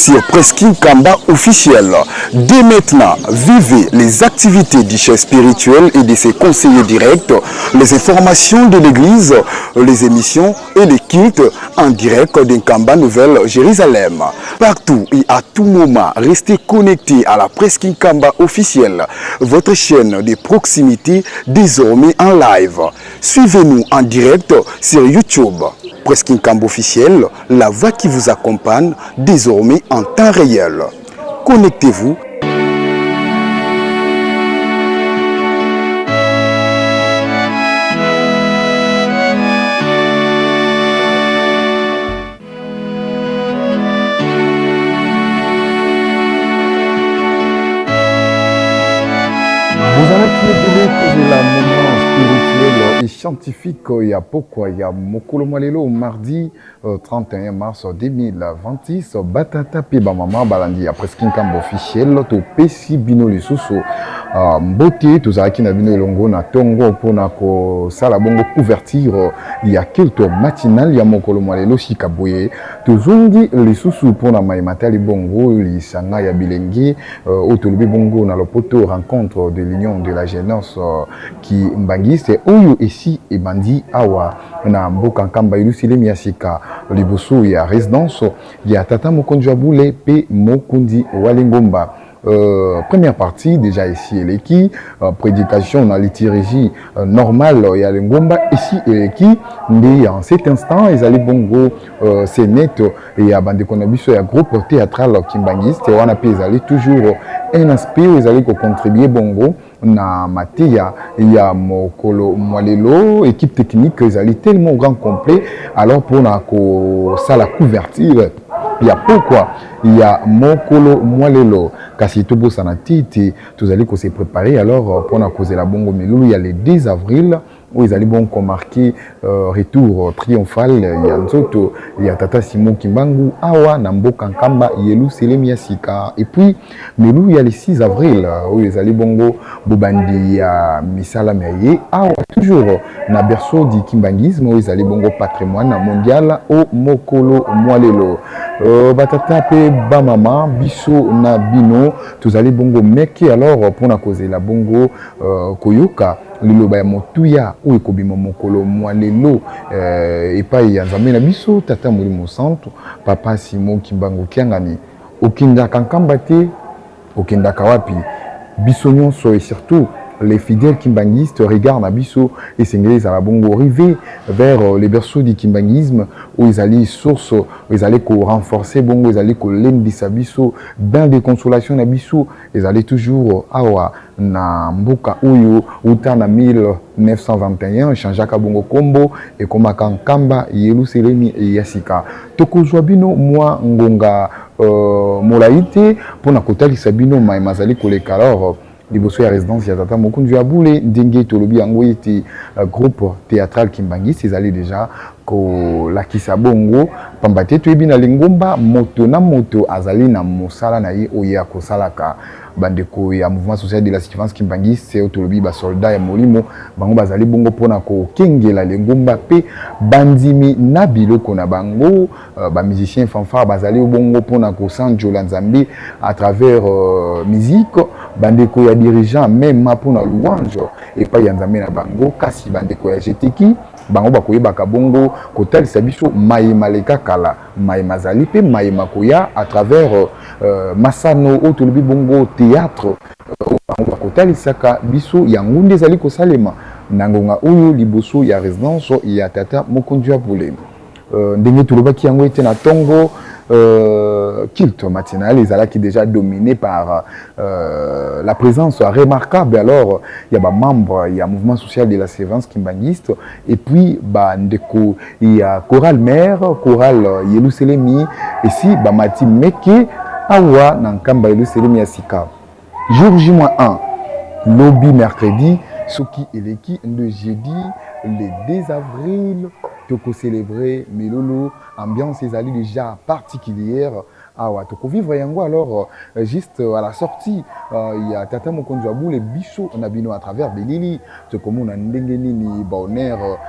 sur Presqu'île Kamba officiel. Dès maintenant, vivez les activités du chef spirituel et de ses conseillers directs, les informations de l'église, les émissions et les cultes en direct d'Inkamba Nouvelle Jérusalem. Partout et à tout moment, restez connectés à la Presqu'île Kamba officielle, votre chaîne de proximité désormais en live. Suivez-nous en direct sur YouTube. Presqu'île Kamba officielle, la voix qui vous accompagne désormais en temps réel. Connectez-vous. La moment spirituel et scientifique, il y a pourquoi il y a Mokolo Malelo mardi 31 mars 2026 Batata Piba Mama Balandi après Presqu'île Kamba officiel to pesi bino lisusu mbote tozalaki na bino elongo na tongo mpona kosala bongo couverture ya culte matinal ya Mokolo Malelo shikaboye tozongi lisusu mpona maimatali bongo lisanga ya bilenge otolobi bongo na lopoto rencontre de l'union de la jeunesse qui mbangiste oyo esi ebandi awa na mboka Nkamba Yerusalemi ya sika liboso ya résidence ya tata mokonzi abule pe mokundi walengomba. Première partie déjà ici eleki prédication dans liturgie normale ya lengomba ici eleki ndi en cet instant ils allaient bongo c'est net et à bande konabiso ya groupe théâtral kimbangiste wana pe ils allaient toujours un aspect ils allaient contribuer bongo na matia ya Mokolo Malelo équipe technique ils allaient tellement grand complet alors pour na ko ça la couverture il y a pourquoi il y a Mokolo Malelo kasi tobo sanatiti tous allez se préparer alors pour na causer la bongo melulu il y a le 10 avril où ils allaient bon marquer retour triomphal il y a nzoto il y a tata Simon Kimbangu awa na mboka Nkamba Yerusalemi ya sika et puis melulu il y a le 6 avril où ils allaient bongo bobandi ya misala meye awa toujours na berceau du kimbangisme où ils allaient bongo patrimoine mondial au Mokolo Malelo batata pe ba mama biso na bino tous allez bongo meke alors pour na causer la bongo koyoka liloba ya motuya ou ekobima Mokolo Malelo epai ya nzambe na biso tata molimo santo papa Simon Kimbangu kiangani okindaka Nkamba te okindaka wapi biso nyonso et surtout les fidèles kimbangistes regardent Abisso et Sénégalais à la bongo arriver vers les berceaux du kimbangisme où ils allaient source, où ils allaient renforcer bongo, ils allaient l'endis Abisso dans des consolations Abisso, ils allaient toujours awa na mboka uyu uta na 1921 changeaka bongo kombo et komaka Nkamba Yerusalemi et Yasika tokozwa bino mwa ngonga molaite pona kotalisa bino maimazali koleka alors liboso ya résidence ya tata mokonzi abule ndenge tolobi yango ete groupe théâtral kimbangiste ils allaient déjà ko lakisa bongo pamba te toyebi na lengomba moto na moto azali na mosala na ye oya kosalaka bandeko ya mouvement social de la sécurité kimbangiste tolobi ba soldat ya molimo bango bazali bongo pona ko kengela lengomba pe bandimi na biloko na bango ba musicien fanfare bazali bongo pona ko sanjola nzambe à travers musique bandeko ya dirigeant même pona louange et pas ya nzambe na bango kasi bandeko ya jetiki bango bakoyebaka bongo kotalisa biso mayema leka kala mayema zali pe mayema koya à travers masano otolobi bongo théâtre bango bakotalisaka biso yango nde ezali kosalema na ngonga oyo liboso ya résidence ya tata mokonzi abule ndenge tolobaki yango ete na tongo culte matinal ils allaient déjà dominé par la présence remarquable alors il y a des membres il y a mouvement social de la sévance kimbangiste et puis bah ndeko il y a chorale mère chorale Yerusalemi et si bah mati meke awa na Nkamba Yerusalemi ya sika jour J-1 lobby mercredi soki eleki de jeudi le 2 avril toko célébrer melolo ambiance ezali déjà particulière awa toko vivre yango alors juste à la sortie il y a tata mokonzi abule biso na bino à travers belili toko mona ndenge nini bonheur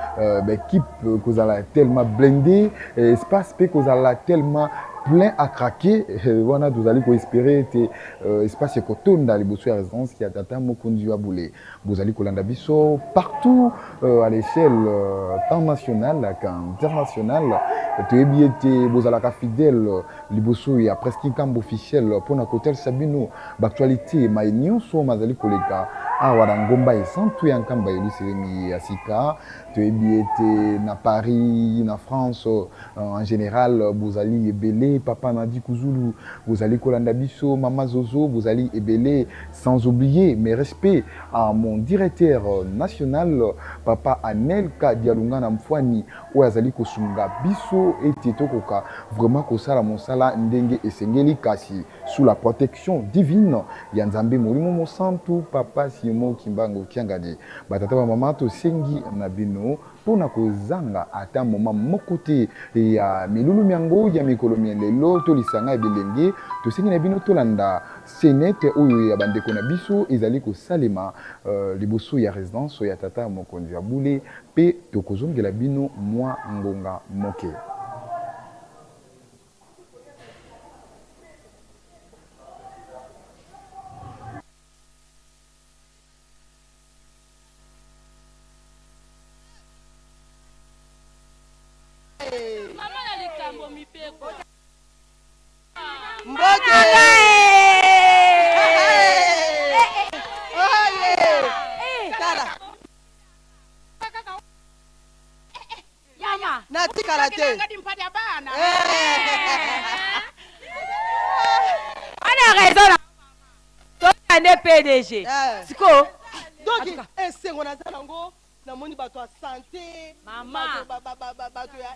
équipe kozala tellement blindé espace pe kozala tellement plein à craquer. Voilà, vous allez espérer que espace Kotonda, les bossous à résidence qui a tata Mokondu à Boulé. Vous allez Kolanda Bisso partout à l'échelle tant nationale qu'internationale. Vous allez fidèle, les bossous, il y a presque un camp officiel pour notre hôtel Sabino. L'actualité, ma union, soit Mazali Koleka. Ah, voilà, Ngomba et Santou et Nkamba et Lucémi Asika. Tu es bien na Paris, na France, en général, vous allez ébélé, Papa Nadi Kouzoulou, vous allez Kolanda Bisso, Mama Zozo, vous allez ébélé, sans oublier mes respects à mon directeur national, Papa Anelka Dialunga Namfouani, ou Azali Kosunga Bisso et Tito Koka, vraiment Kosala Monsala Ndenge et Sengeli Kasi, sous la protection divine, Yanzambe Molimo Monsantu, Papa Simo Kimbango Kiangadi, Batata Mama to Sengi Nabino. Pour kozanga ata moment mokote ya milulu miango ya mikolo mielelo to lisanga bilenge to singi na bino to landa senete oyo ya bandeko na biso ezali ko salema liboso ya résidence ya tata mokonzi ya bule pe to kozongela bino mwa ngonga moke. PDG. Siko. Donc, c'est on a zango, na moni bato santé, maman. Bato ya.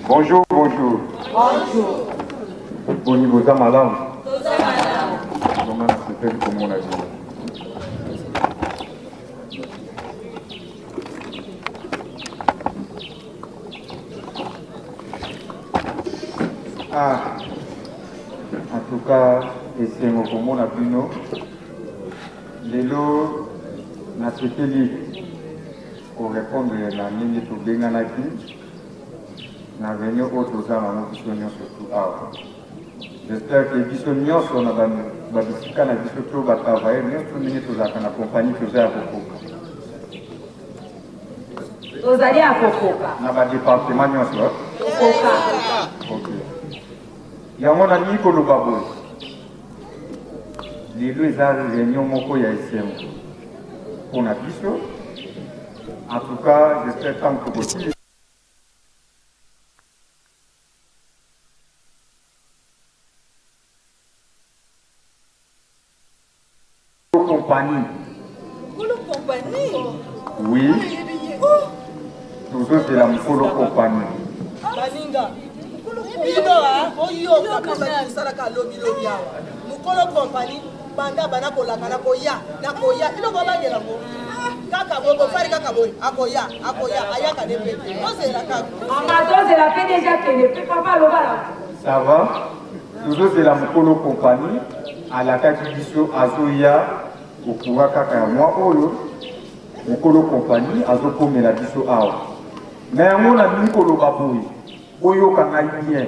Bonjour, bonjour. Bonjour. Au niveau de ma langue, comment c'est fait comme on a dit. Ah, en tout cas, et c'est mon commun à Pino. Les lots, n'a pas été pour répondre à la ligne de Benganaki. Na venir autres gens qui sont surtout à. J'espère que les gens sont dans la bicyclette, les gens qui travailler, nous sommes tous en compagnie que j'ai à Coco. Vous allez à Coco. Dans le département, nous sommes. Ok. Il y a mon ami qui est Babou. Les deux ont réunion Moko Yaïsem. Pour la biso. En tout cas, j'espère tant que possible. Compagnie. Oui. Toujours c'est la Mukolo Compagnie. Baninga. Bino a oyo kapapa salaka lobi lobi awa. Mukolo Compagnie banda bana kolaka na koya ino baba ngela ngo. Kaka bobo fari kaka boy akoya ayaka ne pete. Ose la kaka. Amado c'est la PDG qui ne peut pas le voir. Ça va. Toujours c'est la Mukolo Compagnie à la Kakibiso Azoya. Au pouvoir kaka moi oyo mukolo compagnie azokomela biso awa na yango na mikolo baboyi oyo kanga bien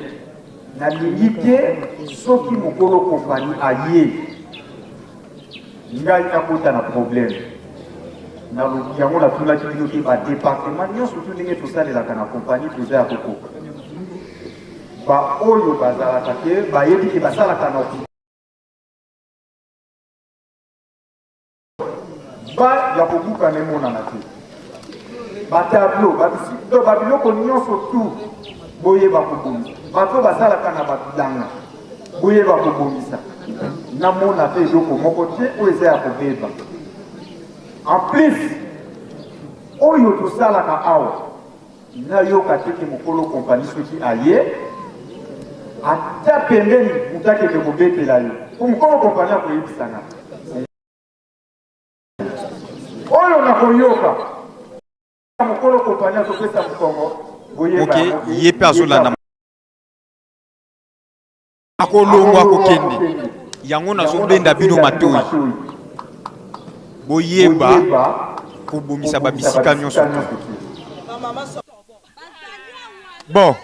na limite soki mukolo compagnie aye ngai nakota na problème na yango na tula kino ki ba département nyonso tu ndenge tosalelaka na compagnie toza ya kokoka ba oyo bazalaka te bayebi ke basalaka na ba ya kobuka ne mona na te ba tableau ba bisi do ba biloko nyonso tout boye ba kobuka bato basalaka na babilanga boyeba kobongisa namona mpe eloko moko te oyo eza ya kobeba en plus oyo tosalaka awa nayoka teke mokolo kompani soki aye ata pembeni mutakende kobetela yo po mokolo kompani akoyebisanga oyo nakoyoka mokolo kompani azopesa mokongo boyeba ye mpe azolanda akolongwa akokende yango nazobenda bino matoi boyeba kobongisa babisika nyonso bon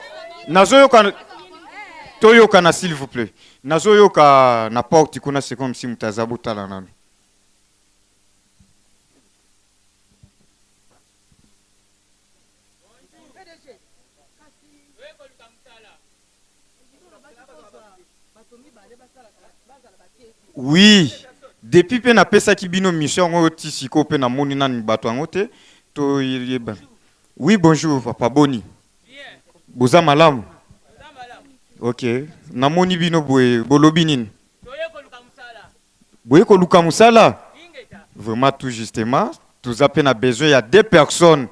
nazoyoka toyokana s'il vous plaît nazoyoka na porte kuna c'est comme si moto aza botala nano oui depuis pe napesaki bino mission yango ti siko pe namoni nani bato yango te toyeba oui bonjour papa boni boza malamu ok namoni bino boye bolobi nini boye koluka musala vraiment tout justement toza pe na besoin ya 2 personnes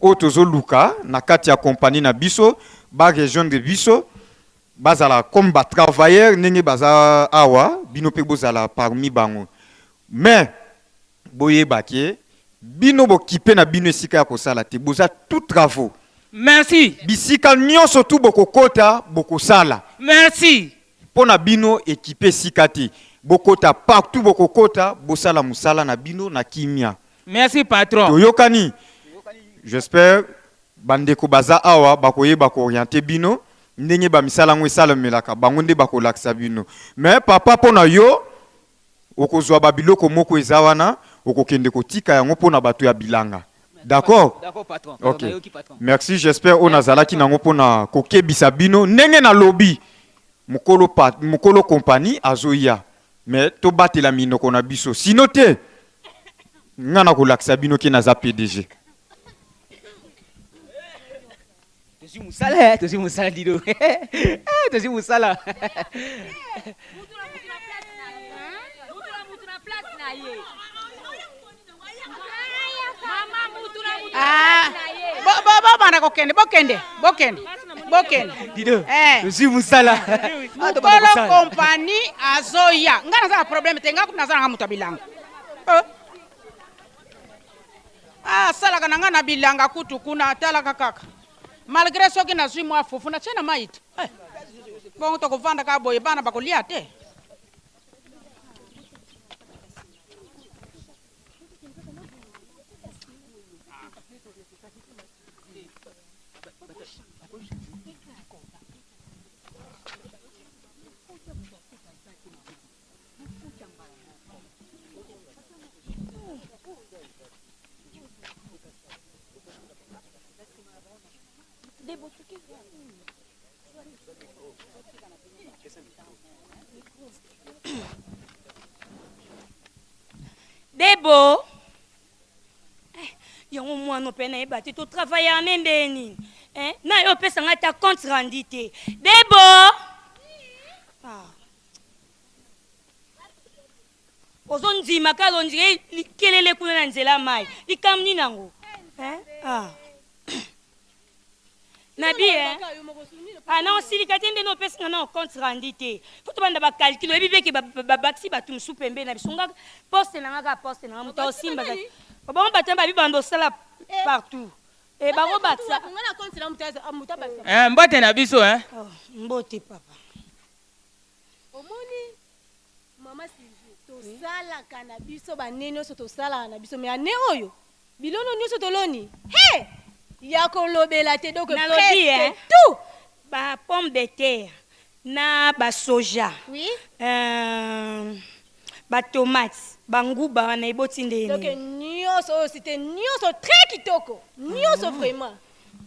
oyo tozoluka na kati ya compagnie na biso ba région de biso bazala comme ba travailleur ndenge baza awa bino pe bozala parmi bango mais boyeba ke bino bokipe na bino esika ya kosala te boza tout travaux. Merci. Bisika nyonso tu bokokota bokosala. Merci. Pona bino équipé sikati bokota partout bokokota bosala musala na bino na kimia. Merci patron. Toyokani. J'espère bandeko baza awa bakoyeba ko orienter bino ndenge ba misala ngwe sala melaka bango nde bakolakisa bino. Mais papa pona yo okozwa babiloko moko ezawana okokende kotika yango pona bato ya bilanga. D'accord? D'accord patron. Ok. Merci, j'espère on azalaki nango pona kokebisa bino ndenge na lobby mukolo compagnie azoya. Mais to batela minoko na biso. Sino te ngana kolakisa bino ki naza PDG. Tozi musala dido. Tozi musala. Bokende. Dido. Tozi musala. Mukolo compagnie azoya. Ngana za problème te ngaku nazana nga mutu bilanga. Sala kana ngana bilanga kutu kuna tala kaka. Malgré ce que nazui moi fofu na tshena maiti. Bon to kovanda ka boye bana bakolia te. Debo, yango mwana pena ebati to travailler en ndeni. Na yo pesa ngata compte rendite. Debo. Ozondi makalo ndire kelele kuna na nzela mai. Likamni nango. Nabi non si katende no pesa na compte rendite. Faut banda ba calcul ebi beke ba baxi ba tum supembe na bisonga poste na ngaka poste na muto simba. Ba batamba bi bando sala partout. Et ba robatsa. Ngana compte na muta ba. Mbote na biso mbote papa. Omoni mama Sylvie to sala kana biso ba neno so to sala na biso me ane oyo. Bilono nyoso to loni. Hey! Yako lobela te donc presque tout. Ba pomme de terre na ba soja. Oui. Ba tomates, ba nguba na eboti ndeni. Donc nyoso c'était nyoso très kitoko. Nyoso vraiment.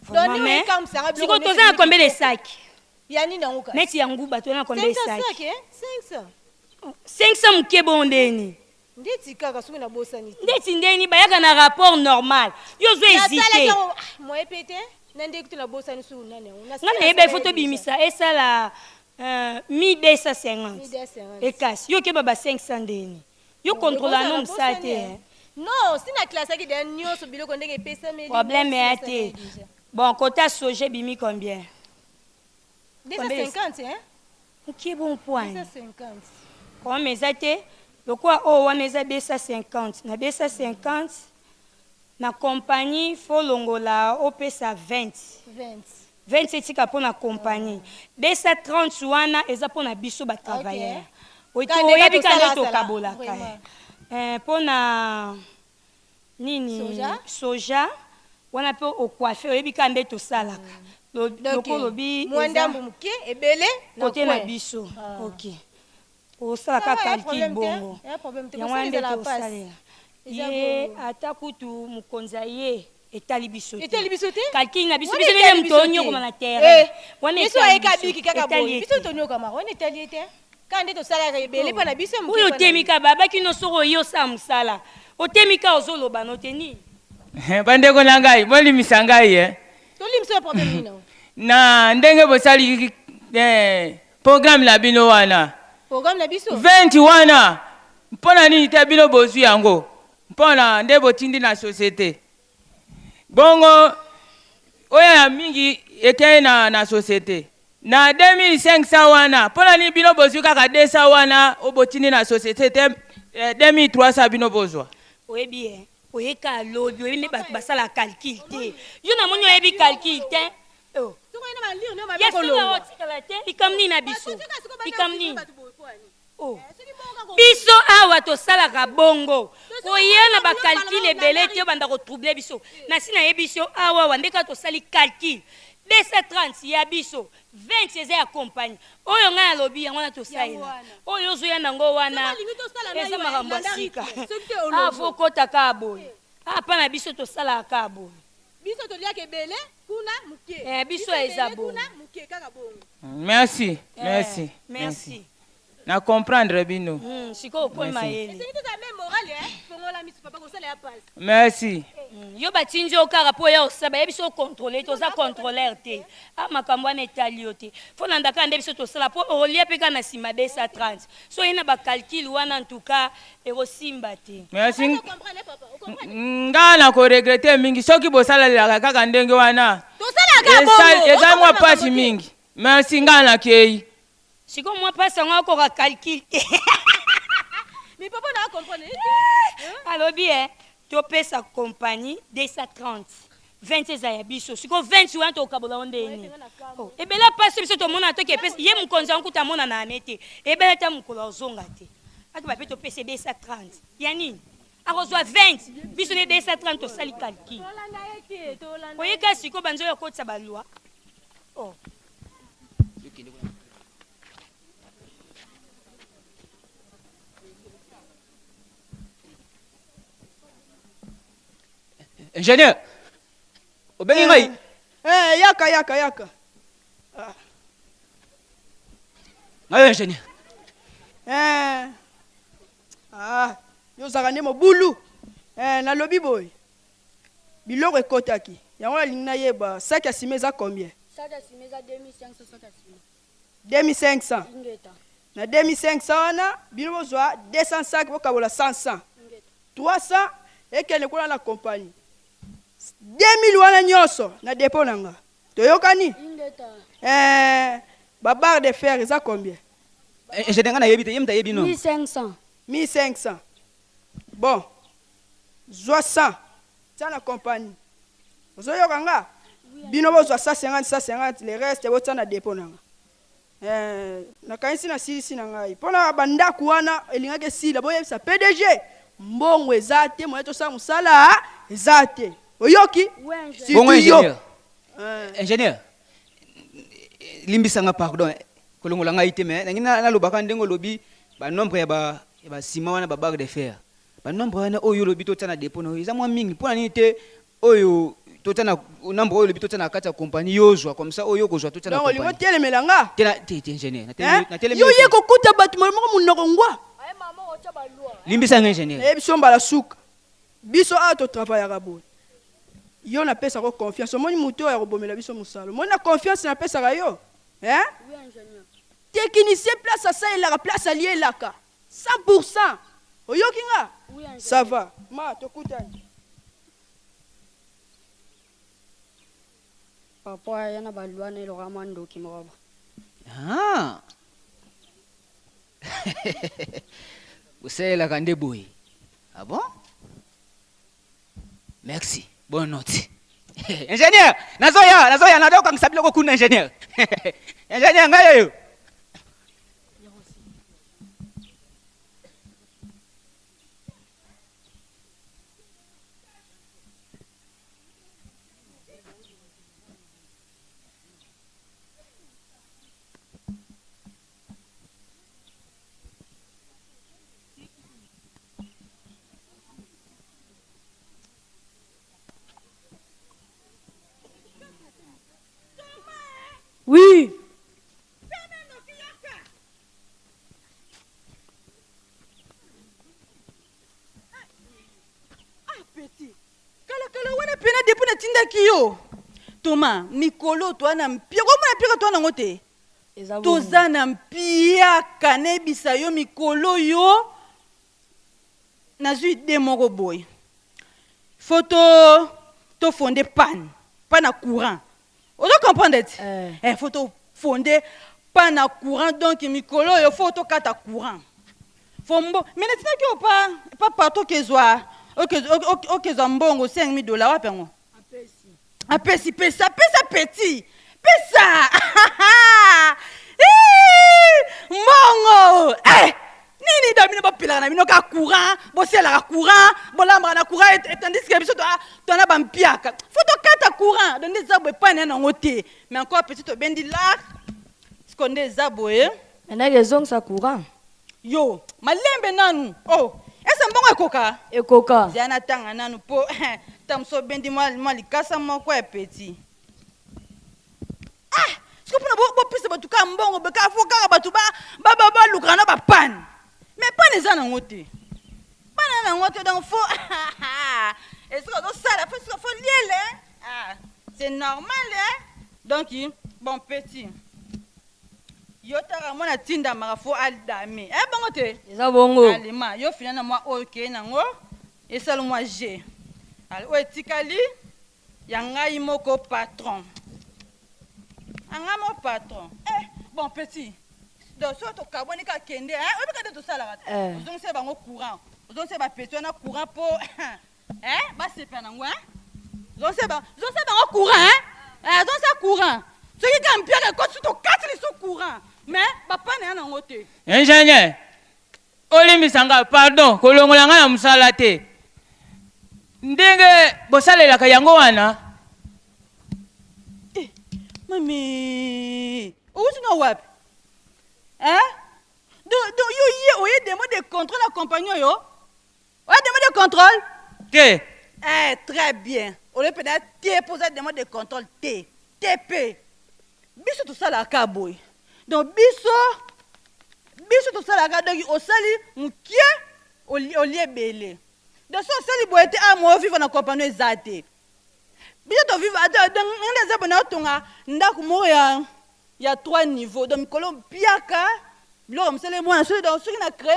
Donnez comme ça. Tu comptes à combien de sacs? Yani na nguka. Neti ya nguba tu na combien de sacs? 500 sacs, 500. 500 mkebo ndeni. ndeti kaka soki na bosani ndeti ndeni bayaka na rapport normal yo zo hésiter moi pété nande kutu na bosani su nane ngana yeba photo bimisa esala 1250 ekasi yo keba ba 500 ndeni yo contrôle non msate non sina classe ki de nyonso biloko ndenge pesa mais problème est bon quota soja bimi combien 250 hein qui bon point 250 comment mesate le quoi oh wana eza 250 na 250 na compagnie fo longola opesa 20 etika mpo na compagnie 230 wana eza mpo na biso batravailleur oyebi ka nde tokabolaka mpo na nini soja wana mpe ocoiffe oyebi ka nde tosalaka loko lobi mwandambu moke ebele kote na biso ok osalaka calcul bongo yango wana nde tosalela ye ata kutu mokonzi ye etali biso te calcul na biso biso ndenge moto onyokoma na terrain wana biso ayeka biki kaka boye biso tonyokama wana etali ete ka nde tosalaka ebele mpo na biso oyo otemika babaki no soko oyo osala mosala otemika ozoloba no te nini bandeko na ngai bolimisa ngai tolimisa problème nino na ndenge bosali programme na bino wana programme na biso 20 wana mpona nini te bino bozwi yango mpona nde botindi na société bongo oyo ya mingi ekei na société na 2500 wana mpona nini bino bozwi kaka 200 wana obotindi na société te 2300 bino bozwa oyebi oyeka alobi oyebi nde bato basala calcul te yo namoni oyebi calcul te yasoaotikala te likam nini na biso likam nini biso awa tosalaka bongo koya na bacalcul ebele te obanda kotrouble biso na si nayebi biso awa ndeka tosali calcul 230 ya biso 20 eza ya compagnie oyo ngai alobi yango wana tosalela oyo ozoya nango wana eza makambo ya sika afo kotaka aboye apa na biso tosalaka aboye biso toliaka ebele kuna muke biso eza bongo merci na comprendre bino sikoyo okoi mayele merci yo batindi yo kaka mpo oya osala bayebi biso ocontrôle toza contrôleur te makambo wana etali yo te mpo na ndaka nde biso tosala mpo olia mpe kaka na nsima 230 so ye na bacalcul wana entuka ekosimba te merci ngai na koregrete mingi soki bosalelaka kaka ndenge wana eza mwa pasi mingi merci ngai nakei siko mwa pasi yango akoka calcul te alobi topesa compagnie 230 20 eza ya biso siko 20 wana tokabola ndeni ebela pasi biso tomona toki epesa ye mokonzi wangu tamona na ane te ebela ta mokolo ozonga te ati bape topesa 230 ya nini akozwa 20 biso ne 230 tosali calcul oyeka siko banzo oyo okotisa balwa ingénieur obengi ngai yaka ngayo ingénieur yozaka nde mobulu nalobi boye biloko ekotaki yango nalingi nayeba saki ya sima eza combien 2500 na 2500 wana bino bozwa 205 bokabola 100 300 ekende kuna na compagnie 2000 wana nyonso na dépôt nanga toyokani babarre de fer eza combien ndenga nayebi te ye mta yebi no 1500 bon zwa 100 tia na compagnie ozoyoka nga bino bozwa 150 le reste botia na dépôt nanga nakanisi na silisi na ngai mpona bandako wana elingaki esila boyebisa PDG mbongo eza te moye tosala mosala eza te oyoki bongo ingénieur limbisanga pardon kolongola ngai te me nangi nalobaka ndenge olobi banombre ya basima wana babarre de fer banombre wana oyo olobi totia na dépôt na oyo eza mwa mingi mpona nini te oyo totia na nombre oyo olobi totia na kati ya compagnie yozwa comme ça oyo kozwa totia na compagnie olingo telemelanga te ingénieur yo ye kokuta bato moko munoko ngwa limbisa ingénieur Eh biso mbala suka. Biso ato travail à boy. Yo na pesa ko confiance. Moni muto ya robomela biso musalo. Moni na confiance na pesa ka yo. Hein? Oui, ingénieur. Technicien place à ça et la place allié là ka. 100%. Oyo kinga? Oui, ingénieur. Ça va. Ma to kutani. Papa yana balwa ne lorama ndoki moroba. ah bosalelaka nde boye ah bon merci bonne note ingénieur nazoya nadokangisa biloko kuna ingénieur ingénieur ngai oyo Oui. Petit. Kala wana pena depuis na tindaki yo. Thomas, mikolo to na mpia. Ko mona pia to na ngote. Toza na mpia kanebisa yo mikolo yo. Nazui demoko boy. Photo to fondé pan na courant. Vous comprenez? Il faut fonder pas na courant donc mikolo yo faut to kata courant. Faut mbo mais n'est-ce pas partout que soit OK mbongo $5,000 wapi ngo? Apesi pesa petit. Pesa. Mbongo. Nini domine ba pila na bino ka courant, bo sela ka courant, bo lamba na courant et tandis que biso to na ba mpiaka. Faut to kata courant, donc des abwe pas na ngote. Mais encore petit to bendi là. Ce qu'on des abwe. Maintenant les ongles ça courant. Yo, malembe nanu. Oh, est-ce mbongo ekoka? Ekoka. Ziana tanga nanu po tamso bendi moi likasa moko e petit. Ah, ce qu'on bo pisa batu ka mbongo be ka foka batu ba lukana ba pan. Mais pas les gens en côté. Pas les gens en côté donc faut. Est-ce que ça faut lier là? Ah, c'est normal hein. Donc bon petit. Yo tara mona tinda mara faut aldame. Eh bon côté. Ça bongo. Allez ma yo finalement moi OK nango. Et ça moi G. Alors etikali yanga moko patron. Anga mon patron. Eh bon petit. Donc, si tu as un kende, on peut tout ça là. Vous avez un courant. Vous avez un pétrole na courant pour bah c'est pas non hein. Vous avez un courant hein. Donc ça courant. Ce qui est bien que tu casses les courant. Mais papa n'est pas en haute. Ingénieur. Olimi sanga pardon, kolongola nga na musala te. Ndenge bosalela ka yango wana. Mami, où tu n'as wapi? Hein? Donc, yo y a des mots de contrôle à compagnon yo? Ouais, des mots de contrôle? T. Très bien. On est peut-être T poser des mots de contrôle T. TP. Biso tout ça la kaboy. Donc biso tout ça la donc au sali mukie au lieu belé. Donc ça sali boité à moi vivre dans compagnon zate. Biso to vivre dans les abonnés tonga ndaku mo ya 3 niveaux. Donc mikolo piaka lo msele moi so donc ce qui na créé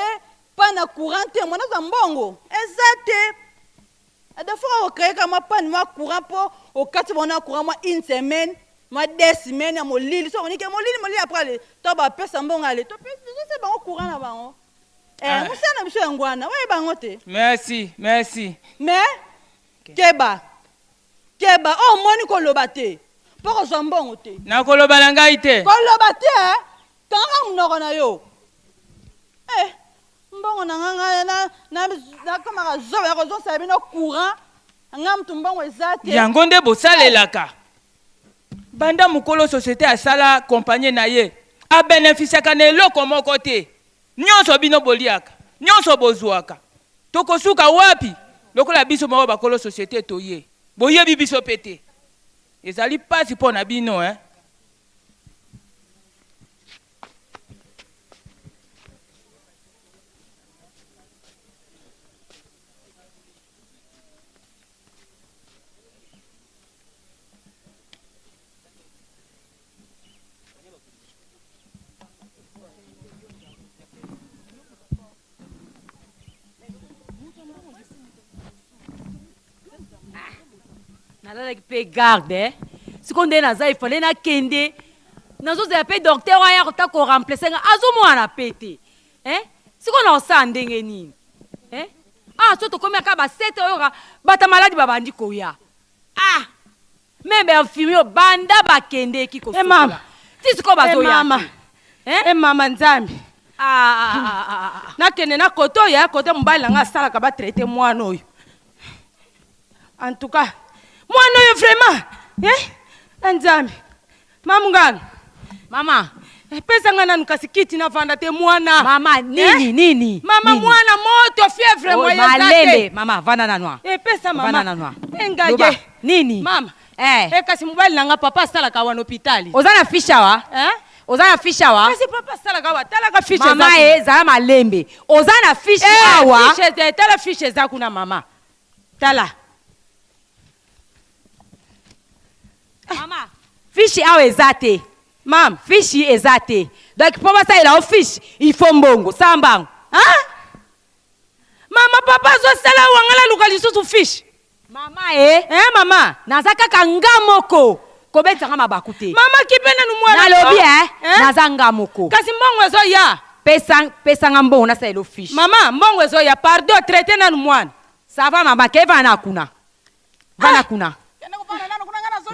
pas na courant te moi na mbongo. Exacte. A des fois on crée comme pas moi courant pour au 4 bon courant moi une semaine. Moi 2 semaines à mon lit, so on dit que mon lit après le to ba pesa mbongo ale to pesa c'est bon courant na bango. Moi ça na biso ngwana, ouais bango te. Merci. Mais Keba oh moni ko lobate. Pour zo mbongo te. Na koloba na ngai te. Ko lobate kanga mnoko na yo. Mbongo na nganga na kama zo ya ko zo sabi no courant. Ngam tumbongo ezate. Yango nde bosalelaka. Banda mukolo société a sala compagnie na ye a bénéficier ka na eloko moko te nyonso bino boliaka nyonso bozwaka tokosuka wapi lokola biso moko bakolo société toye boyebi biso pete ezali pasi mpo na bino hein. nasalaki mpe garde sikoyo nde naza ifale nakende nazozela mpe docteur aya kota koremplace nga azomwana mpe te sikoyo naosala ndenge nini so tokomi aka basete oyoka bata maladi babandi koya meme infirmier banda bakendeki kosokola ti sikoyo bazoya mama nzambe nakende na kote oyo ya kote mobali nanga asalaka batraite mwana oyo en tout cas mwana oyo vraiment nzambe mamunganga mama pesanga nanu kasi kiti navanda te mwana mama nini mama mwana moto fièvre moya malele mama vanda nanwa pesa mama vanda nanwa engage nini mama kasi mobali nanga papa asalaka wana hôpitali oza na fiche awa oza na fiche awa kasi papa asalaka wa talaka fiche mama ezala malembe oza na fiche awa tala fiche eza kuna mama tala mama fiche awa eza te mam fiche eza te donc mpo basalela o fiche il faut mbongo sambango mama papa azosala wangala luka lisusu fiche mama mama naza kaka nga moko kobetanga mabaku te mama kipena nu mwana nalobi naza nga moko kasi mbongo ezoya pesanga mbongo nasalela o fiche mama mbongo ezoya pardon traité nanu mwana sava mama ke vana kuna vana kuna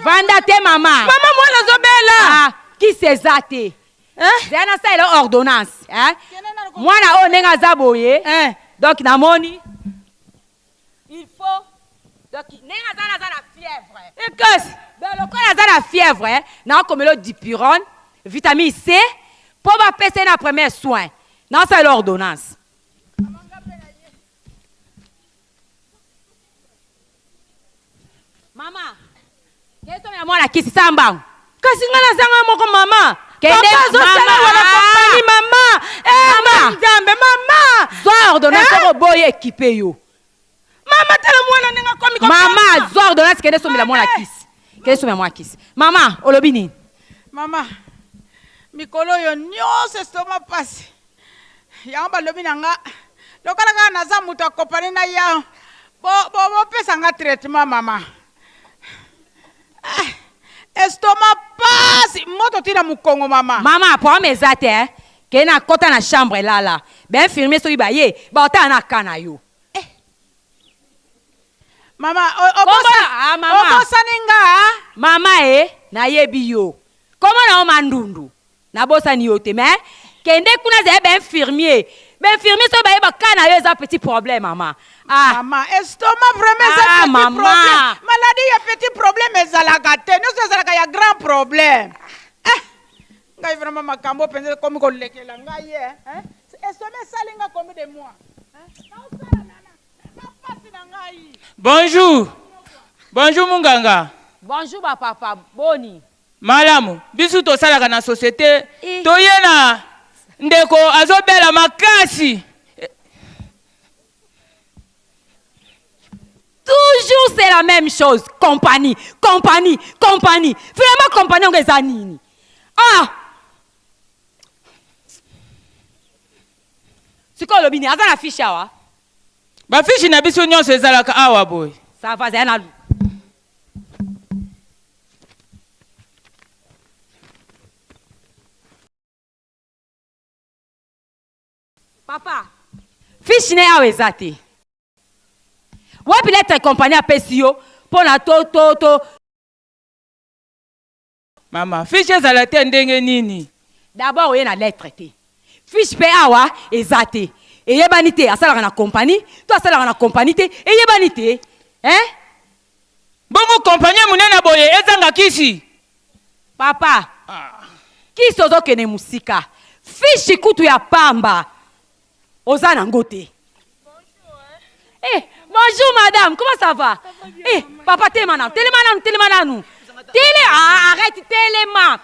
vanda te mama mama mwana azobela kisi eza te zaya nasalela ordonnance mwana oyo ndenge aza boye donc namoni il faut donc ndenge aza na fièvre ekasi lokola aza na fièvre nakomela dipyrone vitamine C mpo bapesa na premier soin nasalela ordonnance mama kesomela mwana kisi sambango kasi nga nazanga moko mama kende azosala wana kompani mama nzambe mama zwa ordonnance oko boye ekipe yo mama tala mwana ndenge akomi mama zwa ordonnance kende somela mwana kisi kende somela mwana kisi mama olobi nini mama mikolo oyo nyonso estoma pasi yango balobi na nga lokola kaka naza moto akopani na ya bopesa nga traitement mama estomac pasi moto tina mukongo mama mama problème eza te ke na kota na chambre elala bainfirmier soki baye baotala na ka na yo mama obosani nga mama nayebi yo komo na yo mandundu nabosani yo te mais kende kuna zeye bainfirmier soki baye baka na yo eza petit problème mama mama estomac vraiment eza petit problème maladie ya petit problème ezalaka te nyonso ezalaka ya grand problème ngai vraiment makambo mpenza ekomi kolekela ngai estomac esali nga combien de mois napasi na ngai bonjour munganga bonjour bapapa boni malamu biso tosalaka na société toye na ndeko azobela makasi toujours c'est la même chose compagnie vraiment compagnie ongo eza nini sikoyo olobi nini aza na fiche awa bafishi na biso nyonso ezalaka awa boye sava zaya na papa fiche ne awa eza te wapi lettre compagnie apesi yo mpo na to mama fiche ezala te ndenge nini d'abord oye na lettre te fiche mpe awa eza te eyebani te asalaka na compagnie to asalaka na compagnie te eyebani te bongo compagnie monene boye ezanga kisi papa kisi ozokende mosika fiche kutu ya pamba oza nango te bonjour madame, comment ça va? Papa, téléma nanu. Arrête, téléma.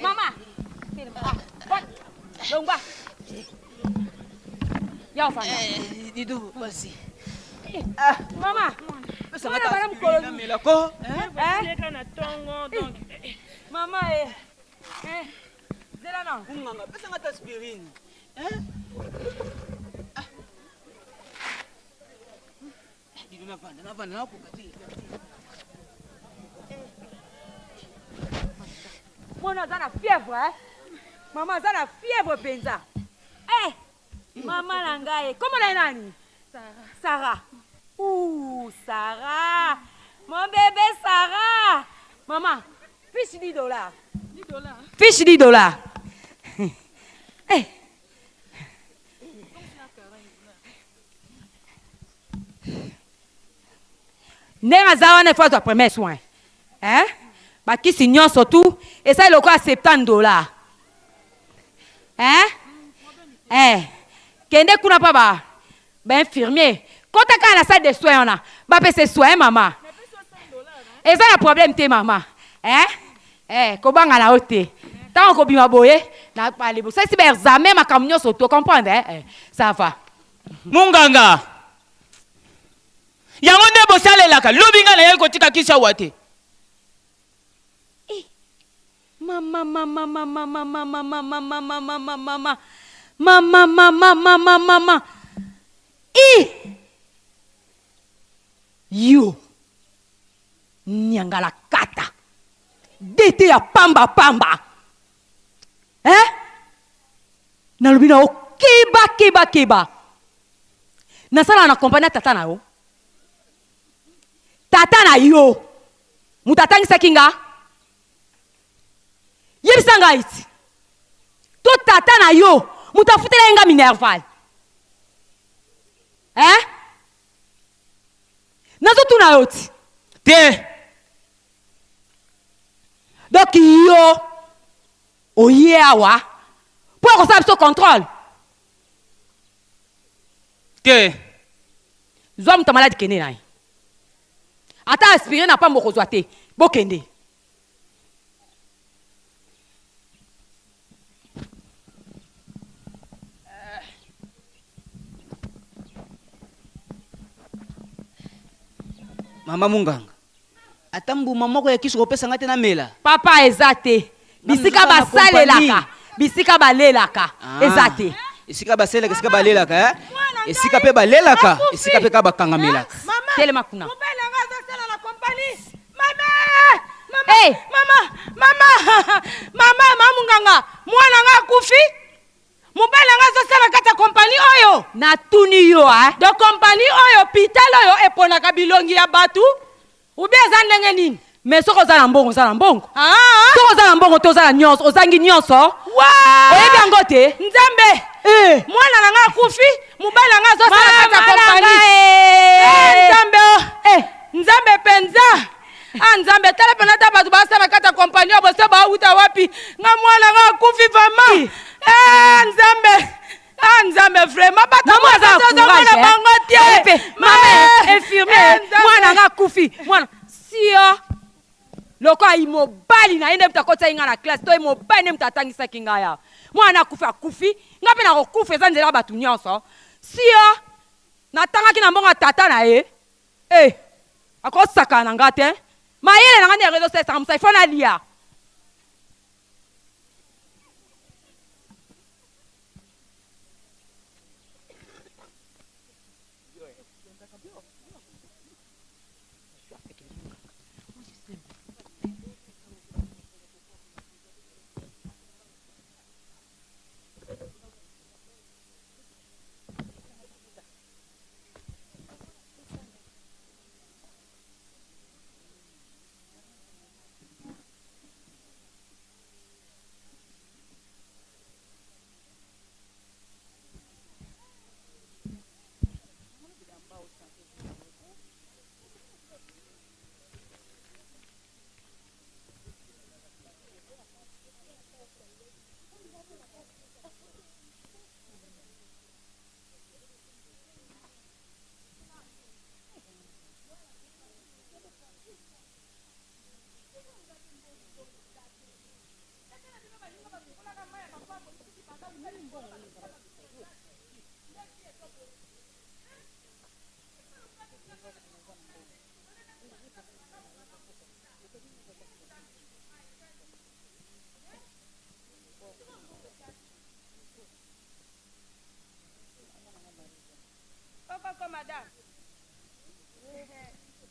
Maman, téléma. Dido, vas-y. Maman, maman, Mwana aza na fièvre, hein? Maman aza na fièvre penza. Eh, maman na ngai, comment na nani? Sarah. Ouh, Sarah. Mon bébé Sarah. Maman, fiche $10. $10. Fiche $10. Eh. Ndenge aza wana ifo azwa premier soin. Hein? Bakisi nyonso tu esali lokola $70. Hein? Eh. Kende kuna pa ba infirmier. Kota ka na salle de soins wana. Ba pese soin maman. Eza na problème te maman. Hein? Eh, kobanga na ote. Tant ko bima boye na pale bo. Ça c'est examen makambo nyonso to comprendre hein? Ça va. Munganga. Yango nde bosalelaka lobinga na ye kotika kisha wate. Mama. Yo. Nyangala kata. Dete ya pamba. Hein? Na lobina o keba. Nasala na compagnie tata na yo. Tata na yo. Mutatangisa kinga. Yebisanga iti. To tata na yo. Mutafutela nga minerval. Hein? Nazo tuna yoti. Te. Donc yo. Oye awa. Pour qu'on sache ce contrôle. Te. Zwa muta malade kende na. Ata aspirer na pa mboko zwate. Bokende. Mama Munganga. Atambu mama ya kisu kopesa ngate na mela. Papa ezate. Bisika basalelaka. Bisika balelaka. Ezate. Esika baselaka, esika balelaka, hein? Esika pe balelaka, esika pe kaba kangamelaka. Telema kuna. Mobile nga azosala na compagnie. Mama! Hey! Mama Munganga, mwana nga akufi. Mobile nga azosala kata compagnie oyo. Na tuni yo, hein? De compagnie oyo, pital oyo eponaka bilongi ya batu. Ubi eza ndenge nini? Mais soko za na mbongo, za na mbongo. Ah! Soko za na mbongo to za na nyonso, ozangi nyonso. Wow! Oyebi yango te? Nzambe! Mwana na nga akufi, mobile nga azosala kata compagnie. Nzambe! Nzambe penza! Nzambe tala pena ta batu basala kata compagnie obo se ba uta wapi? Nga mwana nga akufi vraiment. Nzambe! Nzambe vraiment bata mwana za bango tie. Mama, infirmier, mwana nga akufi. Mwana sio. Loko imobali na ende mtakota inga na classe to imobali ne mtatangisa kinga ya. Mwana akufi. Ngape na kokufa eza nzela batu nyonso. Sio. Natanga kina mbonga tata na ye. Akosaka na ngate. Mayele na ngani ya rezo sesa msa ifona lia.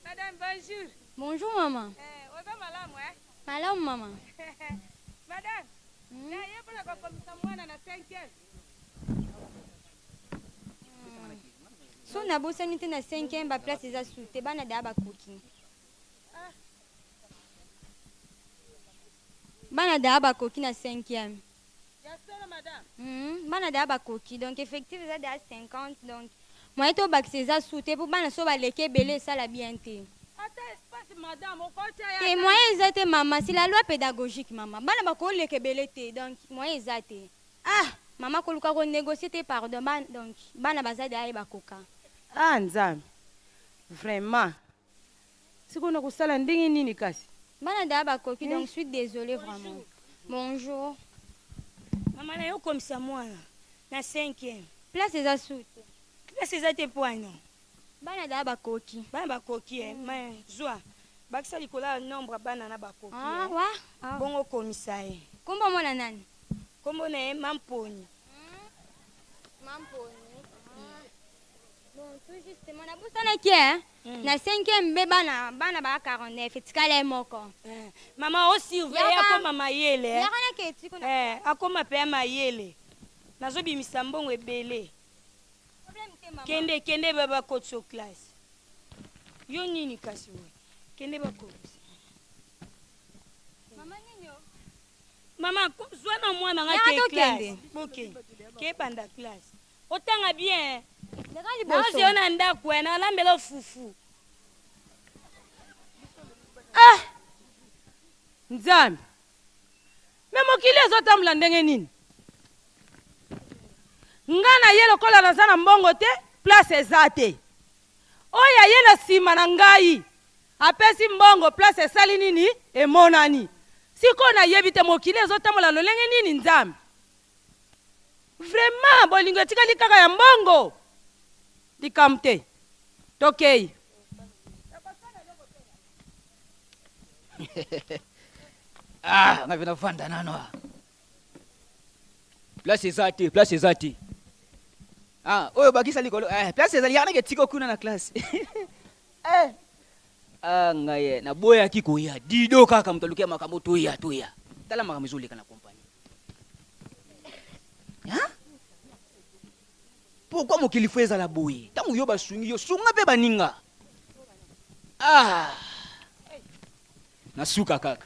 Madame, bonjour. Bonjour, maman. Oza malamu, eh? Malamu, maman. Madame, na ye mpona kokomisa mwana na 5e. So nabosani te na 5e baplace eza su te bana da bakoki. Bana da bakoki na 5e. Bana da bakoki donc effectif eza da 50 donc moyen to bakisi eza su te mpo bana so baleki ebele esala bien te. Te moyen eza te mama, c'est la loi pédagogique mama. Bana bakoleka ebele te donc moyen eza te. Ah, mama koluka konégocier te pardon donc bana baza da ye bakoka. Ah, Nzambe. Vraiment. Sikona kusala ndenge nini kasi? Bana da bakoki donc je suis désolée vraiment. Bonjour. Maman na yo comme ça moi na 5e. Place eza su te. Place eza te poino. Bana da bakoki. Bana bakoki mais zwa. Bakisa likola nombre bana na bakoki. Ah wa. Bongo komisa ye. Kombo mona nani? Kombo na Mamponi. Mamponi. Bon, tout justement na busana ki hein? Na 5e be bana ba 49 etikala moko. Mama o surveiller ko mama yele. Yakana ke etiko na. Akoma pe mayele. Nazo bimisa mbongo ebele. Kende baba kotso class. Yo nini kasi we? Kende bako. Mama ninyo. Mama zwana mwana ngake class. Boke. Ke panda class. Otanga bien. Nazi ona ndaku na lambela fufu. Ah! Nzambe. Memokili ezotambola ndenge nini? Ngana ye lokola naza na mbongo te, place eza te. Oya ye na nsima na ngai. Apesi mbongo place esali nini? Emonani. Siko na yebi te mokili ezotambola lolenge nini Nzambe? Vraiment bolingo etikali kaka ya mbongo. Dikamte. Tokei. Ah, ngabe nafanda nano. Place ezati. Ah, oyo bakisa likolo. Place ezali yana ke tiko kuna na classe. Ah, ngaye na boya kikoya. Dido kaka mtalukia makambo toya. Tala makambo zule kana kompani. Ha? Pourquoi mokili feza la boye? Tamu yo basungi yo sunga pe baninga. Ah. Nasuka kaka.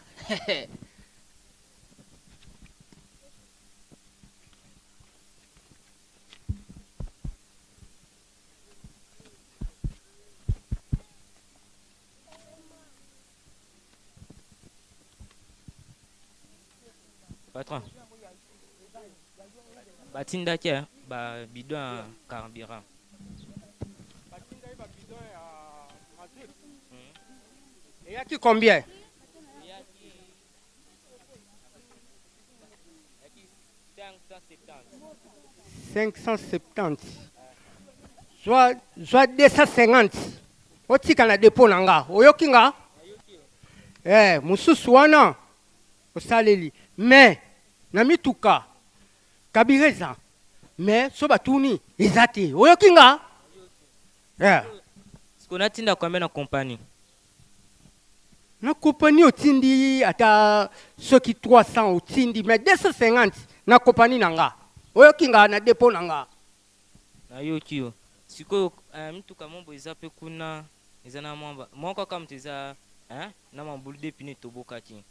Patron. Batindaki ba bidon ya carburant. Et y'a qui combien? 570. Soit 250. Otika na dépôt nanga. Oyoki nga? Mususu wana osaleli. Mais na mituka kabireza. Mais so batuni ezate. Oyoki nga? Sikona tinda combien na compagnie? Na compagnie otindi ata soki 300 otindi mais 250 na compagnie nanga. Oyoki nga na dépôt nanga. Na yoki yo. Siko mituka mombo eza pe kuna eza na mwamba. Moko kama teza na mambulu de pine tobokaki.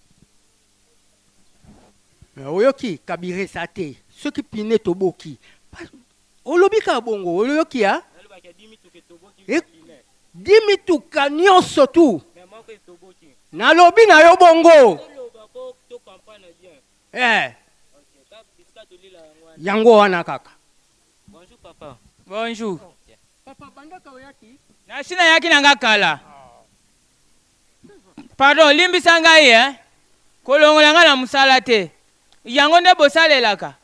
Oyoki kabireza te. Soki pine toboki. Olobika bongo oyoki ha? Dimituka nyonso tu. Nalobi na yo bongo. Yango wana kaka. Bonjour papa. Bonjour. Papa bandaka oyaki? Na sina yaki nanga kala. Pardon, limbisa ngai kolongola nga na musala te. Yango nde bosalelaka.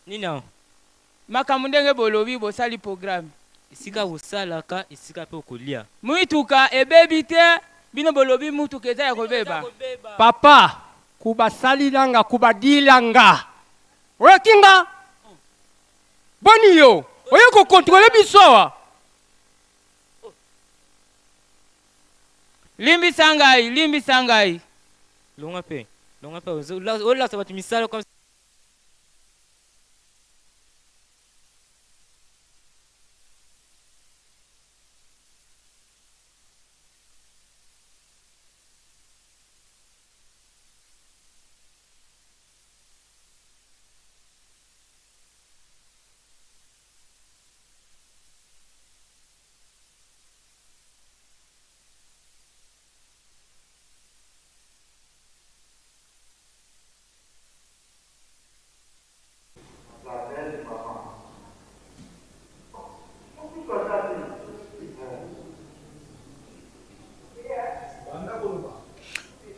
Nina. Makambo ndenge bolobi bosali programme. Esika bosalaka, esika pe okolia. Muituka ebebi te, bino bolobi mutuka eza ya kobeba. Papa, kubasalilanga kubadilanga. Oyakinga? Boni yo, oyo ko contrôler biso. limbisa ngai longa pe ola sa bato misala comme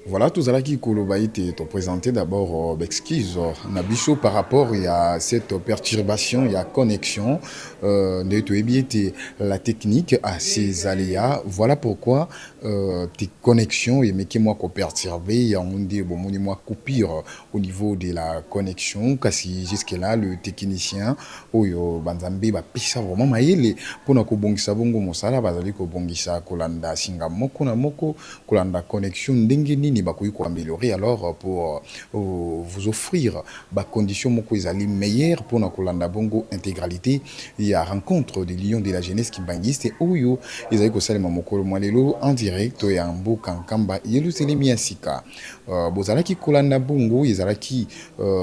Voilà, tout ça qui a été présenté d'abord excuse Nabiso par rapport à cette perturbation, il y a connexion de la technique à ces aléas. Voilà pourquoi tes connexions et mais qui moi perturbé, il y a un coupure au niveau de la connexion. Kasi jusque là le technicien oyo banzambe ba pisa vraiment maele pona ko bongisa bongo mosala bazali ko bongisa kolanda singa moko na moko kolanda connexion ndenge nini bakoki ko améliorer alors pour vous offrir ba conditions moko ezali meilleures pour na kolanda bongo intégralité. Il y a rencontre des lions de la jeunesse qui bangiste oyo ezali ko salema moko mwalelo en direct ya mboka nkamba Yelusalemi ya sika bozalaki kolanda bongo ezalaki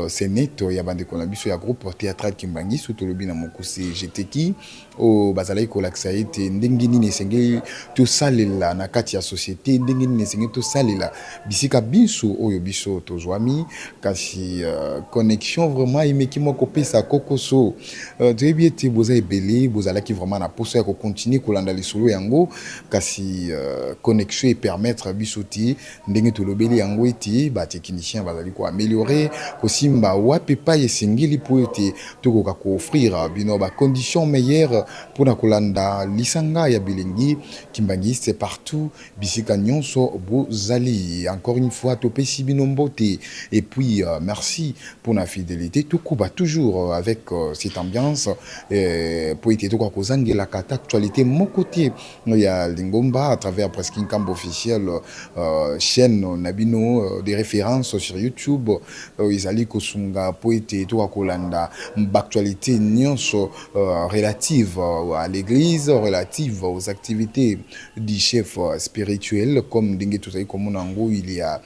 c'est net ya bande ko na biso ya groupe théâtral Kimbangi surtout le bina moko c'est GTK o bazalaki kolakisa ete ndenge nini esengeli tosalela na kati ya société ndenge nini esengeli tosalela bisika biso oyo biso tozwami kasi connexion vraiment imeki moko pesa kokoso toyebi ete boza ebele bozalaki vraiment na poso ya kocontinue kolanda lisolo yango kasi connexion et permettre biso ti ndenge tolobeli yango ete batechnicien bazali ko améliorer kosimba wapi pa esengeli po ete tokoka ko offrir bino ba conditions meilleures pour na kolanda lisanga ya bilengi Kimbangi c'est partout bisika nyonso bozali encore une fois topesi bino mbote et puis merci pour la fidélité tout kuba toujours avec cette ambiance pour ete tokoka kozangela kata actualité mon côté il y a Lingomba à travers presque une camp officiel chaîne nabino des références sur YouTube izali kosunga po ete tokoka kolanda actualité nyonso relative à l'église, relative aux activités du chef spirituel, comme Dengue Toutaï Komonango, il y a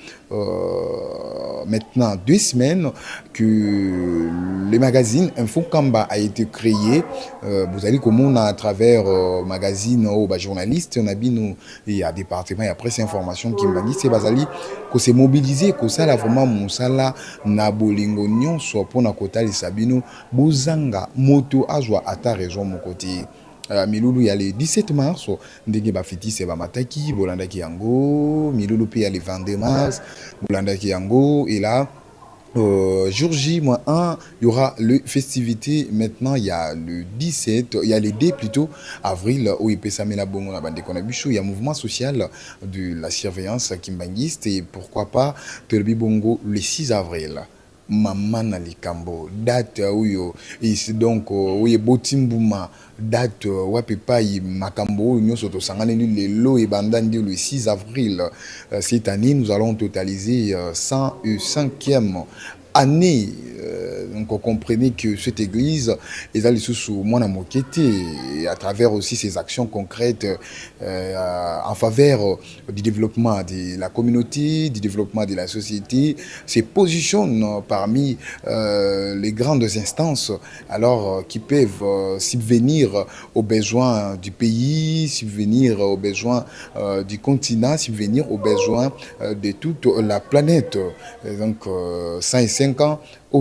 maintenant 2 semaines que le magazine Info Kamba a été créé. Vous allez comme à travers magazine ou journaliste, on a bien il y a département et après ces informations qui m'a dit c'est Bazali que c'est mobilisé que ça là vraiment mon sala na bolingo nyon soit pour na kota les sabino bozanga moto azwa ata raison mon côté. Milulu il y a le 17 mars ndenge ba fiti c'est ba mataki bolanda ki yango Milulu puis il y a le 22 mars bolanda ki yango et là jour J-1, il y aura le festivité. Maintenant, il y a le 17, il y a les 2 plutôt, avril, où il peut s'amener la bongo la bande il y a un mouvement social de la surveillance kimbangiste et pourquoi pas Terbi Bongo le 6 avril. Maman na likambo date uyo ici donc uye botimbouma date wapepa i makambo nyoso to sangane le lo et bandandi le 6 avril cette année nous allons totaliser 105e année. Donc vous comprenez que cette église est allée sous mon moquette à travers aussi ses actions concrètes en faveur du développement de la communauté, du développement de la société, se positionne parmi les grandes instances alors qui peuvent subvenir aux besoins du pays, subvenir aux besoins du continent, subvenir aux besoins de toute la planète. Donc 105 ans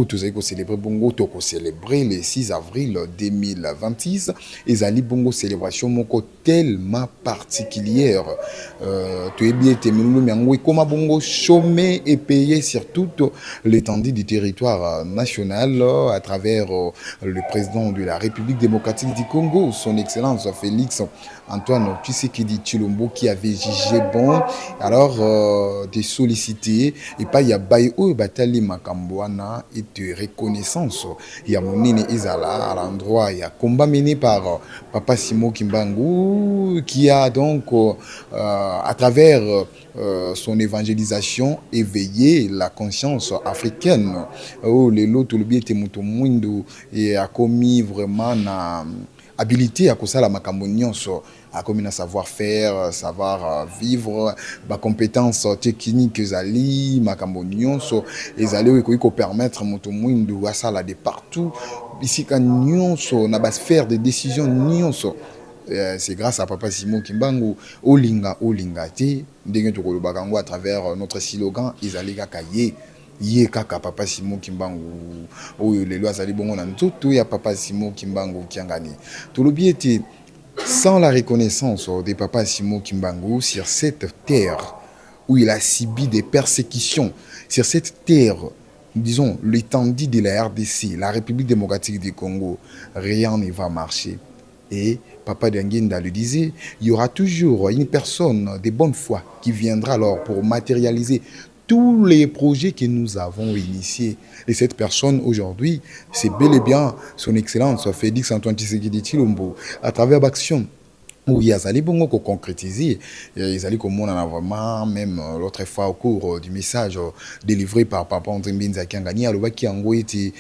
tous allons célébrer Bongo, toko célébrer le 6 avril 2026. Et Zali Bongo célébration moko tellement particulière. Tu es bien comment Bongo chômé et payé sur toute l'étendue du territoire national à travers le président de la République démocratique du Congo, son Excellence Félix Antoine Tshisekedi Tshilombo, qui avait jugé bon alors de solliciter et pas y a baïo batali makamboana et de reconnaissance. Il y a Monene Ezala à l'endroit, il y a combat mené par Papa Simon Kimbangu qui a donc, à travers son évangélisation, éveillé la conscience africaine. Oh, les lots, le bien était et a commis vraiment na habilité à cause la macambonion a commis na savoir-faire, savoir vivre, ma compétences techniques zali macambonion et zali ko permettre moto mwindu asala de partout ici quand nyonso na bas faire des décisions nyonso. C'est grâce à Papa Simon Kimbangu Olinga te ndenge tokolobaka ngo à travers notre slogan ezali kaka ye kaka Papa Simon Kimbangu oyo lelo azali bongo na nzoto ya Papa Simon Kimbangu kiangani tolobi ete sans la reconnaissance de Papa Simon Kimbangu sur cette terre où il a subi des persécutions, sur cette terre, disons l'étendue de la RDC, la République démocratique du Congo, rien ne va marcher. Et Papa Denguinda le disait, il y aura toujours une personne de bonne foi qui viendra alors pour matérialiser tous les projets que nous avons initiés. Et cette personne aujourd'hui, c'est bel et bien son Excellence Félix Antoine Tshisekedi Tshilombo, à travers l'action. Oui, ils allaient bon concrétiser. Ils allaient comme on en a vraiment, même l'autre fois au cours du message délivré par Papa André Mbinza Kiangani, alors qui a été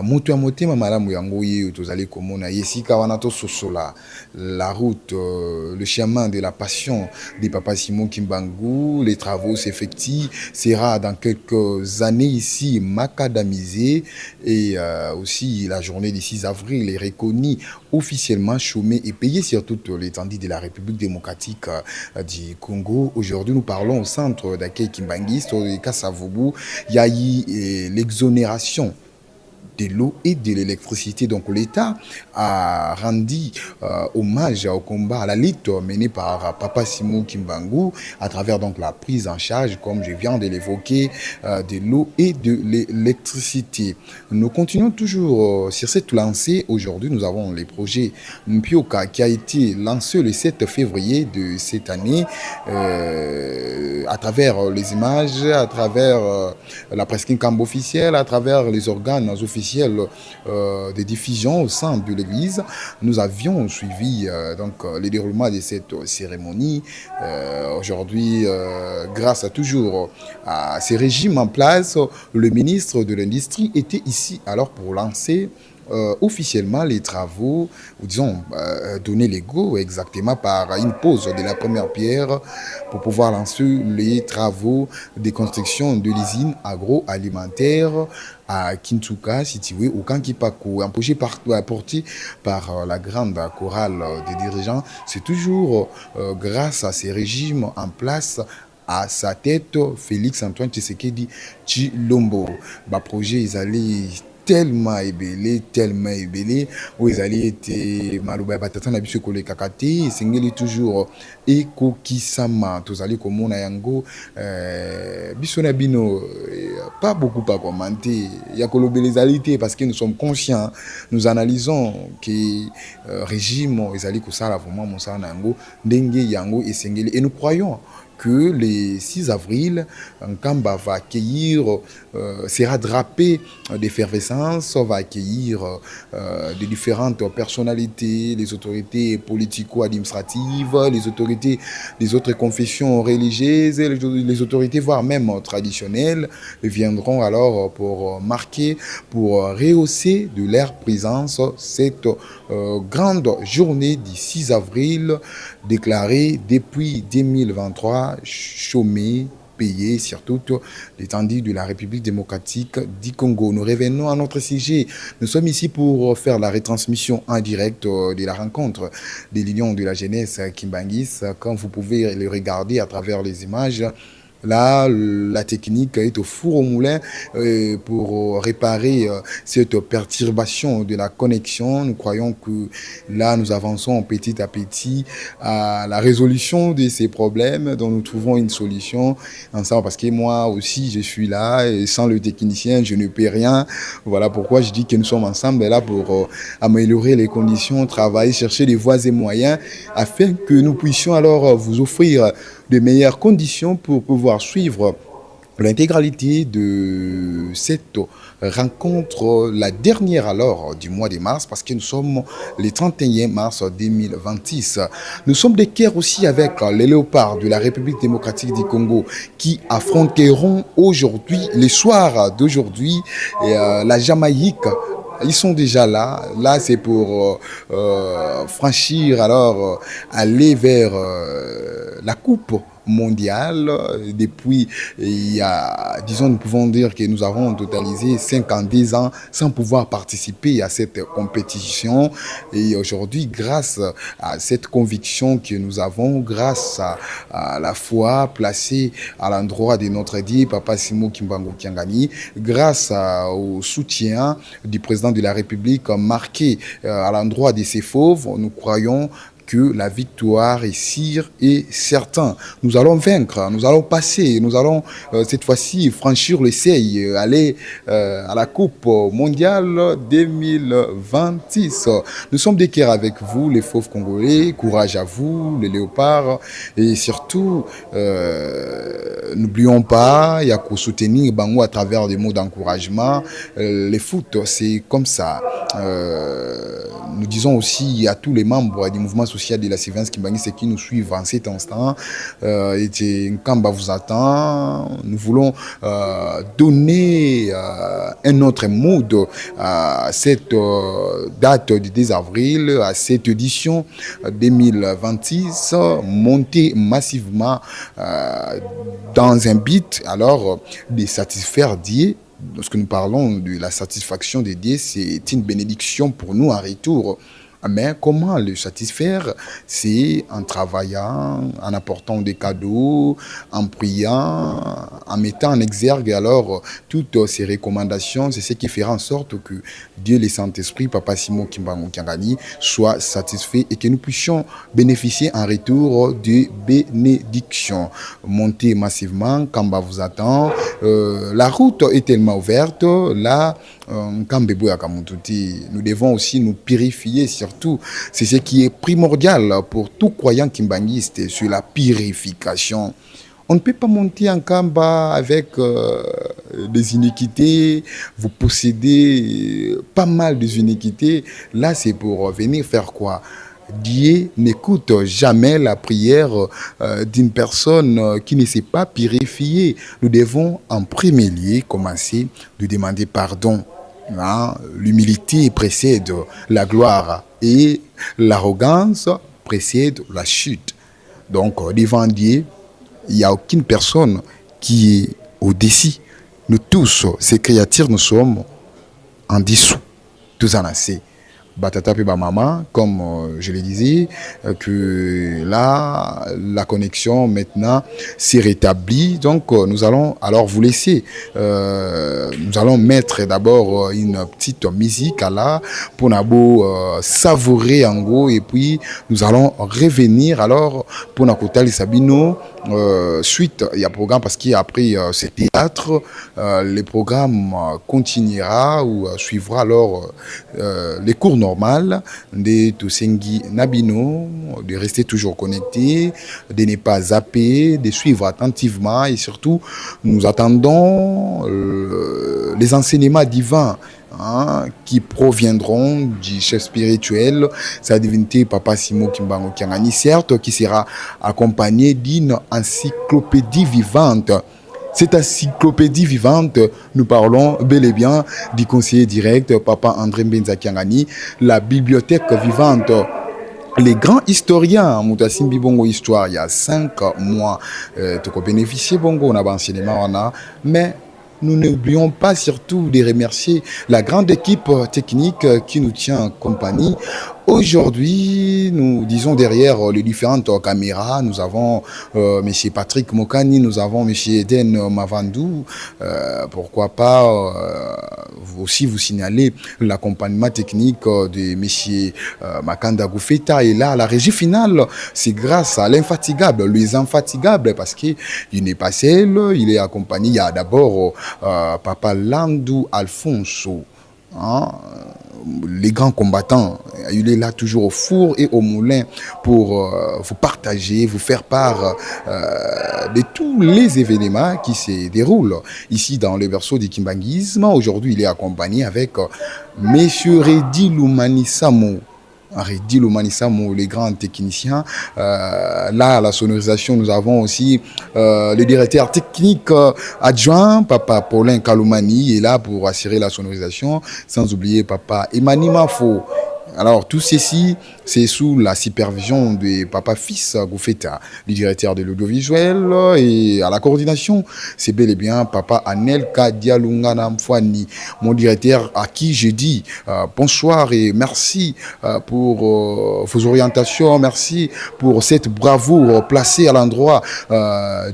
moto à moté, ma madame Yangoye, tous allez comme on a ici, Kawanato Sosola, la route, le chemin de la passion de Papa Simon Kimbangu, les travaux s'effectuent, sera dans quelques années ici macadamisé et aussi la journée du 6 avril est reconnue officiellement chômée et payée sur toute l'étendue de la République démocratique du Congo. Aujourd'hui, nous parlons au centre d'accueil Kimbangui, au Kassavoubou. Il y a eu l'exonération de l'eau et de l'électricité. Donc l'État a rendu hommage au combat, à la lutte menée par Papa Simon Kimbangu à travers donc la prise en charge, comme je viens de l'évoquer, de l'eau et de l'électricité. Nous continuons toujours sur cette lancée. Aujourd'hui, nous avons le projet Mpioka qui a été lancé le 7 février de cette année à travers les images, à travers la presse Kinkambo officielle, à travers les organes officiels de diffusion au sein de l'église. Nous avions suivi donc le déroulement de cette cérémonie. Aujourd'hui, grâce à toujours à ces régimes en place, le ministre de l'Industrie était ici alors pour lancer officiellement les travaux, ou disons donner les go exactement par une pose de la première pierre pour pouvoir lancer les travaux de construction de l'usine agroalimentaire à Kintuka, située au Kankipaku, apporté par la grande chorale des dirigeants. C'est toujours grâce à ces régimes en place à sa tête Félix Antoine Tshisekedi Tshilombo. Le projet est allé tellement ébélé où ils allaient être malouba batata na biso ko le kakate singeli toujours eko kisama tous allez comme on a yango biso na bino pas beaucoup à commenter ya kolobelezalité parce que nous sommes conscients, nous analysons que régime ils allaient ko sala vraiment mon sala yango ndenge yango et singeli et nous croyons que le 6 avril, Nkamba va accueillir, sera drapé d'effervescence, va accueillir de différentes personnalités, les autorités politico-administratives, les autorités des autres confessions religieuses, les autorités voire même traditionnelles viendront alors pour marquer, pour rehausser de leur présence cette grande journée du 6 avril déclarée depuis 2023 chômé, payé sur toute l'étendue de la République démocratique du Congo. Nous revenons à notre sujet. Nous sommes ici pour faire la retransmission en direct de la rencontre des Lions de la jeunesse Kimbangis. Comme vous pouvez le regarder à travers les images, là, la technique est au four au moulin pour réparer cette perturbation de la connexion. Nous croyons que là, nous avançons petit à petit à la résolution de ces problèmes dont nous trouvons une solution ensemble. Parce que moi aussi, je suis là et sans le technicien, je ne peux rien. Voilà pourquoi je dis que nous sommes ensemble là pour améliorer les conditions, travailler, chercher des voies et moyens afin que nous puissions alors vous offrir de meilleures conditions pour pouvoir suivre l'intégralité de cette rencontre, la dernière alors du mois de mars, parce que nous sommes le 31 mars 2026. Nous sommes d'équerre aussi avec les léopards de la République démocratique du Congo qui affronteront aujourd'hui, les soirs d'aujourd'hui, la Jamaïque. Ils sont déjà là. Là, c'est pour franchir, alors aller vers la coupe mondiale. Depuis, il y a, disons, nous pouvons dire que nous avons totalisé 52 ans sans pouvoir participer à cette compétition. Et aujourd'hui, grâce à cette conviction que nous avons, grâce à la foi placée à l'endroit de notre dit Papa Simo Kimbangu Kiangani, grâce au soutien du président de la République marqué à l'endroit de ces fauves, nous croyons que la victoire est sûre et certaine. Nous allons vaincre, nous allons passer, nous allons cette fois-ci franchir le seuil, aller à la Coupe mondiale 2026. Nous sommes d'équerre avec vous, les fauves congolais. Courage à vous, les léopards. Et surtout, n'oublions pas, il y a qu'à soutenir Bango à travers des mots d'encouragement. Les foot, c'est comme ça. Nous disons aussi à tous les membres du mouvement social de la Sylvain Kimbangi, c'est qui nous suivent en cet instant. Et Nkamba vous attend. Nous voulons donner un autre mood à cette date du 10 avril, à cette édition 2026, montée massivement dans un but alors de satisfaire Dieu. Lorsque nous parlons de la satisfaction de Dieu, c'est une bénédiction pour nous en retour. Mais comment le satisfaire? C'est en travaillant, en apportant des cadeaux, en priant, en mettant en exergue alors toutes ces recommandations. C'est ce qui fera en sorte que Dieu, le Saint-Esprit, Papa Simo Kimbangu Kiangani, soit satisfait et que nous puissions bénéficier en retour de bénédictions. Montez massivement, Kamba vous attend. La route est tellement ouverte. Là, nous devons aussi nous purifier, surtout. C'est ce qui est primordial pour tout croyant kimbanguiste sur la purification. On ne peut pas monter en Kamba avec des iniquités. Vous possédez pas mal des iniquités. Là, c'est pour venir faire quoi? Dieu n'écoute jamais la prière d'une personne qui ne s'est pas purifiée. Nous devons en premier lieu commencer de demander pardon. L'humilité précède la gloire et l'arrogance précède la chute. Donc, devant Dieu, il n'y a aucune personne qui est au-dessus. Nous tous, ces créatures, nous sommes en dessous. Tous en assez. Batata Peba Mama, comme je le disais, que là, la connexion maintenant s'est rétablie. Donc, nous allons alors vous laisser. Nous allons mettre d'abord une petite musique là pour savourer en gros. Et puis, nous allons revenir alors pour Nakotali Sabino. Suite, il y a programme parce qu'après ce théâtre, le programme continuera ou suivra alors les cours normal de Tosengi Nabino, de rester toujours connecté, de ne pas zapper, de suivre attentivement et surtout nous attendons les enseignements divins qui proviendront du chef spirituel, sa divinité Papa Simo Kimbangu Kiangani, certes qui sera accompagné d'une encyclopédie vivante. Cette encyclopédie vivante, nous parlons bel et bien du conseiller direct, Papa André Mbenza Kiangani, la bibliothèque vivante. Les grands historiens, Moutasimbi Bongo Histoire, il y a 5 mois, tu peux bénéficier Bongo, on a enseignement, mais nous n'oublions pas surtout de remercier la grande équipe technique qui nous tient en compagnie. Aujourd'hui, nous disons derrière les différentes caméras, nous avons M. Patrick Mokani, nous avons M. Eden Mavandou. Pourquoi pas aussi vous signaler l'accompagnement technique de M. Makanda Goufeta. Et là, la régie finale, c'est grâce à l'infatigable, les infatigables, parce qu'il n'est pas seul, il est accompagné. Il y a d'abord Papa Landou Alfonso. les grands combattants. Il est là toujours au four et au moulin pour vous partager, vous faire part de tous les événements qui se déroulent ici dans le berceau du kimbanguisme. Aujourd'hui, il est accompagné avec Monsieur Redi Loumanisamo. Redi Loumanisamo, les grands techniciens. Là, à la sonorisation, nous avons aussi le directeur technique adjoint, Papa Paulin Kaloumani, est là pour assurer la sonorisation, sans oublier Papa Emani Mafo. Alors, tout ceci, c'est sous la supervision de Papa Fils Goufeta, le directeur de l'audiovisuel, et à la coordination, c'est bel et bien Papa Anel Kadialungana Mfwani, mon directeur, à qui je dis bonsoir et merci pour vos orientations, merci pour cette bravoure placée à l'endroit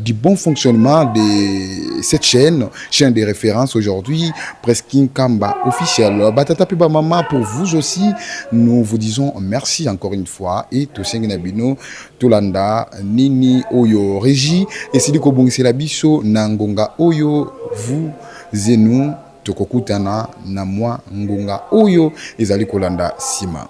du bon fonctionnement de cette chaîne de référence aujourd'hui, Preskin Kamba officiel. Batata Piba Mama, pour vous aussi, nous vous disons merci encore une fois et Tosenginabino, Tolanda, Nini Oyo Régie et Siliko Bongisela Biso, Nangonga Oyo, vous et nous, Tokokutana, Namwa Ngonga Oyo, Ezali Kolanda Sima.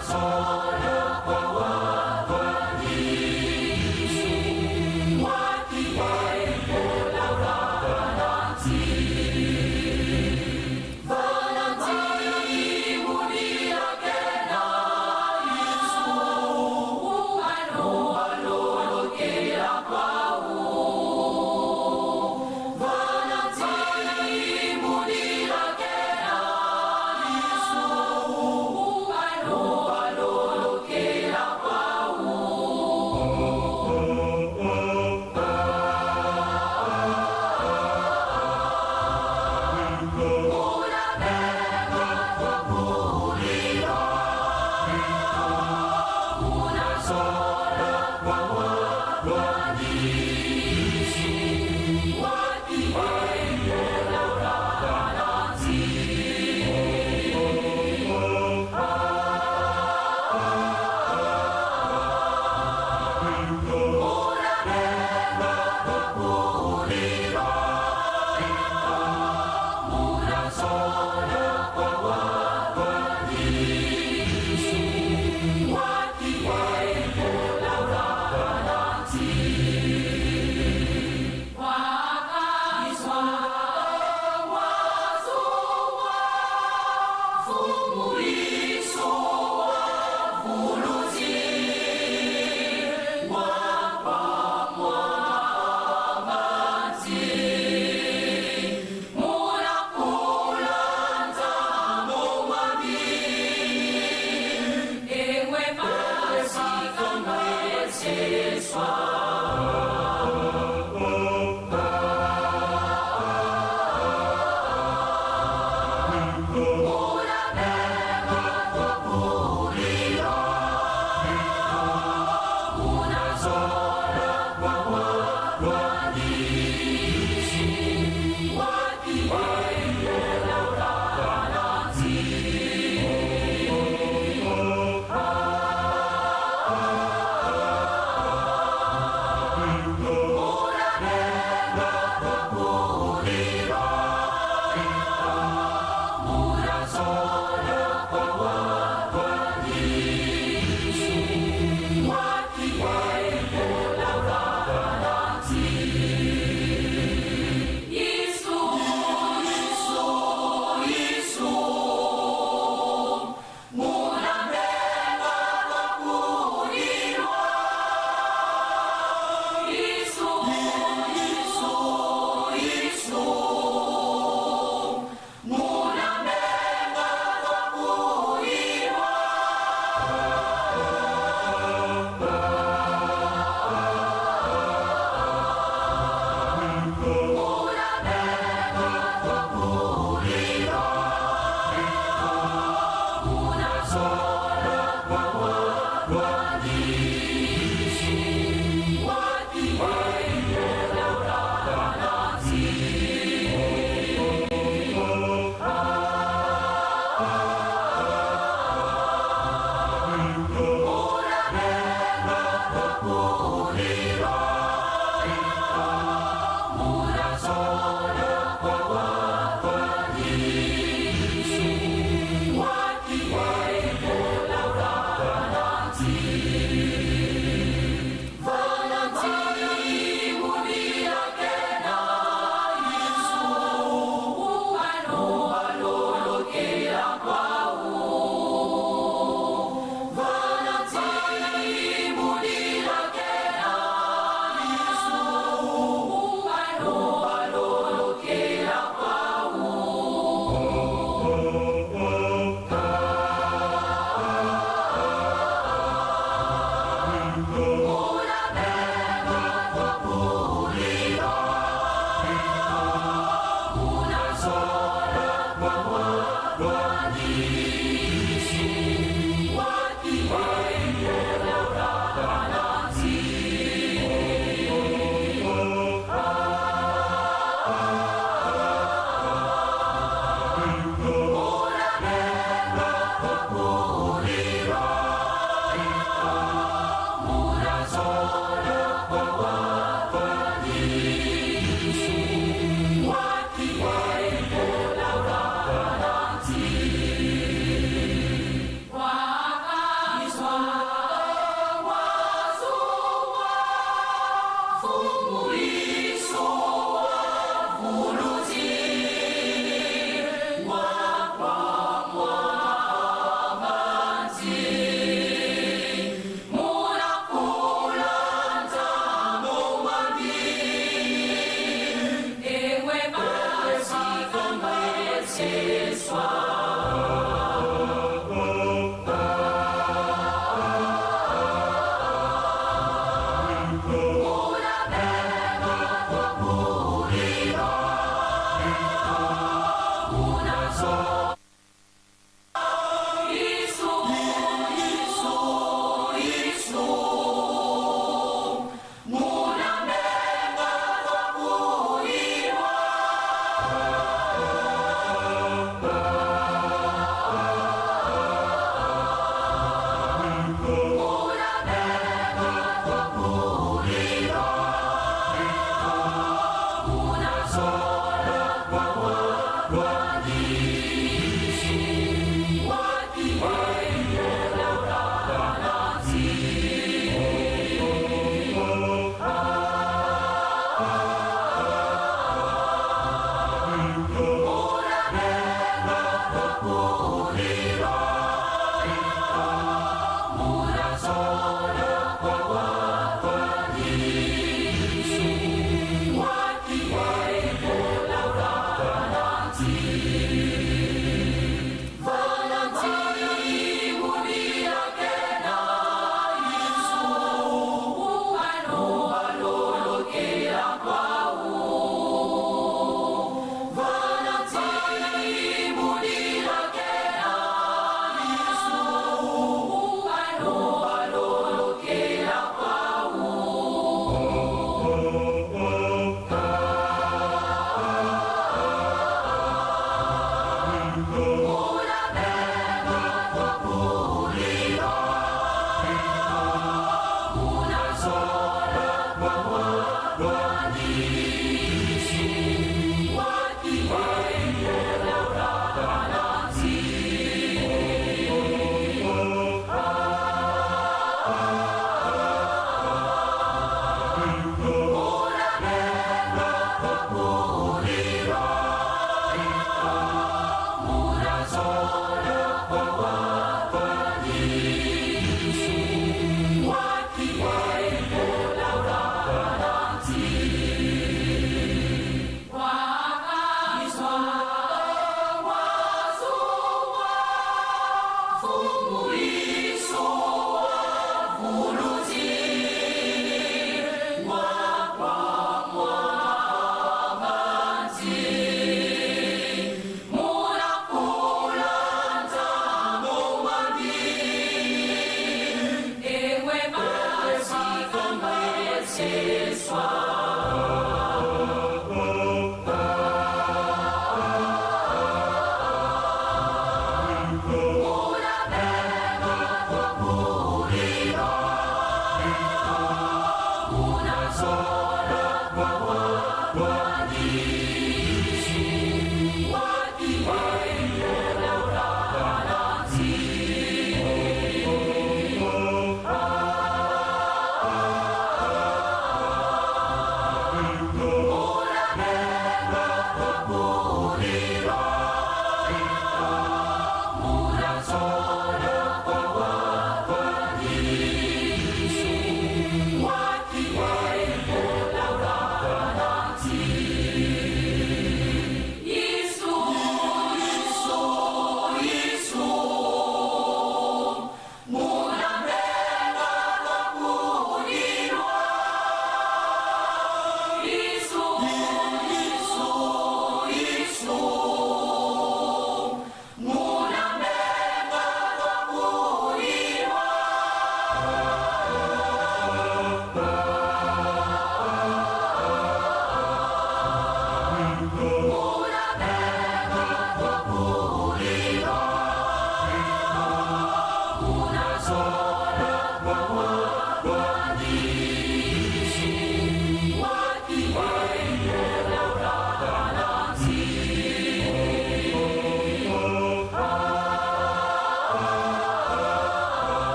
That's all.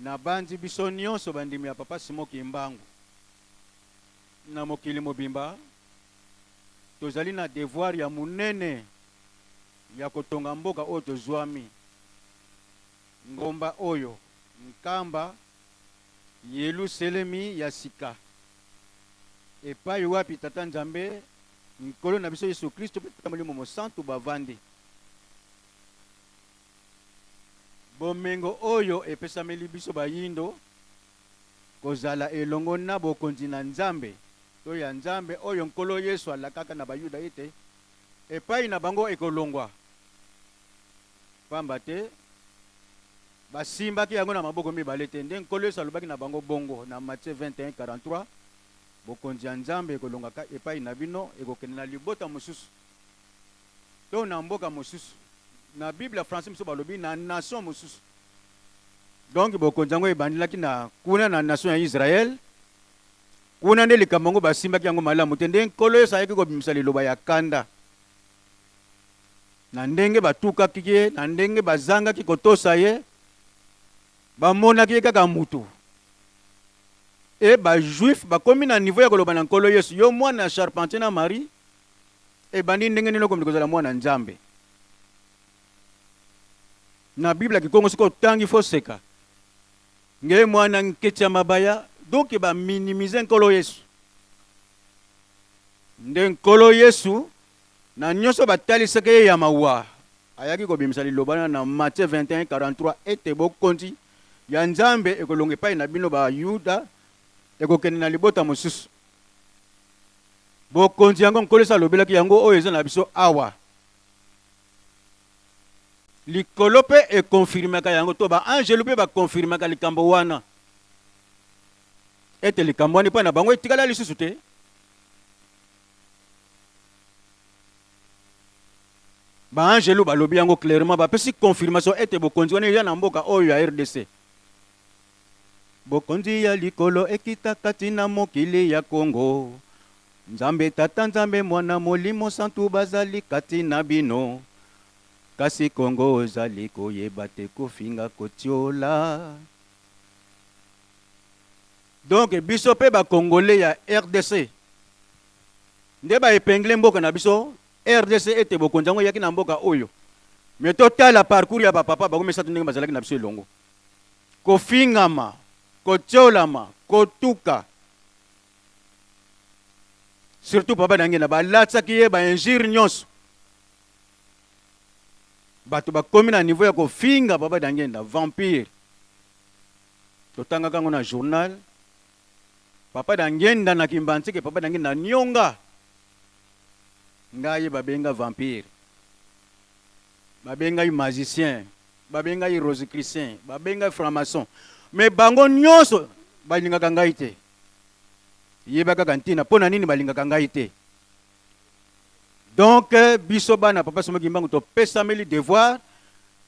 na bandi biso nyonso bandimi ya papa Simon Kimbangu na mokili mobimba tozali na devoir ya munene ya kotonga mboka oyo tozwami ngomba oyo nkamba Yelusalemi ya sika epai wapi tata Nzambe nkolo na biso Yesu Kristo pe tata Molimo Mosantu bavandi bomengo oyo epesameli biso bayindo kozala elongo na bokonzi na Nzambe to ya Nzambe oyo nkolo Yesu alakaka na bayuda ete epai na bango ekolongwa pamba te basimbaki yango na maboko mibale te nde nkolo Yesu alobaki na bango bongo na Matthieu 21:43 bokonzi ya Nzambe ekolongaka epai na bino ekokende na libota mosusu to na mboka mosusu na Bible français mosusu balobi na nation mosusu donc bokonzi yango ebandilaki na kuna na nation ya Israël kuna nde likambo yango basimbaki yango malamu te nde nkolo Yesu ayaki kobimisa liloba ya kanda na ndenge batukaki ye na ndenge bazangaki kotosa ye bamonaki ye kaka mutu e bajuif bakomi na niveau ya koloba na nkolo Yesu yo mwana ya charpentier na Marie ebandi ndenge nini okomi kozala mwana Nzambe na Bible ya Kikongo siko tangi foseka ngeye mwana nketi ya mabaya donc ba minimiser nkolo Yesu nde nkolo Yesu na nyonso batalisaka ye ya mawa ayaki kobimisa liloba na Matthieu 21:43 ete bokonzi ya Nzambe ekolonga epai na bino ba Yuda ekokende na libota mosusu bokonzi yango nkolo Yesu alobelaki yango oyo eza na biso awa likolo pe ekonfirmaka yango to ba angelo pe bakonfirmaka likambo wana ete likambo wani mpa na bango etikala lisusu te ba angelo balobi yango clairement bapesi confirmation ete bokonzi wana eza na mboka oyo ya RDC bokonzi ya likolo ekita kati na mokili ya Kongo Nzambe tata Nzambe mwana Molimo Santu bazali kati na bino kasi Kongo ozali koyeba te kofinga kotiola donc biso pe ba Congolais ya RDC nde ba epengle mboka na biso RDC ete bokonzi yango yaki na mboka oyo. Mais totala parcours ya papa bakomesa ndenge bazalaki na biso elongo. Kofingama, kotiolama, kotuka. Surtout papa dange na balatsaki ye ba injure nyonso. Bato bakomi na niveau ya kofinga papa dange na vampire. Totanga kango na journal. Papa dangenda na Kimbantike, papa dangenda na Nyonga. Ngaye babenga vampire. Babenga yu magicien. Babenga yu rosicrucien. Babenga franc-maçon. Mais bango nyonso balingaka ngai te. Yebaka kantina pona nini balingaka ngai te. Donc biso bana papa somo kimbangu to pesameli devoir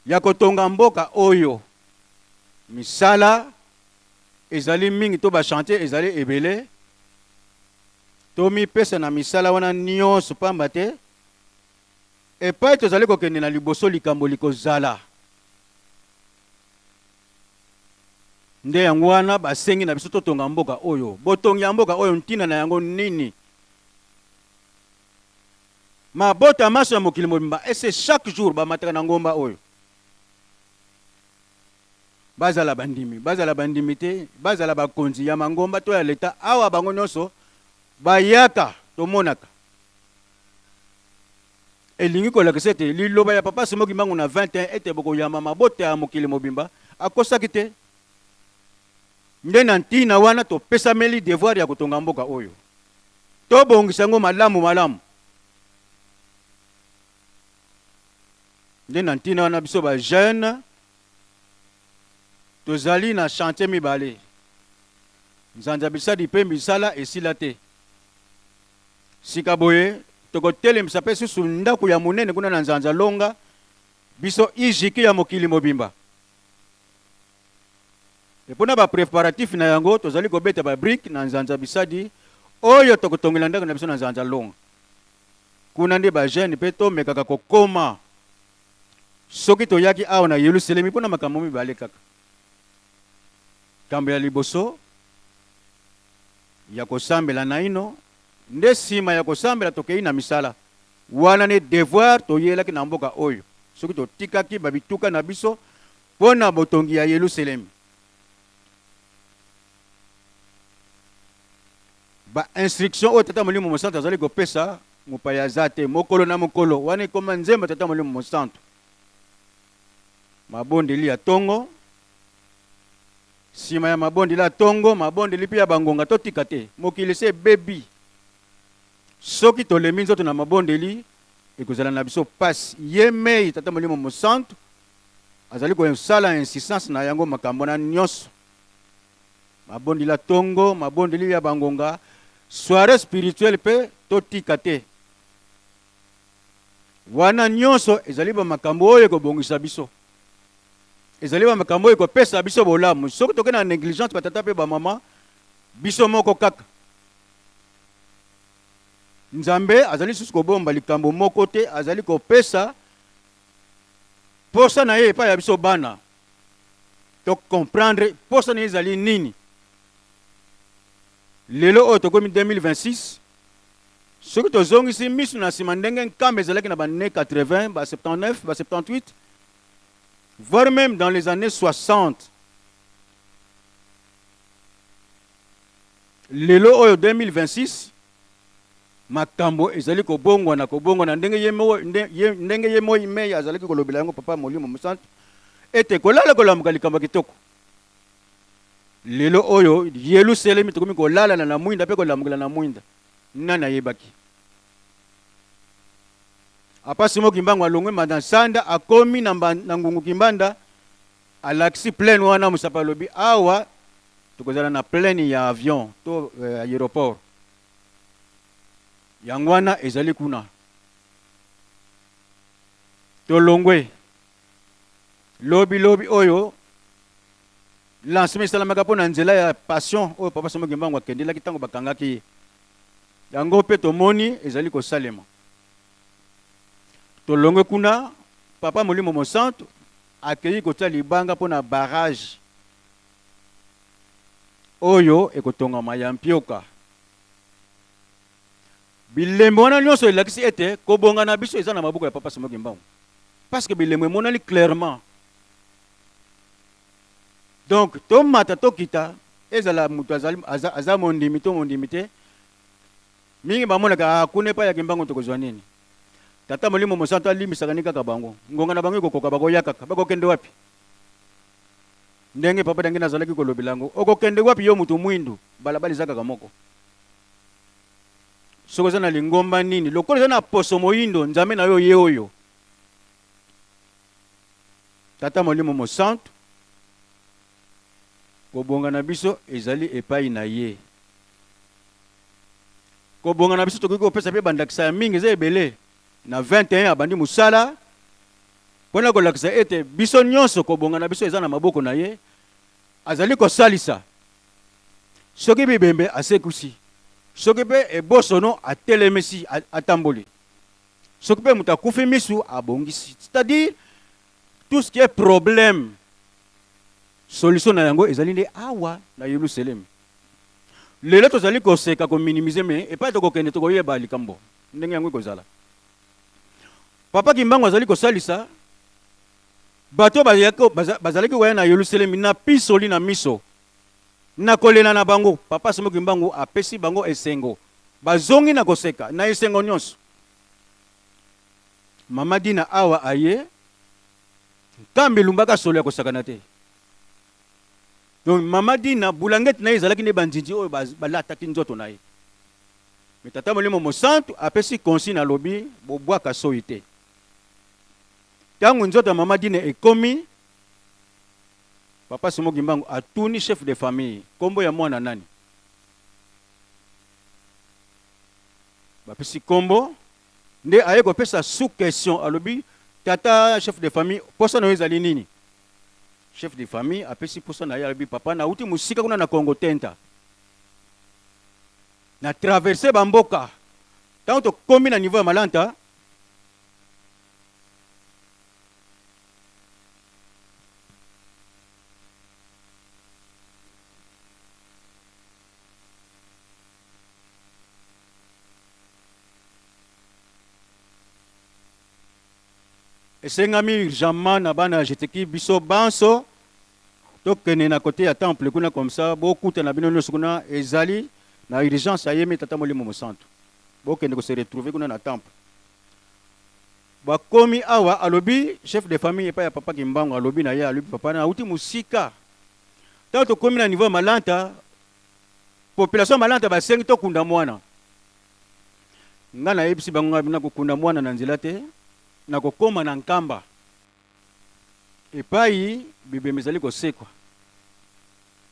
ya kotonga mboka oyo. Misala ezali mingi to ba chanter ezali ebele. Tomi pesa na misala wana nyonso pamba te. Et pas tozali kokende na liboso likambo likozala. Nde yango wana basengi na biso totonga mboka oyo. Botongi ya mboka oyo ntina na yango nini? Mabota maso ya mokili mobimba ese chaque jour bamataka na ngomba oyo. Bazala bandimi te, bazala bakonzi ya mangomba to ya leta awa bango nyonso bayaka tomonaka. Elingi kolakisa te liloba ya papa Somo Kimbangu na 21 ete boko ya mama bota ya mokili mobimba akosaki te. Nde na ntina wana to pesameli devoir ya kotonga mboka oyo. To bongisa ngo malamu. Nde na ntina wana biso ba jeune tozali na chantier mibale. Nzanza bisadi pe misala esila te. Sikaboye toko telemisa pe susu ndako ya munene kuna na nzanza longa biso ijiki ya mokili mobimba. Epona ba préparatif na yango tozali kobeta ba brick na nzanza bisadi oyo tokotongela ndako na biso na nzanza longa. Kuna nde ba jeune pe to mekaka kokoma. Soki toyaki awa na Yerusalemi pona makambo mibale kaka. Kambo ya liboso ya kosambela na ino nde sima ya kosambela tokei na misala wana ne devoir toyelaki na mboka oyo soki totikaki babituka na biso pona botongi ya Yerusalemi. Ba instruction o tata molimo mosanto azali kopesa mopaya zate mokolo na mokolo wana ekoma nzemba tata molimo mosanto. Mabondeli ya tongo sima ya mabondeli ya tongo mabondeli pia bangonga totika te mokili se bebi soki tolemi nzoto na mabondeli ekozala na biso passe yemei tata molimo mosanto azali kosala insistance na yango makambo na nyonso mabondeli ya tongo mabondeli ya bangonga soirée spirituelle pe totika te wana nyonso ezali ba makambo oyo ekobongisa biso. Ezali ba makambo oyo ekopesa biso bolamu soki toke na négligence batata pe ba mama biso moko kaka. Nzambe azali susu kobomba likambo moko te azali kopesa posa na ye epai ya biso bana to comprendre posa na ye ezali nini. Lelo oyo tokomi 2026 soki tozongisi miso na nsima ndenge nkambe ezalaki na bane 80 ba 79 ba 78 voire même dans les années 60. Lelo oyo 2026 makambo ezali kobongwana ndenge ye mo ime azali kolobela yango papa molimo mosanto ete kolala kolamuka likambo kitoko. Lelo oyo Yerusalemi tokomi kolala na mwinda pe kolamukela na mwinda nana yebaki. Apa Somo Kimbangu alongwe madansanda akomi na ngungu kimbanda alaksi plein wana musapa lobi awa tokozala na plein ya avion to aéroport yangwana ezali kuna tolongwe lobi oyo lancement esalamaka mpo na nzela ya passion oyo papa Somo Kimbangu akendelaki ntango bakangaki yango mpe tomoni ezali kosalema. Tolongwe kuna papa molimo mosanto akei kotia libanga pona barrage oyo ekotongama ya mpioka. bilembo wana nyonso elakisi ete kobonga na biso eza na maboko ya Papa Simoki Mbangu. Parce que bilembo emonani clairement. Donc tomata tokita ezala mutu aza mondimi to mondimi te. Mingi bamonaka akune pa ya Kimbangu tokozwa nini. Tata Molimo Mosantu alimisaka ni kaka bango. Ngonga na bango ikokoka bakoyaka bakokende wapi? Ndenge papa dangi nazalaki kolobelango. Okokende wapi yo mutu mwindu balabali zaka kamoko. Sokoza na lingomba nini lokolo na poso moyindo nzambe na yo ye oyo. Tata Molimo Mosantu kobonga na biso ezali epai na ye. Kobonga na biso tokoki kopesa pe bandakisa ya mingi eza ebele na 21 abandi musala pona kolakisa ete biso nyonso kobonga na biso eza na maboko na ye azali kosalisa soki bibembe asekusi soki pe ebosono atelemisi atamboli soki pe mutu akufi misu abongisi, c'est-à-dire tout ce qui est problème solution na yango ezali nde awa na Yerusalem. Lelo tozali koseka ko minimiser me epai tokokende tokoyeba likambo ndenge yango ekozala. Papa Kimbangu azali kosalisa bato bazalaki koya na Yerusalem na pisoli na miso na kolela na bango. Papa Simoki Mbangu apesi bango esengo bazongi na koseka na esengo nyonso. Mama Dina awa aye kambi lumbaka solo ya kosakana te. Donc Mama Dina bulangeti na ezalaki ne bandinji oyo balataki nzoto na ye. Mais Tata Molimo Mosantu apesi konsi na lobi bobwaka soyi te. Tangu nzoto Mama Dina ekomi Papa Simoki Mbangu atuni chef de famille kombo ya mwana nani. Bapesi kombo nde aye kopesa sous question alobi tata chef de famille posa na ezali nini. Chef de famille apesi posa na alobi papa na uti musika kuna na Congo tenta. Na traverser bamboka. Tango to komi na niveau ya Malanta esengami urgemment na bana jeteki biso banso tokene na côté ya temple kuna comme ça bokuta na bino nyonso kuna ezali na urgence ayemi Tata Molimo Mosantu bokende ko se retrouver kuna na temple bakomi awa alobi chef de famille epa ya Papa Kimbangu alobi na ye alobi papa na uti musika tango tokomi na niveau Malanta population Malanta basengi tokunda mwana nga na yebisi bango ngabina kokunda mwana na nzela te na kokoma na nkamba epai bibe mezali kosekwa.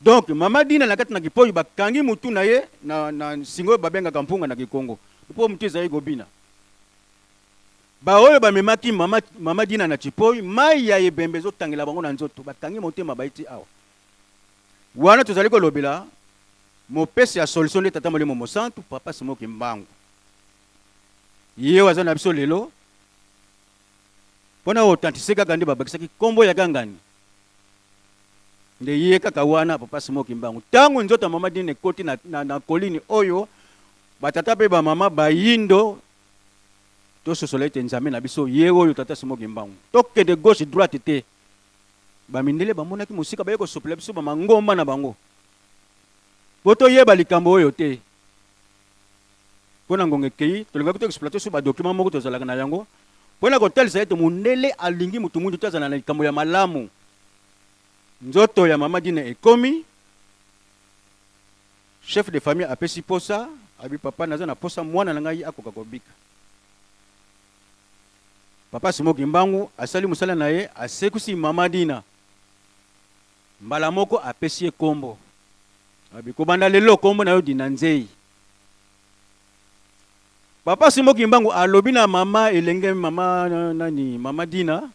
Donc Mama Dina na kati na kipoyi bakangi mutu na ye na singo babenga kampunga na Kikongo po mutu ezali gobina ba oyo bamemaki Mama Dina na chipoyi mai ya ebembe zotangela bango na nzoto bakangi motema baiti awa wana tozali kolobela mopesi ya solution de Tata Molimo Mosantu Papa Simoki Mbangu ye waza na biso lelo pona authenticité kaka nde babakisaki kombo ya kangani nde ye kaka wana Papa Simoki Mbangu tango nzoto Mama Dina ekoti na kolini oyo batata pe ba mama bayindo to sosolete nzambe na biso ye oyo Tata Simoki Mbangu toke de gauche droite te bamindele bamonaki musika bayeko sopela biso ba mangomba na bango boto yeba likambo oyo te pona ngonge kei tolinga kuto exploiter so ba document moko tozalaka na yango pona kotelisa ete mundele alingi mutu mundu tazana na likambo ya malamu nzoto ya Mama Dina ekomi chef de famille apesi posa abi papa naza na posa mwana na ngai akoka kobika. Papa Simoki Mbangu asali musala na ye asekusi Mama Dina mbala moko apesi ye kombo abi kobanda lelo kombo na yo Dina Nzei. Papa Simoki Mbangu alobi na mama elenge mama nani Mama Dina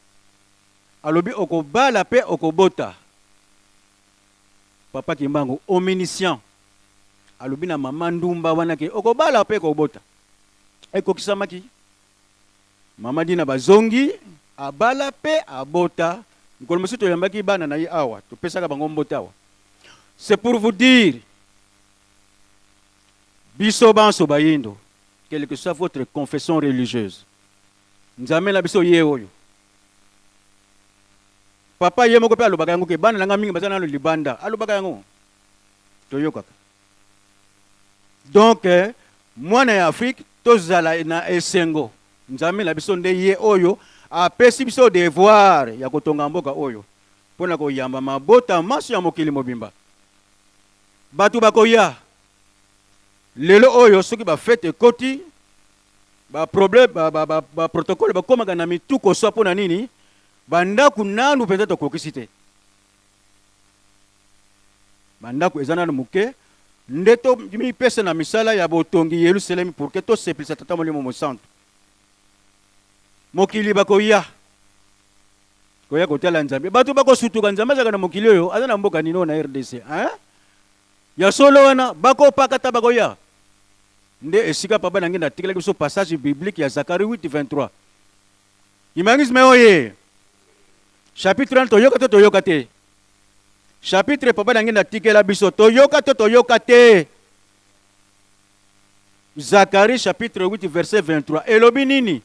alobi okobala pe okobota. Papa Kimbangu ominisien alobi na mama Ndumba wana ke okobala pe okobota ekokisamaki Mama Dina bazongi abala pe abota ngolo mosusu toyambaki bana na ye awa topesaka bango mbota awa. C'est pour vous dire biso banso bayindo quelle que soit votre confession religieuse. Nzambe na biso ye oyo. Papa ye moko pe alobaka yango ke bana nanga mingi bazana no libanda. Alobaka yango. Toyokaka. Donc mwana ya Afrique tozala na esengo. Nzambe na biso nde ye oyo apesi biso devoir ya kotonga mboka oyo. Pona koyamba mabota maso ya mokili mobimba. Batu bakoya. Lelo oyo soki ba fete koti ba problème ba protocole ba komaka na mituko so pona nini bandaku nanu penza to kokisite. Bandaku ezana no muke ndeto mi pesa na misala ya botongi Yerusalem pour que to sepelisa tata molimo mo santo. Mokili bakoya. Koya kotala Nzambe. Batu bako sutuka Nzambe zaka na mokili oyo azana mboka nino na RDC, hein? Ya solo wana bako pakata bakoya. Nde esika papa nangi na tikela biso passage biblique ya Zacharie 8:23. Imangisme oye. Chapitre 1 toyoka te. Chapitre papa nangi na tikela biso toyoka te. Zacharie chapitre 8 verset 23. Elobi nini?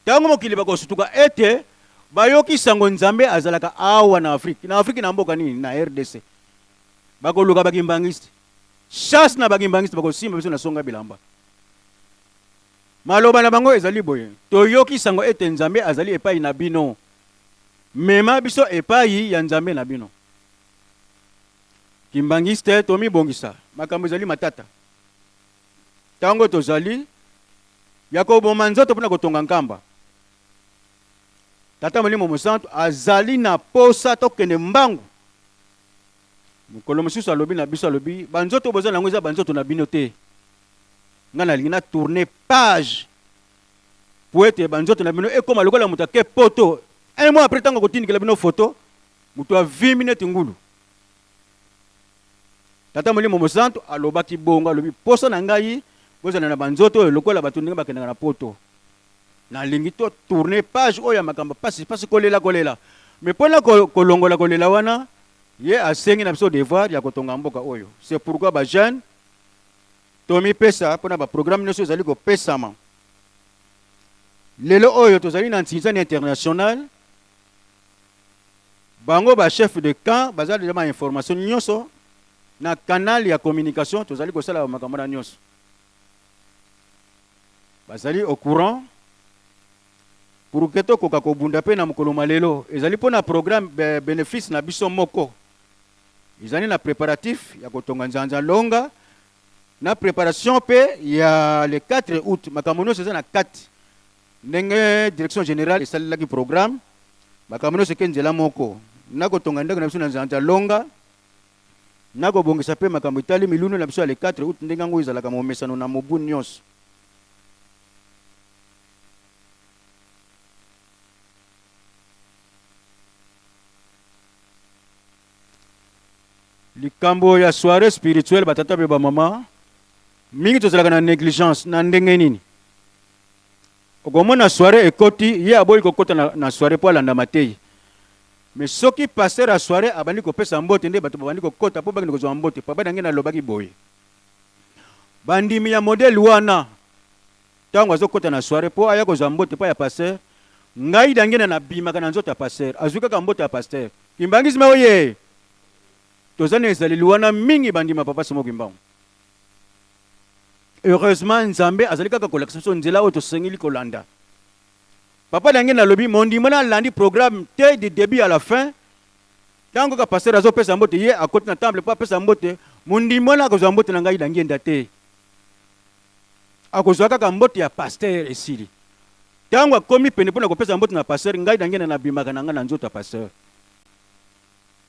Tango mokili bako sutuka ete bayoki sango Nzambe azalaka awa na Afrique. Na Afrique na mboka nini na RDC. Bako luka bakimbangiste. Chasse na bakimbangiste bako simba biso na songa bilamba. Maloba na bango ezali boye. Toyoki sango ete Nzambe azali epai na bino. Mema biso epai ya Nzambe na bino. Kimbangiste tomi bongisa. Makambo ezali matata. Tango tozali Yakobo manzoto pona kotonga nkamba. Tata molimo mosantu azali na posa tokende mbangu. Mukolo mosusu alobi na biso alobi banzoto boza nango eza banzoto na bino te. Nga na lingina tourner page. Pour être banzoto na bino ekoma lokola muta ke poto. Un mois après tango kotindikela bino photo, mutu a 20 minutes ngulu. Tata molimo mosantu alobaki bonga alobi posa na ngai boza na banzoto lokola batu ndenge bakendanga na poto. Na lingi to tourner page oya makambo pasi kolela. Mais pona kolongola kolela wana ye asengi na biso devoir ya kotonga mboka oyo. C'est pourquoi ba jeune tomi pesa pona ba programme nyonso ezali ko pesama. Lelo oyo tozali na ntinzani international. Bango ba chef de camp bazali na information nyonso na canal ya communication tozali ko sala makambo na nyonso. Bazali au courant pour que to koka ko bunda pe na mokolo malelo ezali pona programme bénéfice na biso moko. Izani na préparatif ya kotonga nzanza longa na préparation pe ya le 4 août makambo nyonso eza na 4 ndenge direction générale esalelaki programme makambo nyonso ke nzela moko na kotonga ndako na biso na nzanza longa na kobongisa pe makambo itali miluno na biso ya le 4 août ndenge ngo ezalaka momesano na mobu nyonso. Likambo ya soirée spirituelle batata be ba mama mingi tozalaka na négligence na ndenge nini okomona soirée ekoti ye aboyi kokota na soirée po alanda matei mais soki pasteur a soirée abandi kopesa mbote nde bato babandi kokota po bakende kozwa mbote papa nange nalobaki boye bandimi ya modèle wana ntango azokota na soirée po aya kozwa mbote po ya pasteur ngai dangena na bimaka na nzoto ya pasteur azwi kaka mbote ya pasteur kimbangisme oye tozane ezali luwana mingi bandima papa somo kimbango. Heureusement Nzambe azali kaka kolakisa biso nzela oyo tosengeli kolanda. Papa dange na lobi mondima na landi programme te de début à la fin. Tango ka pasteur azopesa mbote ye akoti na temple pa pesa mbote mondima na kozwa mbote na ngai dange ndate. Akozwa kaka mbote ya pasteur esili. Tango akomi pene pona kopesa mbote na pasteur ngai dange na bimaka na nga na nzoto ya pasteur.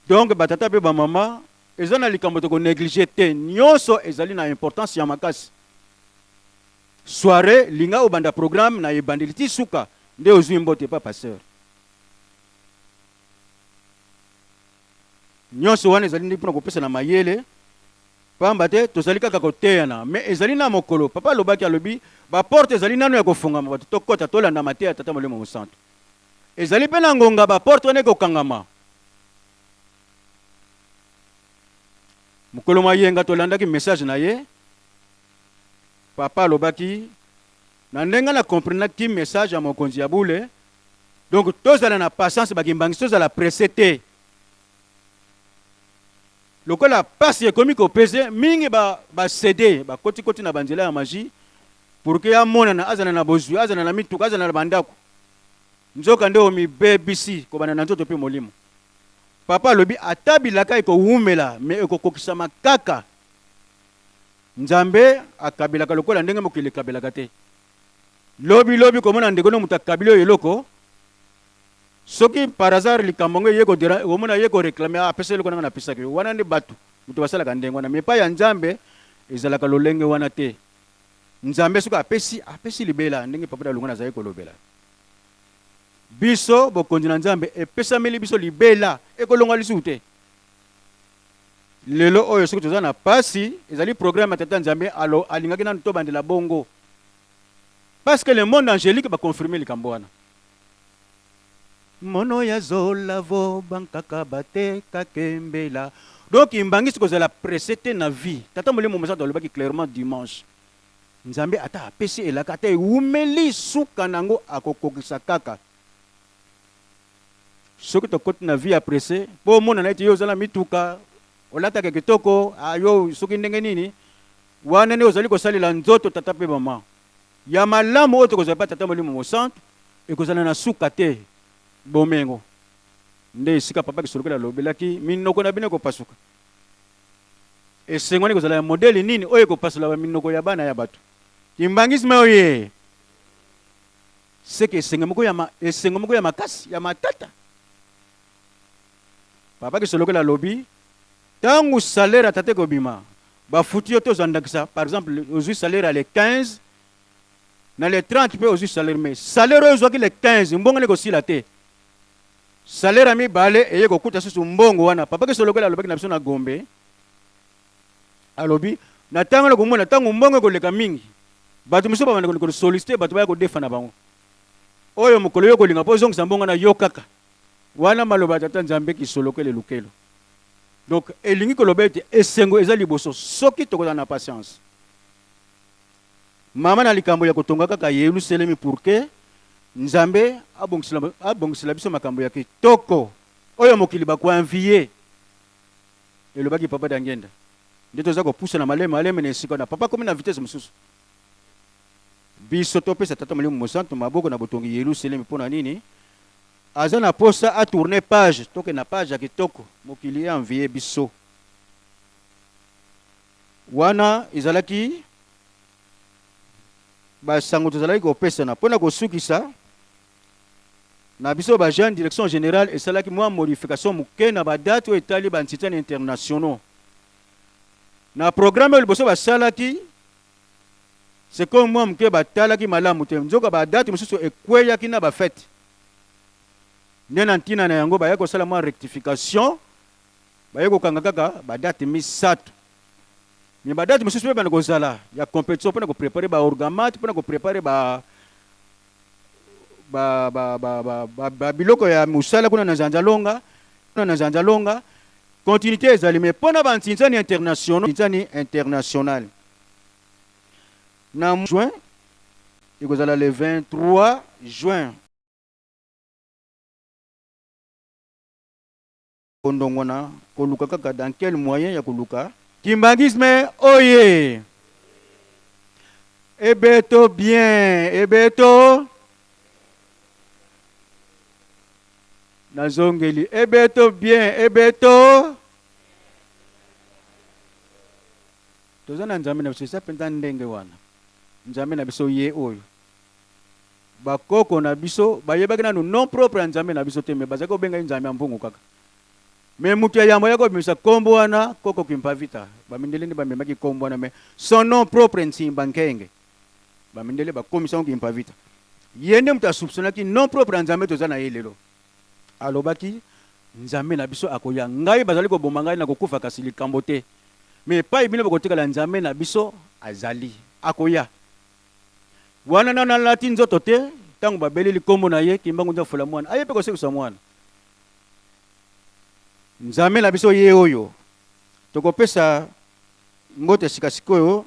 Donc batata pe ba mama ezana likambo to ko négliger te nyonso ezali na importance ya makasi. Soirée linga obanda programme na ebandiliti suka nde ozwi mbote pa pasteur. Nyonso wana ezali ndi pona kopesa na mayele pamba te tozali kaka koteyana mais ezali na mokolo papa lobaki alobi ba porte ezali nano ya kofungama bato tokota tolanda mateya tata molimo mosantu. Ezali pe na ngonga ba porte wana kokangama. Mukolo mayenga tolandaki message na ye. Papa lobaki na ndenga na comprendre ki message ya mokonzi ya bule. Donc tozala na patience bakimbangi tozala pressé te. Lokola pasi ekomi ko pese mingi ba céder ba koti na banzela ya magie pour que amona na azana na bozwi azana na mituka azana na bandako. Nzoka nde omi bebisi ko bana na nzoto pe molimo. Papa lobi atabilaka eko wumela me eko kokisa makaka. Nzambe akabilaka lokola ndenge mokili kabilaka te. Lobi komona ndeko no mutakabilo yeloko. Soki par hasard likambo yeko dira omona yeko réclamer apesa loko na pesa ke wana ndi batu mutu basala ka ndengo na me pa ya Nzambe ezalaka lolenge wana te. Nzambe soki apesi libela ndenge papa longo na zayeko lobela. Biso bokonzi na Nzambe epesa meli biso libela ekolonga lisute. Lelo oyo soki toza na pasi ezali programme tata Nzambe alo alingaki na to bandela bongo. Parce que le monde angélique va confirmer le Cambouana. Mono ya zola vo bankaka bate kakembela. Donc imbangi ce que la précédé na vie. Tata mole mo message dans le baki clairement dimanche. Nzambe ata apesi elaka te umeli suka nango akokokisa kaka. Soki to kote na vie apressé, po mona na eti yo zala mituka, olata ke kitoko, ayo soki ndenge nini, wana ne ozali ko salela nzoto tata pe mama. Ya malamu oto ko zapa tata molimo mo centre e ko zala na suka te bomengo. Nde sika papa ki solokela lobelaki minoko na bine ko pasuka. E sengoni ko zala modeli nini oye ko pasula ba minoko ya bana ya batu. Kimbangisme oye. Seke sengemoko ya makasi ya matata. Papa ki solokela lobi tangu salaire atate ko bima. Ba futi yo to zandakisa par exemple aujourd'hui salaire à les 15 dans les 30 peut aussi salaire mais salaire aujourd'hui les 15 mbongo ne ko sila te. Salaire ami bale eye ko kuta susu mbongo wana papa ki solokela lobaki na biso na Gombe. Alobi na tango na komona tango mbongo ko leka mingi. Batu miso ba ko solliciter batu ba ko defana bango. Oyo mokolo yo ko linga po zongi sambongo na yo kaka. Wana maloba tata Nzambe ki solokele lukelo. Donc elingi ko lobete esengo ezali boso soki tokoza na patience. Mama na likambo ya kotonga kaka Yerusalemi pour que Nzambe abongisela biso makambo ya kitoko. Oyo mokili ba ko envier. Elobaki papa dangenda. Ndito za ko poussa na maleme na esika na papa komi na vitesse mususu. Biso topesa tata molimo mosanto maboko na botongi Yerusalemi pona nini? Aza na posa a tourner page, toke na page ya kitoko, mokili envier biso. Wana izalaki ba sango tozalaki ko pesa na pona ko sukisa na biso ba jeune direction générale esalaki mwa modification muke na ba date o etali ba ntitani internationaux. Na programme le boso ba salaki c'est comme moi muke ba talaki malamu te nzoka ba date mususu ekweya kina ba fête. Nena ntina na yango bayako sala mwa rectification bayako kanga kaka ba date misato. Mais ba date mususu bana ko sala ya compétition pona ko préparer ba orgamate pona ko préparer ba biloko ya musala kuna na Nzanja longa continuité ezali mais pona ba ntinzani international na juin ikozala le 23 juin kondongona koluka kaka dans quel moyen ya koluka kimbangisme oye ebeto bien ebeto nazongeli ebeto bien ebeto tozana Nzambe na biso sapenta ndenge wana Nzambe na biso ye oyo bakoko na biso bayebaki nanu non propre ya Nzambe na biso te me bazaki kobenga Nzambe ya mbongo kaka. Mais mutu ya yambo yako bimisa kombo wana koko kimpa vita bamindele ndi bamemaki kombo wana mais son nom propre nsimba nkenge bamindele bakomisa kimpa vita yende mutu asupsonaki non propre Nzambe toza na ye lelo alobaki Nzambe na biso akoya ngai bazali koboma ngai na kokufa kasi likambo te mais pa ibino bakotikala Nzambe na biso azali akoya wana na lati nzoto te tango babeli kombo na ye kimbangu nza fula mwana ayepe kosekusa mwana Nzambe na biso ye oyo tokopesa ngote sikasikoyo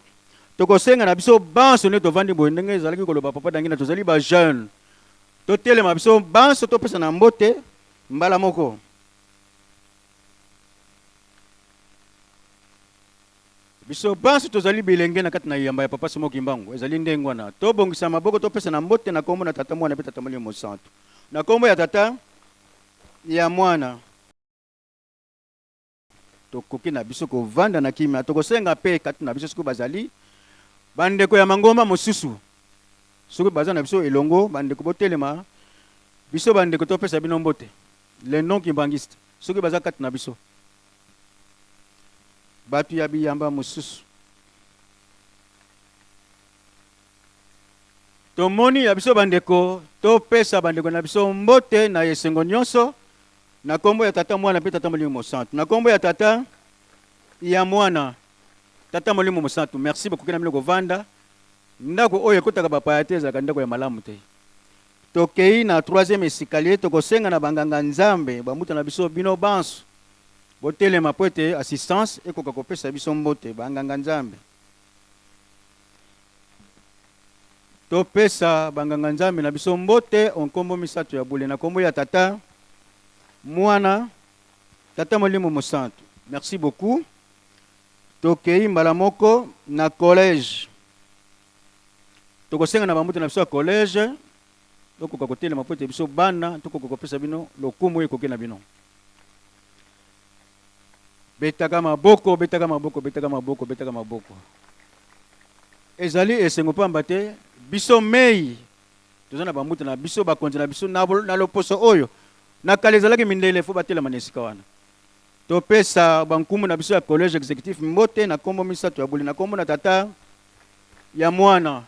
tokosenga na biso banso nde tovandi boye ndenge ezalaki koloba papa dangina tozali bajeune totelema biso banso topesa na mbote mbala moko. Biso banso tozali bilenge na kati na yamba ya papa Simoki Mbangu ezali ndenge wana tobongisa maboko topesa na mbote na kombo na tata mwana mpe tata Molimo Santo na kombo ya tata ya mwana tokoki na biso kovanda na kimia tokosenga mpe kati na biso soki bazali bandeko ya mangomba mosusu soki baza na biso elongo bandeko botelema biso bandeko topesa bino mbote le non kimbangiste soki baza kati na biso batu ya biyamba mosusu tomoni ya biso bandeko topesa bandeko na biso mbote na esengo nyonso na kombo ya tata mwana mpe tata Molimo Santo na kombo ya tata ya mwana tata Molimo Santo merci beaucoup na miloko vanda ndako oyo ekotaka bapaya te ezalaka ndako ya malamu te tokei na 3e escalier tokosenga na banganga nzambe bamuta na biso bino banso botelema po ete assistance ekoka kopesa biso mbote banganga nzambe topesa banganga nzambe na biso mbote onkombo misato ya bule na kombo ya tata mwana tata Molimo Santo merci beaucoup tokei mbala moko na collège tokosenga na bamuta na biso ya collège tokoka kotelema po ete biso bana tokoka kopesa bino lokumu ekoki na bino betaka maboko betaka maboko betaka maboko betaka maboko ezali esengo pamba te biso mei toza na bamuta na biso bakonzi na biso na loposo oyo na kala ezalaki mindele fo batelema na esika wana topesa bankumu na biso ya collège exécutif mbote na kombo misato ya buli na kombo na tata ya mwana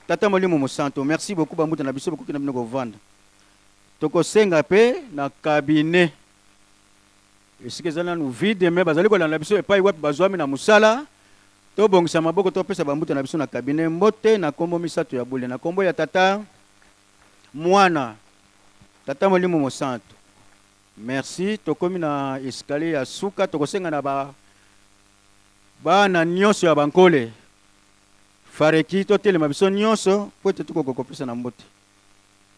tata Molimo Santo merci beaucoup bamuta na biso bakoki na bino kovanda tokosenga pe na cabinet esika ezali nanu vide me bazali kolanda biso epai wapi bazwami na mosala tobongisa maboko topesa bamuta na biso na cabinet mbote na kombo misato ya bule na kombo ya tata mwana tata Molimo Santo merci tokomi na escalier ya suka tokosenga na bana nyonso ya bankole fareki totelema biso nyonso po ete tokoka kopesa na mbote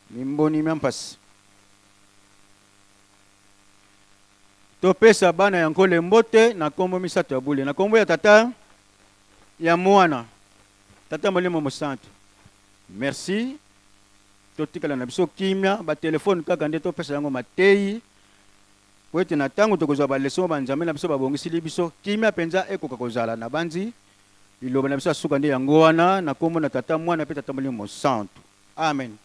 mimboni miampasi topesa bana ya nkole mbote na kombo misato ya bule na kombo ya tata ya mwana tata Molimo Santo merci totikala na biso kimia batelefone kaka nde topesa yango matei po ete na ntango tokozwa baleson banzambe na biso babongisili biso kimia mpenza ekoka kozala na banzi liloba na biso asuka nde yango wana na kombo na tata mwana mpe tata Molimo Santo amen.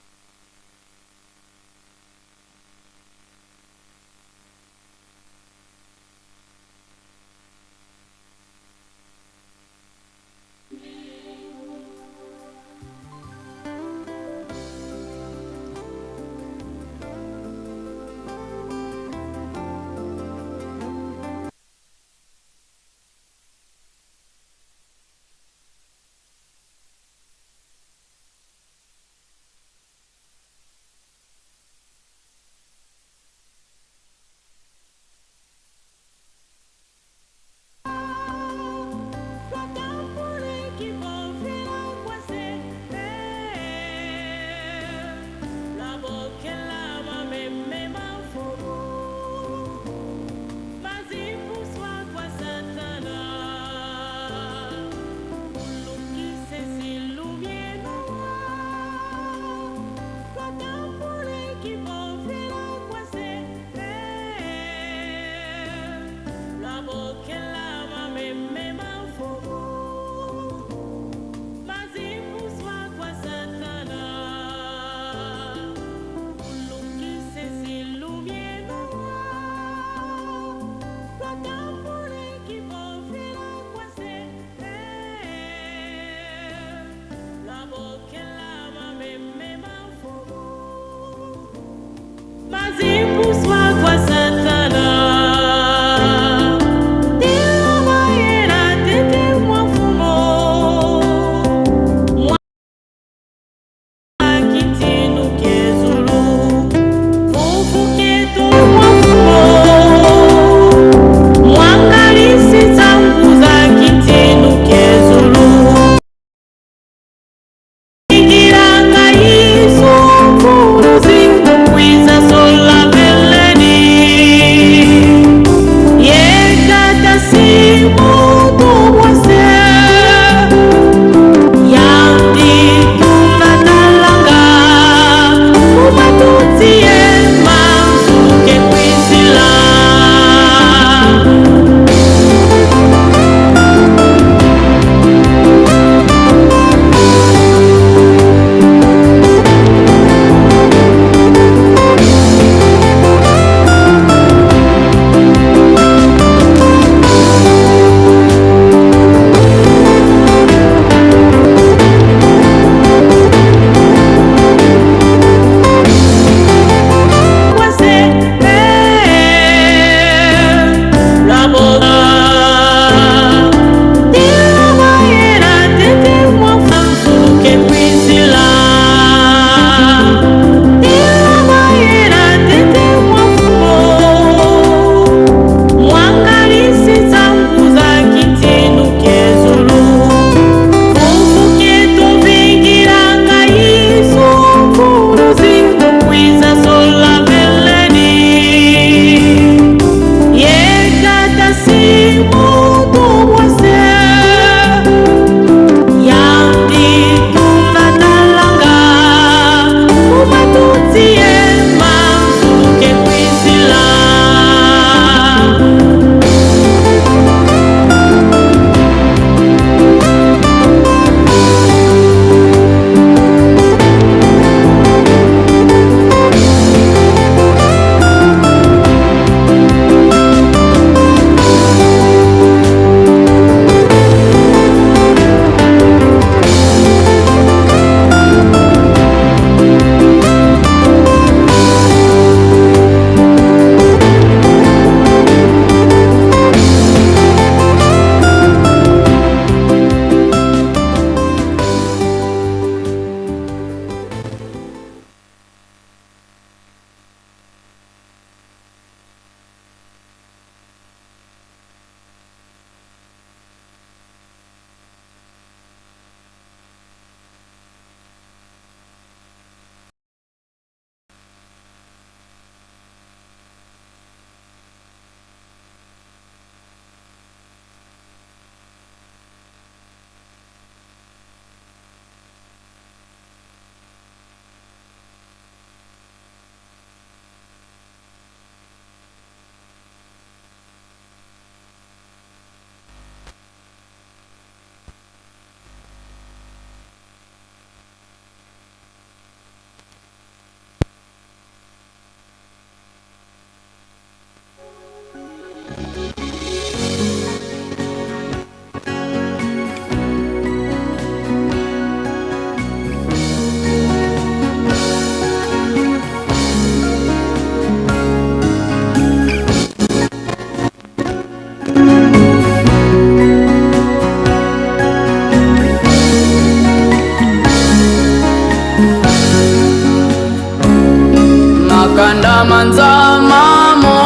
manzamamo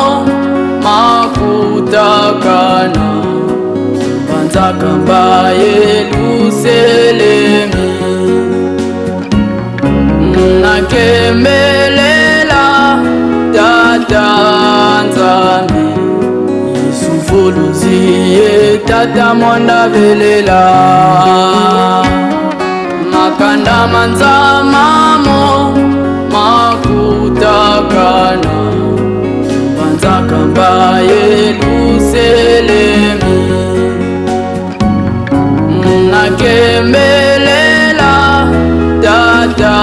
makutakana banzakamba Yerusalemi nakembelela tata nzambi isufuluziye tata mwanda velela makanda manzamamo makutakana banzakamba Yerusalemi nakembelela tata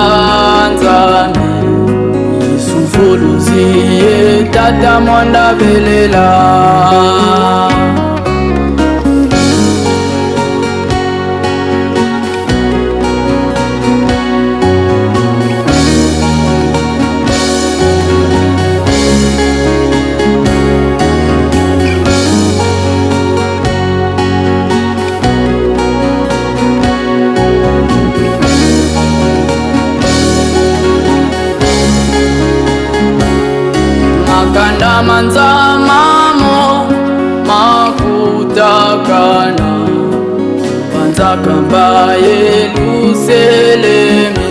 nzambi isufuluziye tata mwanda velela makanda manzamamo makutakana banzakamba Yerusalemi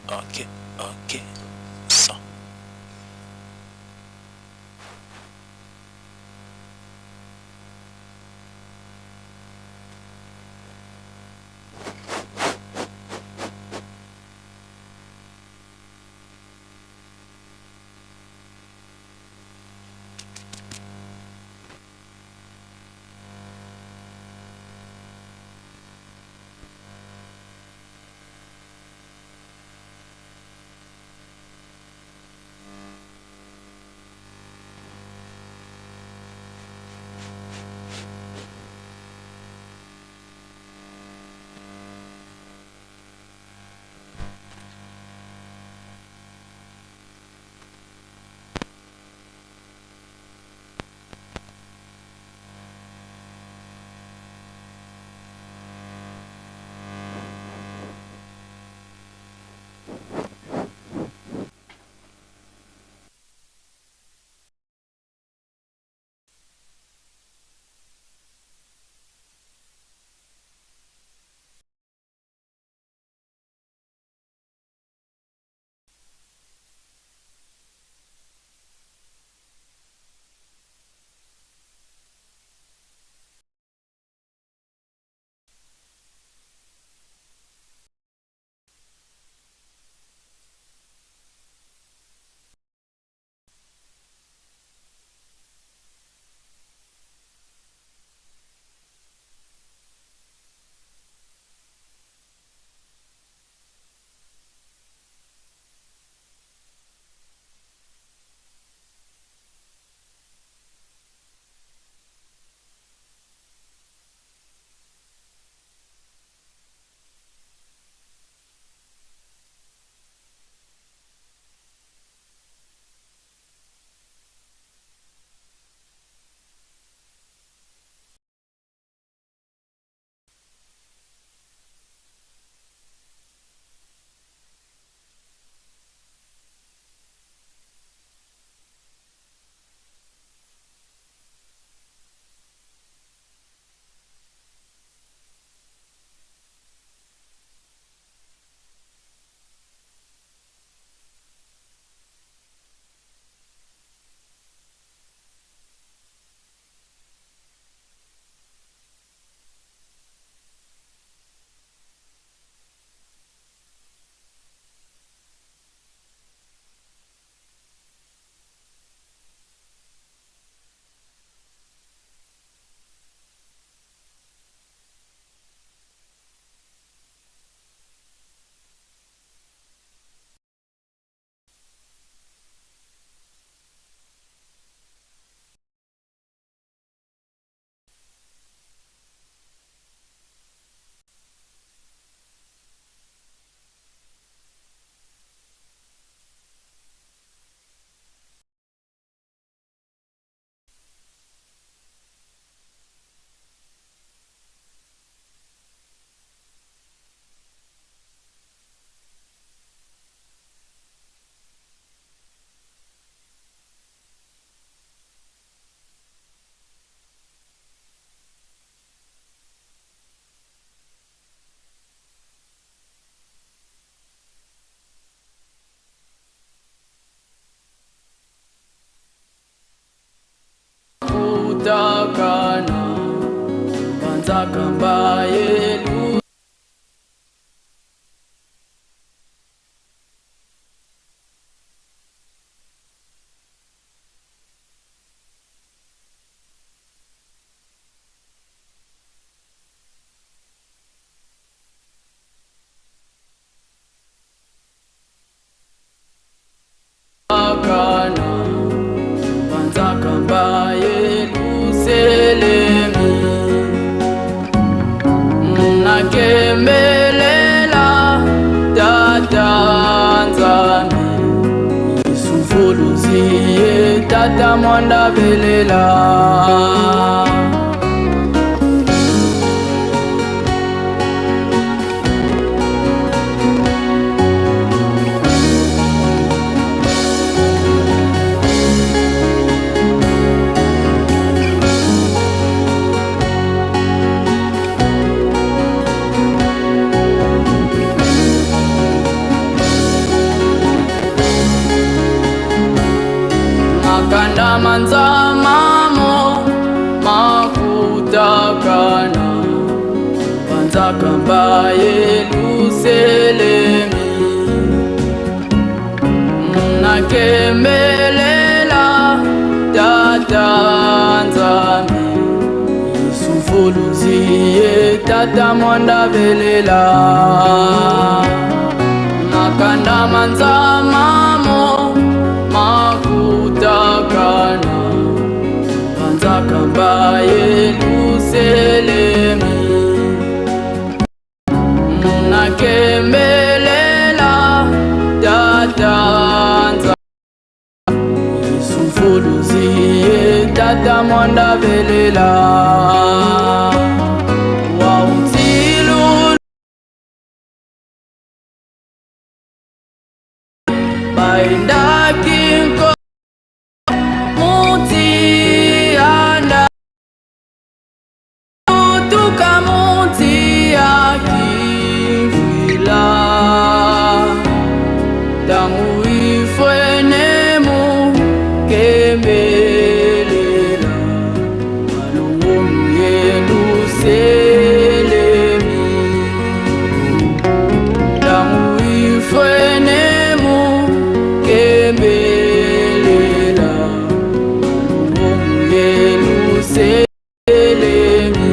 Ok, ok, ça. Banzakamba yelu Akana Banzakamba yelu selemi Nakemelela tata nzambi Isufuluziye tata mwanda belela Makanda manza mamo makutakana Banzakamba yelu selemi Nakemelela tata nzambi Isufuluziye tata mwanda belela Makanda manza mamo makutakana Banzakamba yelu selemi Nakemelela tata nzambi Isufuluziye tata mwanda belela Wautilu Bainda kinko Muti anda Tuka muti akifila Damu ifwenemu kemelela Malungu yelu selemi Damu ifwenemu kemelela Malungu yelu selemi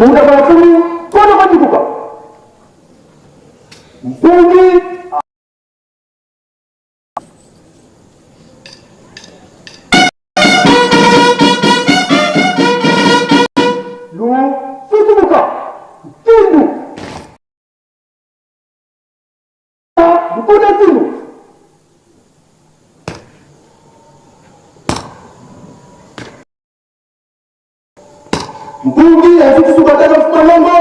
Munda bafuni kono bandikuka. Mpungi lu tutumuka. Tindu. Bukuna tindu. Mpungi azikusubatana kutalongo.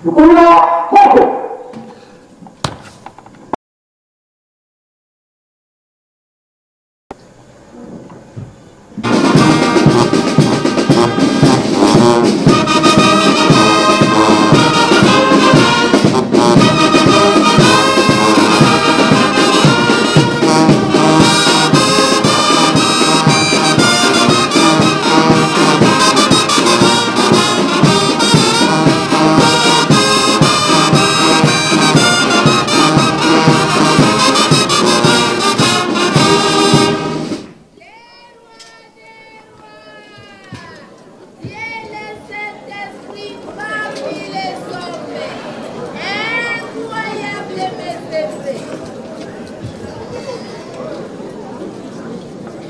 Mukula koko.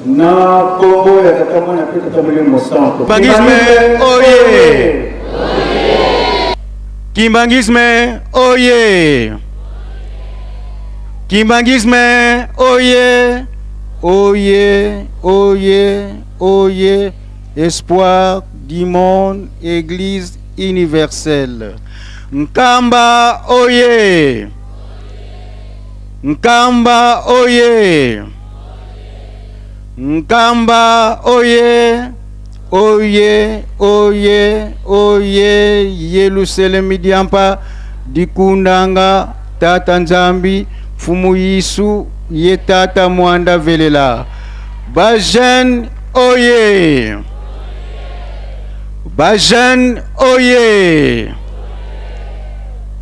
Na Congo ya kama na pita tamule mosanto. Kimbangisme oye. Kimbangisme oye. Kimbangisme oye. Oye, oye, oye. Espoir du monde, Église universelle. Nkamba oye. Nkamba oye. Nkamba oye. Oye, oye, oye. Yerusalemu diampa dikundanga tata nzambi fumu yisu ye tata mwanda velela. Bajen oye. Bajen oye.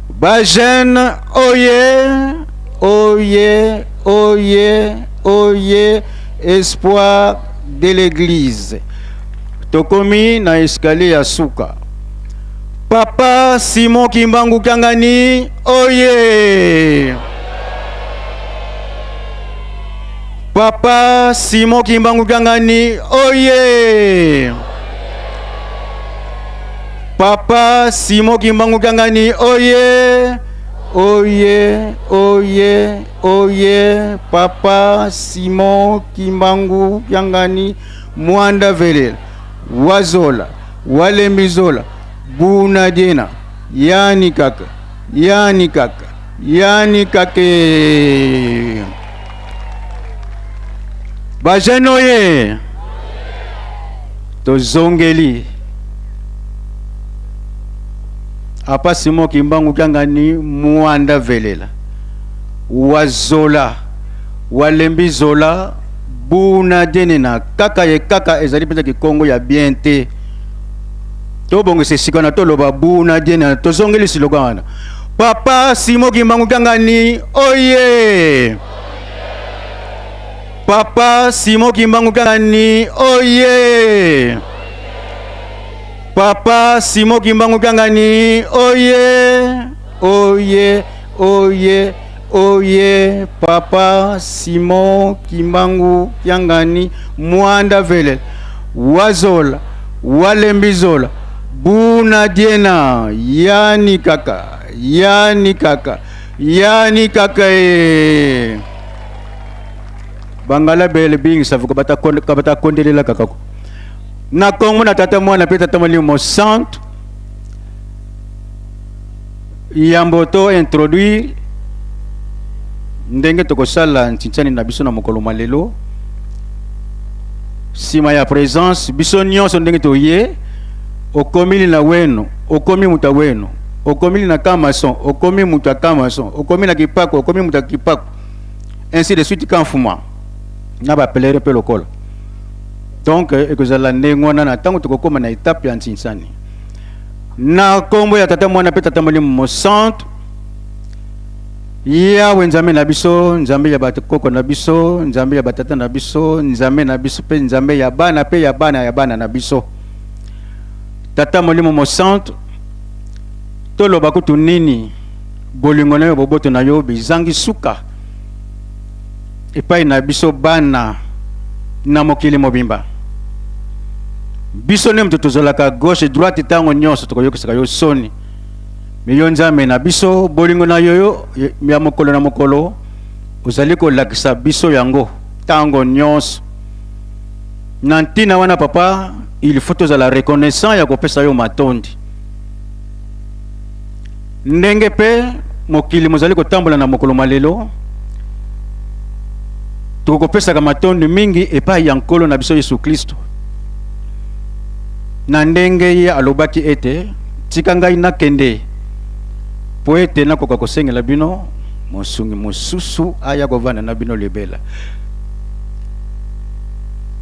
Bajen oye. Oye, oye, oye. Espoir de l'église. Tokomi na escalier ya suka. Papa Simon Kimbangu Kangani oye. Papa Simon Kimbangu Kangani oye. Papa Simon Kimbangu Kangani oye. Oye, oye, oye. Papa Simon Kimbangu Kangani Mwanda Velela. Wazola, Walemizola, Bunadina, Yani kaka, Yani kaka, Yani kake. Bajenoye, tozongeli. Apa Simon Kimbangu Kangani Mwanda Velela. Wazola, Walembizola, buna dene na kaka ye kaka ezali pesa ki Congo ya bien te to bongo se sikana to loba buna dene to zongeli siloka wana papa Simon Kimbangu Kyangani oye papa Simon Kimbangu Kyangani oye papa Simon Kimbangu Kyangani oye oye oye oye papa Simon Kimbangu Kyangani Mwanda Vele Wazola Walembizola Buna Diena yani kaka Bangala Bele Bing savu kabata kondelela kaka na Kongo na tata mwana pe tata mali mo centre Yamboto introduire ndenge tokosala ntintani na biso na mokolo malelo sima ya présence biso nyonso ndenge toye okomili na weno okomi muta weno okomili na kamason okomi muta kamason okomi na kipako okomi muta kipako ainsi de suite kanfuma na ba pelere pe lokola donc ekozala ndenge wana na tango tokokoma na étape ya ntintani na kombo ya tata mwana pe tata mali mo centre Yawe nzambe na biso nzambe ya bakoko na biso nzambe ya batata na biso nzambe na biso pe nzambe ya bana na biso tata molimo mo centre toloba kutu nini bolingo na yo boboto na yo bizangi suka epai na biso bana na mokili mobimba biso ne mtu tozolaka gauche droite tango nyonso tokoyokisaka yo soni Miyo nzambe na biso bolingo na yoyo ya mokolo na mokolo ozali kolakisa biso yango tango nyonso na ntina wana papa il faut tozala reconnaissant ya kopesa yo matondi ndenge pe mokili mozali kotambola na mokolo malelo tokopesaka matondi mingi epai ya nkolo na biso Yesu Kristo na ndenge ye alobaki ete tika ngai nakende po ete nakoka kosengela bino mosungi mosusu aya kovanda na bino libela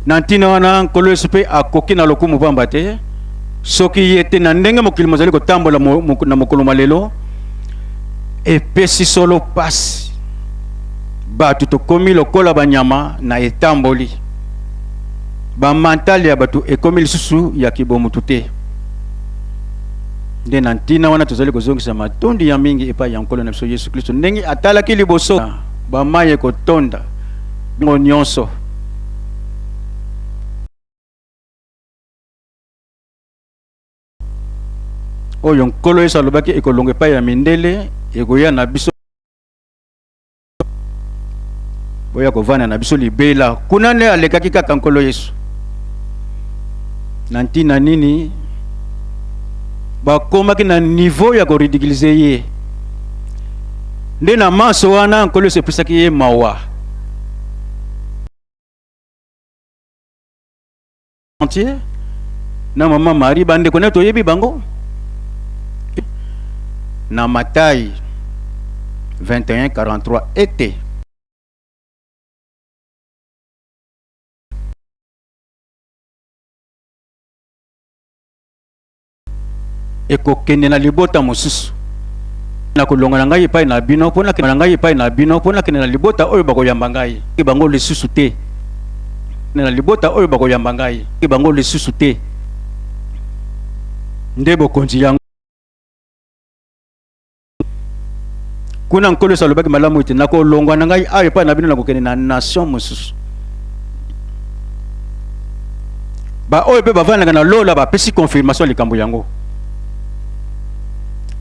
na ntina wana nkolo Yesu mpe akoki na lokumu pamba te soki ye te na ndenge mokili mozali kotambola na mokolo malelo epesi solo pasi bato tokomi lokola banyama na etamboli bamantali ya bato ekomi lisusu ya kibomutu te nde na ntina wana tozali kozongisa matondi ya mingi epai ya nkolo na biso Yesu Kristo ndenge atalaki liboso bamaye kotonda bingo nyonso oyo nkolo Yesu alobaki ekolonga epai ya mindele ekoya na biso boya kovana na biso libela kuna nde alekaki kaka nkolo Yesu na ntina nini bakomaki na niveau ya koridikilize ye nde na maso wana nkolo Yesu epesaki ye mawa na mama Marie bandeko na toyebi bango na Matayi 21:43 ete ekokende na libota mosusu na kolonga na ngai epai na bino mpona kende na ngai epai na bino mpona kende na libota oyo bakoyamba ngai bango lisusu te na libota oyo bakoyamba ngai bango lisusu te nde bokonzi yango kuna nkolo Yesu alobaki malamu ete nakolongwa na ngai ayo epai na bino nakokende na nation mosusu ba oyo mpe bavandaka na lola bapesi confirmation likambo yango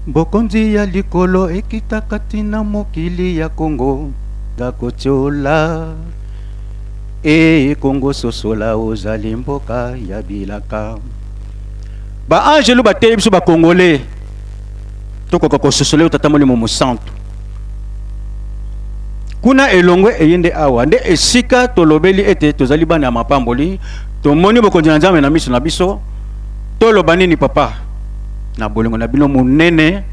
bokonzi ya likolo ekitaka tina mokili ya Kongo dakotiola Kongo sosola ozali mboka ya bilaka ba angelu bateli biso ba congolais tokoka kososola tata molimo mosantu kuna elongwe eyende awa nde esika tolobeli ete tozali bana ya mapamboli tomoni bokonzi na Nzambe na miso na biso toloba nini papa na bolingo na bino munene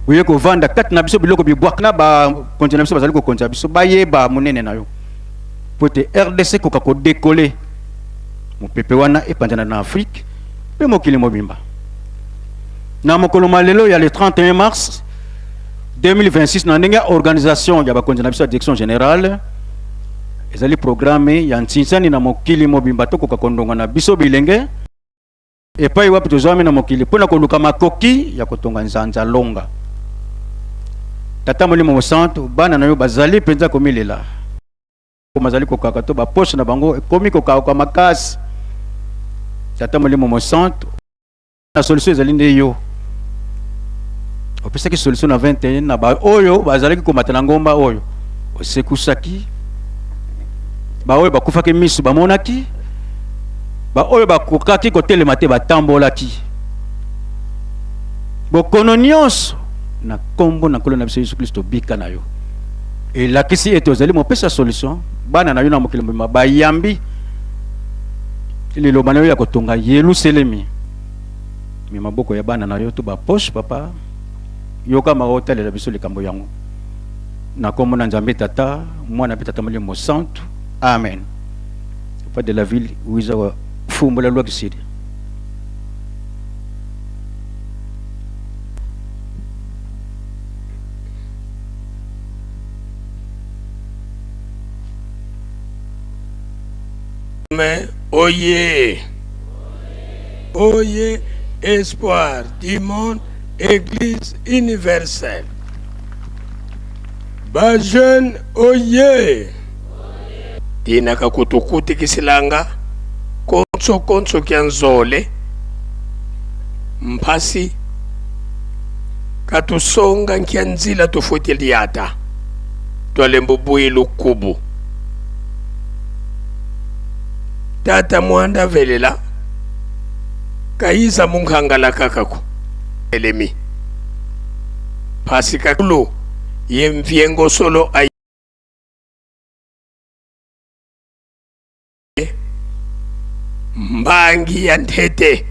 uye kovanda kati na biso biloko bibwaka na ba konzi na biso bazali kokonza biso bayeba munene na yo pour te RDC koka ko décoller mon pepe wana epandana na Afrique pe mokili mobimba na mokolo malelo ya le 31 mars 2026 na ndenge organisation ya bakonzi na biso direction générale ezali programme ya ntinsani na mokili mobimba to koka kondonga na biso bilenge epai wapi tozwami na mokili pona koluka makoki ya kotonga nzanza longa tata molimo mosantu bana na yo bazali penza komilela komazali kokaka to ba poche na bango ekomi kokaka makasi tata molimo mosantu na solution ezali nde yo opesaki solution na 21 na ba oyo bazali komata na ngomba oyo osekusaki ba oyo bakufaki misu bamonaki ba oyo bakokaki kotelema te batambolaki bokono nyonso na kombo na nkolo na biso Yesu Kristo bika na yo elakisi ete ozali mopesa solution bana na yo na mokili mobimba bayambi liloba na yo ya kotonga Yerusalemi mi maboko ya bana na yo to bapoche papa yoka maotalela biso likambo yango na kombo na Nzambe tata mwana pe tata molimo santu amen. Pas de la ville où ils ont fumé la loi de Syrie. Mais oyez, oyez, espoir du monde, Église universelle. Ba jeune, oyez. Tina kakutukuti kisilanga konso kianzole mpasi katusonga nkianzila tufutiliata twalembubuyi lukubu tata mwanda velela kaisa munkhangala kakaku elemi pasi kakulu yemvyengo solo ay mbangi ya ntete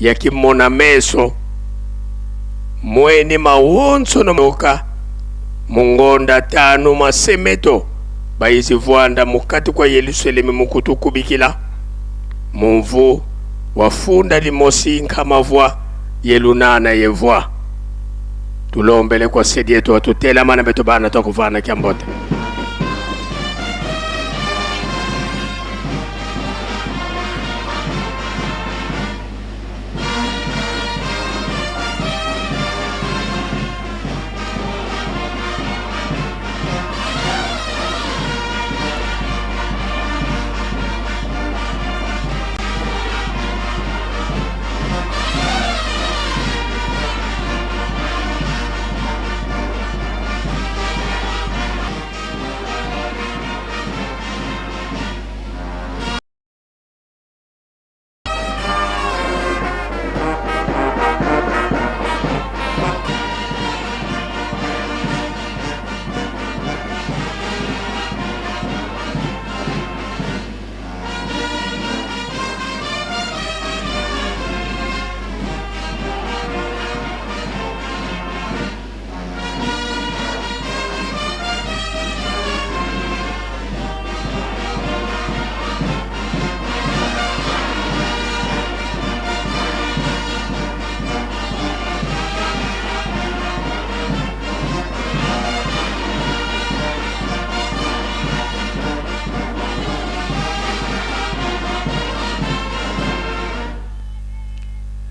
ya kimona meso mweni mawonso nomoka mungonda tanu masemeto bayizivwanda mukati kwa Yerusalemu mukutukubikila mumvu wafunda limosi nkamavwa yelunana yevwa tulombele kwa sedi yetu watutela mana beto bana tokuvana kiambote.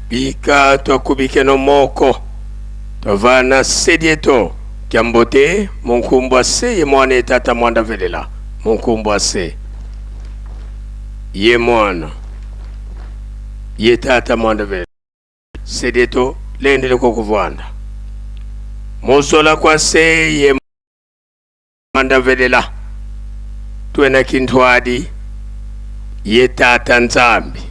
Bika twakubike no moko tovana sedieto kiambote munkumbwa se ye mwana tata mwanda velela munkumbwa se ye mwana ye tata mwanda velela sedieto lendele kokuvwanda musola kwa se ye mwanda velela twena kintwadi ye tata Nzambi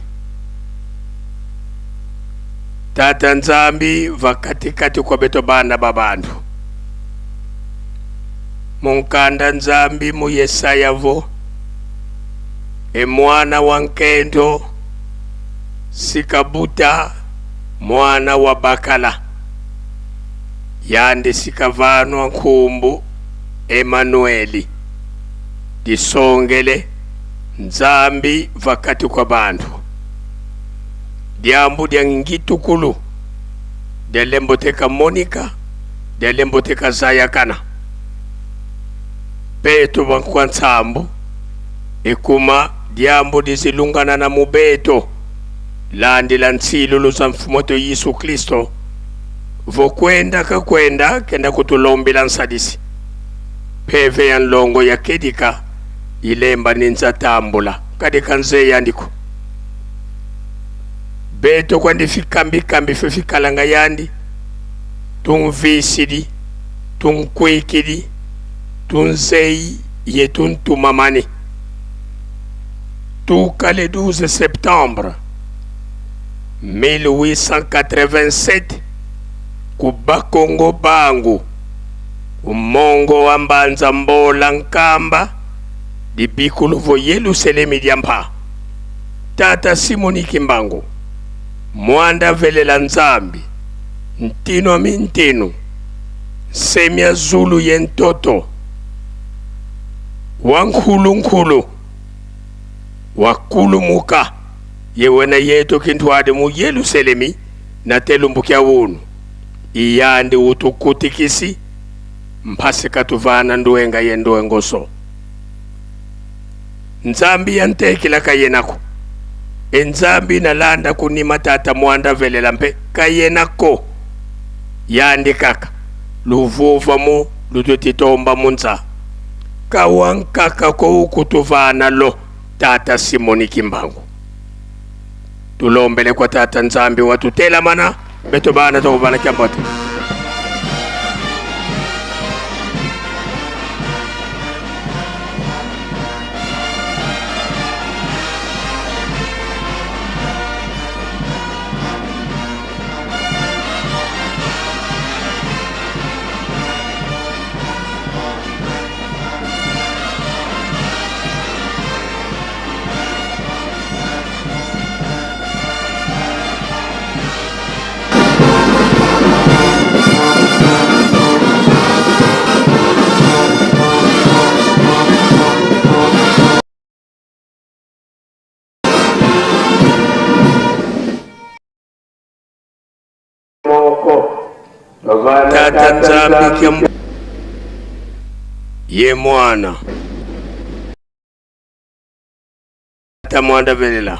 tata Nzambi vakatikati kwa beto bana babandu munkanda Nzambi mu Yesaya vo mwana wa nkendo sikabuta mwana wa bakala yande sikavanwa nkumbu Emanueli disongele nzambi vakati kwa bandu diambu dia ngitukulu dia lemboteka Monica dia lemboteka Zayakana beto bankwa nsambu ekuma diambu dizilungana na mubeto landi la ntsilo za mfumoto Yesu Kristo vokwenda kakwenda kenda kutulombela nsadisi peve ya nlongo ya kedika ilemba ninza tambula kadika nze yandiko beto kwa ndifikambi fifikalanga yandi tunvisidi tunkwikidi tunzei yetuntumamani tuka le 12 septembre 1887 kubakongo bangu umongo wa mbanza mbola nkamba dibikulu vo Yerusalemi diampa tata Simoni Kimbangu mwanda velela nzambi ntino mintino semia zulu yentoto wankhulu wakulu muka yewena yeto kintwade mu Yerusalemi na telumbukia wunu iyandi utukutikisi mpasi katuvana nduenga yendoengoso nzambi yantekila kayenako enzambi nalanda kunima tata mwanda velela mpe kayenako yandi kaka luvuva mu lututitomba munza kawankaka ko ukutuvana lo tata Simoni Kimbangu tulombele kwa tata nzambi watutela mana beto bana to bana kyambote tata nzambi kyambo ye mwana tata mwanda velela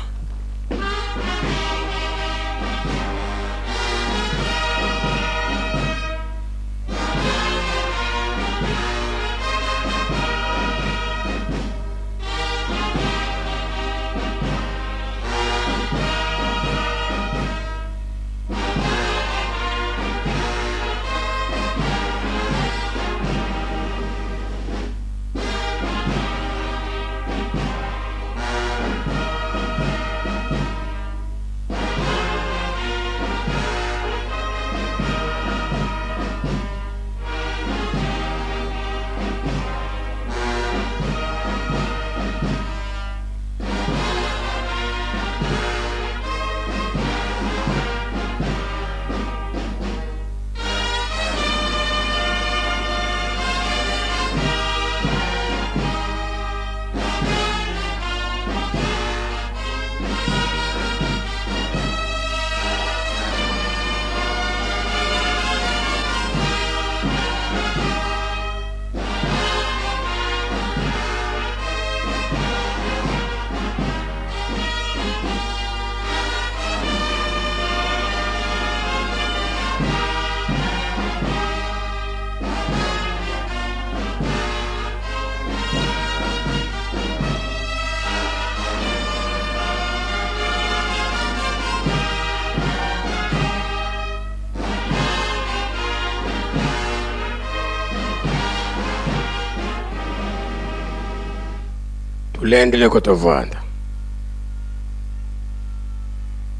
tulendele kutovanda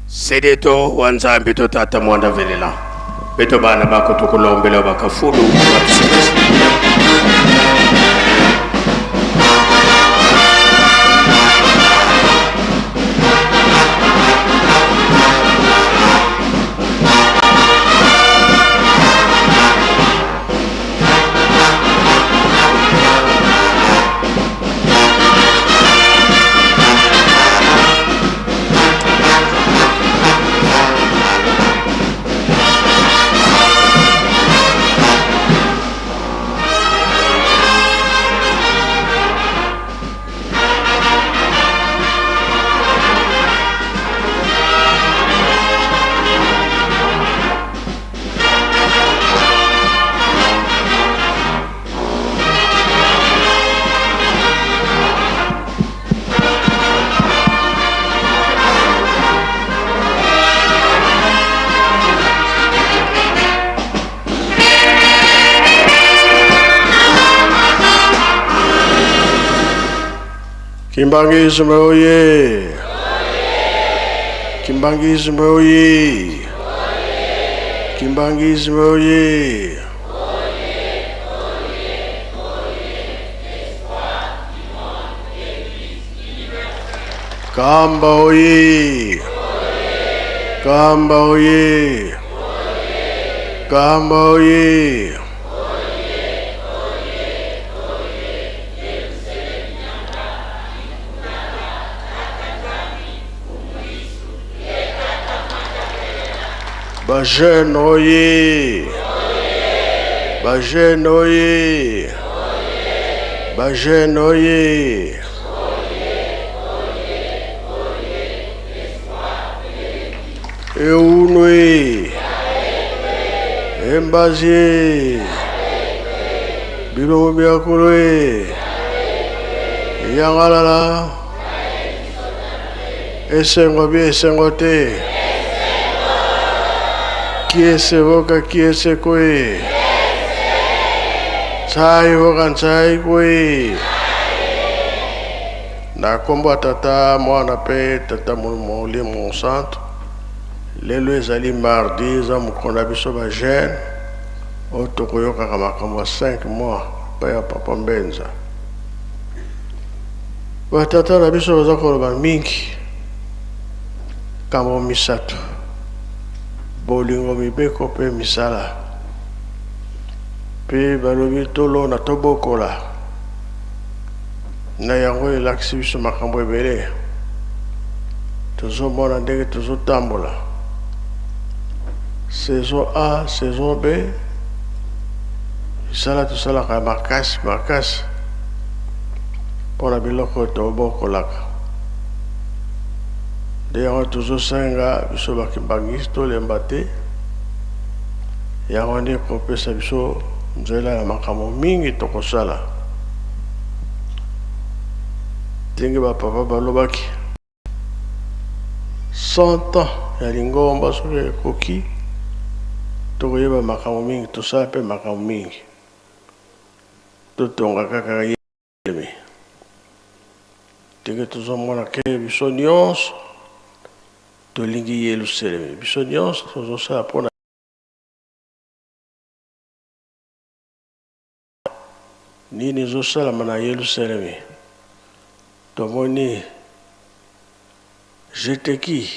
sedeto wanzambi to tata mwanda velela beto bana bako tukulombela bakafulu batusikisa Kimbangisme oye! Kimbangisme oye! Kimbangisme oye! Kamba oye! Kamba oye! Kamba oye! Bajen oye! Bajen oye! Bajen oye! Eunwe! Embazie! Bilomo biakulwe! Yangalala! Esengo bi esengo te! Kiese voka kiese kwe. Chai voka chai kwe. Na kombo tata mwana pe tata moli mon santo. Lelo ezali mardi za mukonda biso ba jeune. Otokoyoka kama 5 mois pa ya papa Mbenza. Ba tata na biso baza koloba mingi. Kambo misato. Bolingo mibeko pe misala pe balobi tolo na tobokola na yango elakisi biso makambo ebele tozomona ndenge tozotambola saison A saison B misala tosalaka makasi mpona biloko tobokolaka nde yango tozosenga biso bakibangisi tolemba te yango nde kopesa biso nzela ya makambo mingi tokosala ndenge bapapa balobaki 100 ans ya lingomba soki ekoki tokoyeba makambo mingi tosala mpe makambo mingi totonga kaka yelemi ndenge tozomona ke biso nyonso tolingi Yerusalemi biso nyonso tozosala mpona nini ezosalama na Yerusalemi tomoni jeteki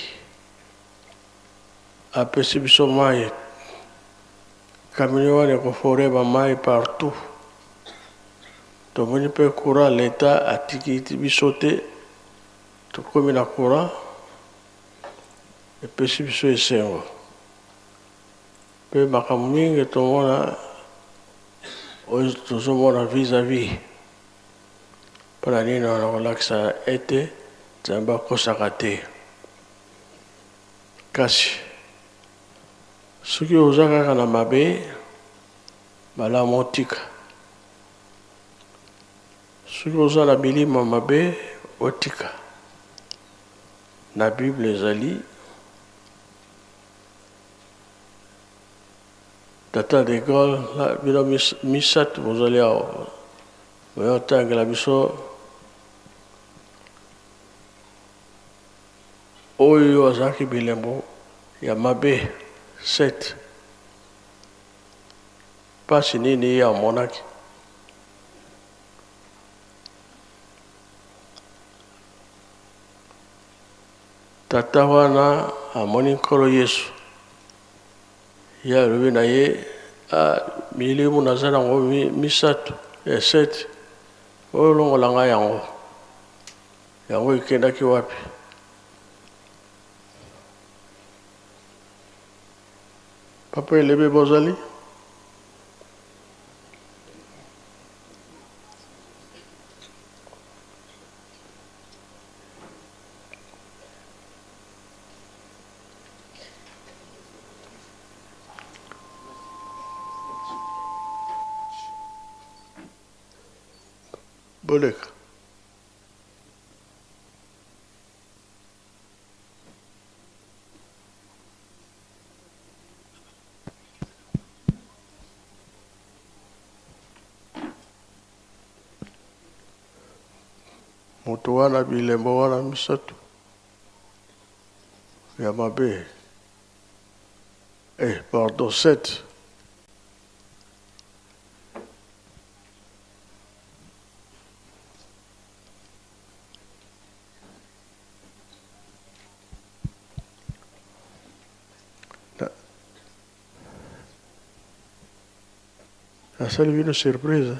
apesi biso mai kamini wana ekofore bamai partout tomoni mpe courant leta atikiti biso te tokomi na courant epesi biso esengo mpe makambo mingi tomona oyo tozomona vis-à-vis mpona nini wana kolakisa ete nzambe akosaka te kasi soki oza kaka na mabe malamu otika soki oza na bilima mabe otika na bible ezali tata de Gaulle bino misato bozali awa boyotangela biso oyo azalaki bilembo ya mabe 7 mpasi nini ye amonaki tata wana amoni nkolo Yesu ye alobi na ye milimu naza nango misato ya 7 oyo longola ngai yango ekendaki wapi papa elebe bozali boleka moto wana bilembo wana misato ya mabe. Pardon, 7. Ça lui une surprise.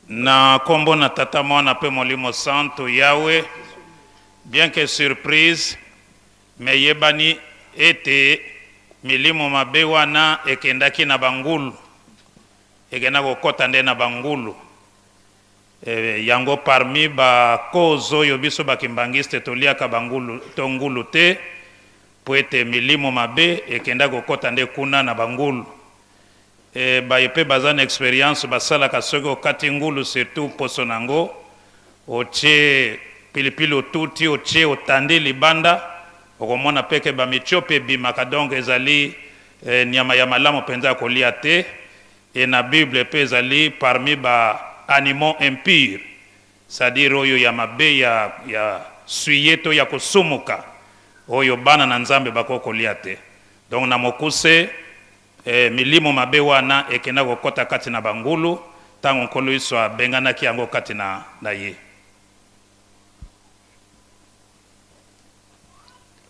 Na kombo na tata mwana pe molimo santo yawe, bien que surprise, me yebani ete milimo mabe wana ekendaki na bangulu, ekenda kokota nde na bangulu. Yango parmi ba kozo yo biso bakimbangiste toliaka bangulu tongulu te, po ete milimo mabe ekenda kokota nde kuna na bangulu. Bayepe bazan expérience basala kasoki okati ngulu surtout poso nango otie pilipili otuti otie otandi libanda okomona peke bamichope bimaka donc ezali nyama ya malamu penza kolia te et na Bible pe ezali parmi ba animaux impurs c'est-à-dire oyo ya mabe ya suyeto ya kosumuka oyo bana na nzambe bakokolia te donc na mokuse milimo mabe wana ekenda kokota kati na bangulu tango nkolo iso abenganaki yango kati na ye.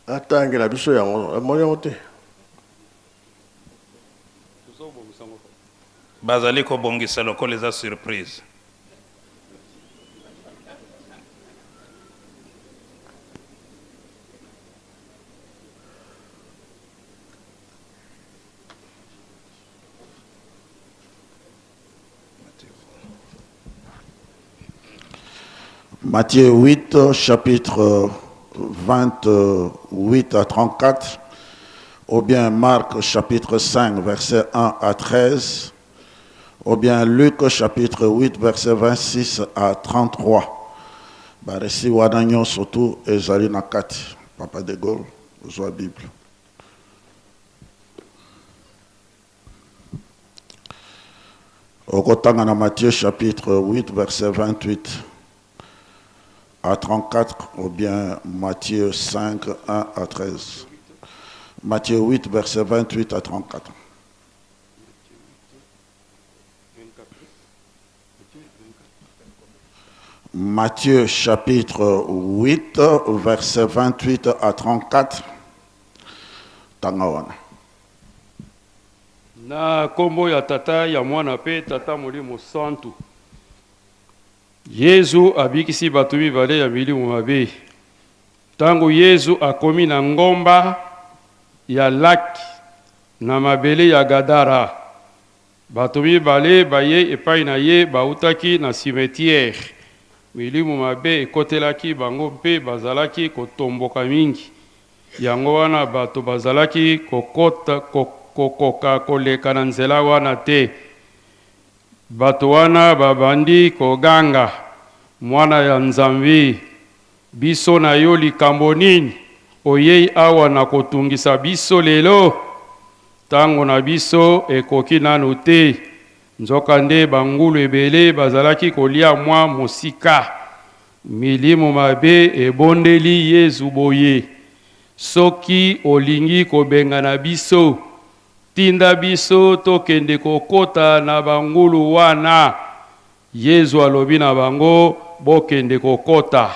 Atangela biso yango moyo te. Bazali kobongisa lokola eza surprise. Matthieu 8, chapitre 28 à 34, ou bien Marc, chapitre 5, verset 1 à 13, ou bien Luc, chapitre 8, verset 26 à 33. Baresi wadanyo surtout ezali na kati. Papa de Gaulle, uzwa Bible. Okotanga na Matthieu, chapitre 8, verset 28. À 34, ou bien Matthieu 5, 1 à 13. Matthieu 8, verset 28 à 34. Matthieu chapitre 8, verset 28 à 34. Tangawana. Na kombo ya tata ya mwana pe tata molimo santu. Yesu abikisi bato mibale ya milimo mabe. Tango Yesu akomi na ngomba ya laki na mabele ya Gadara. Bato mibale baye epai na ye bautaki na cimetière. Milimo mabe ekotelaki bango mpe bazalaki kotomboka mingi. Yango wana bato bazalaki kokoka koleka na nzela wana te. Bato wana babandi koganga mwana ya Nzambe biso na yo likambo nini oyei awa na kotungisa biso lelo tango na biso ekoki nanu te nzoka nde bangulu ebele bazalaki kolia mwa mosika milimo mabe ebondeli Yesu boye soki olingi kobengana biso tinda biso tokende kokota na bangulu wana. Yesu alobi na bango bokende kokota.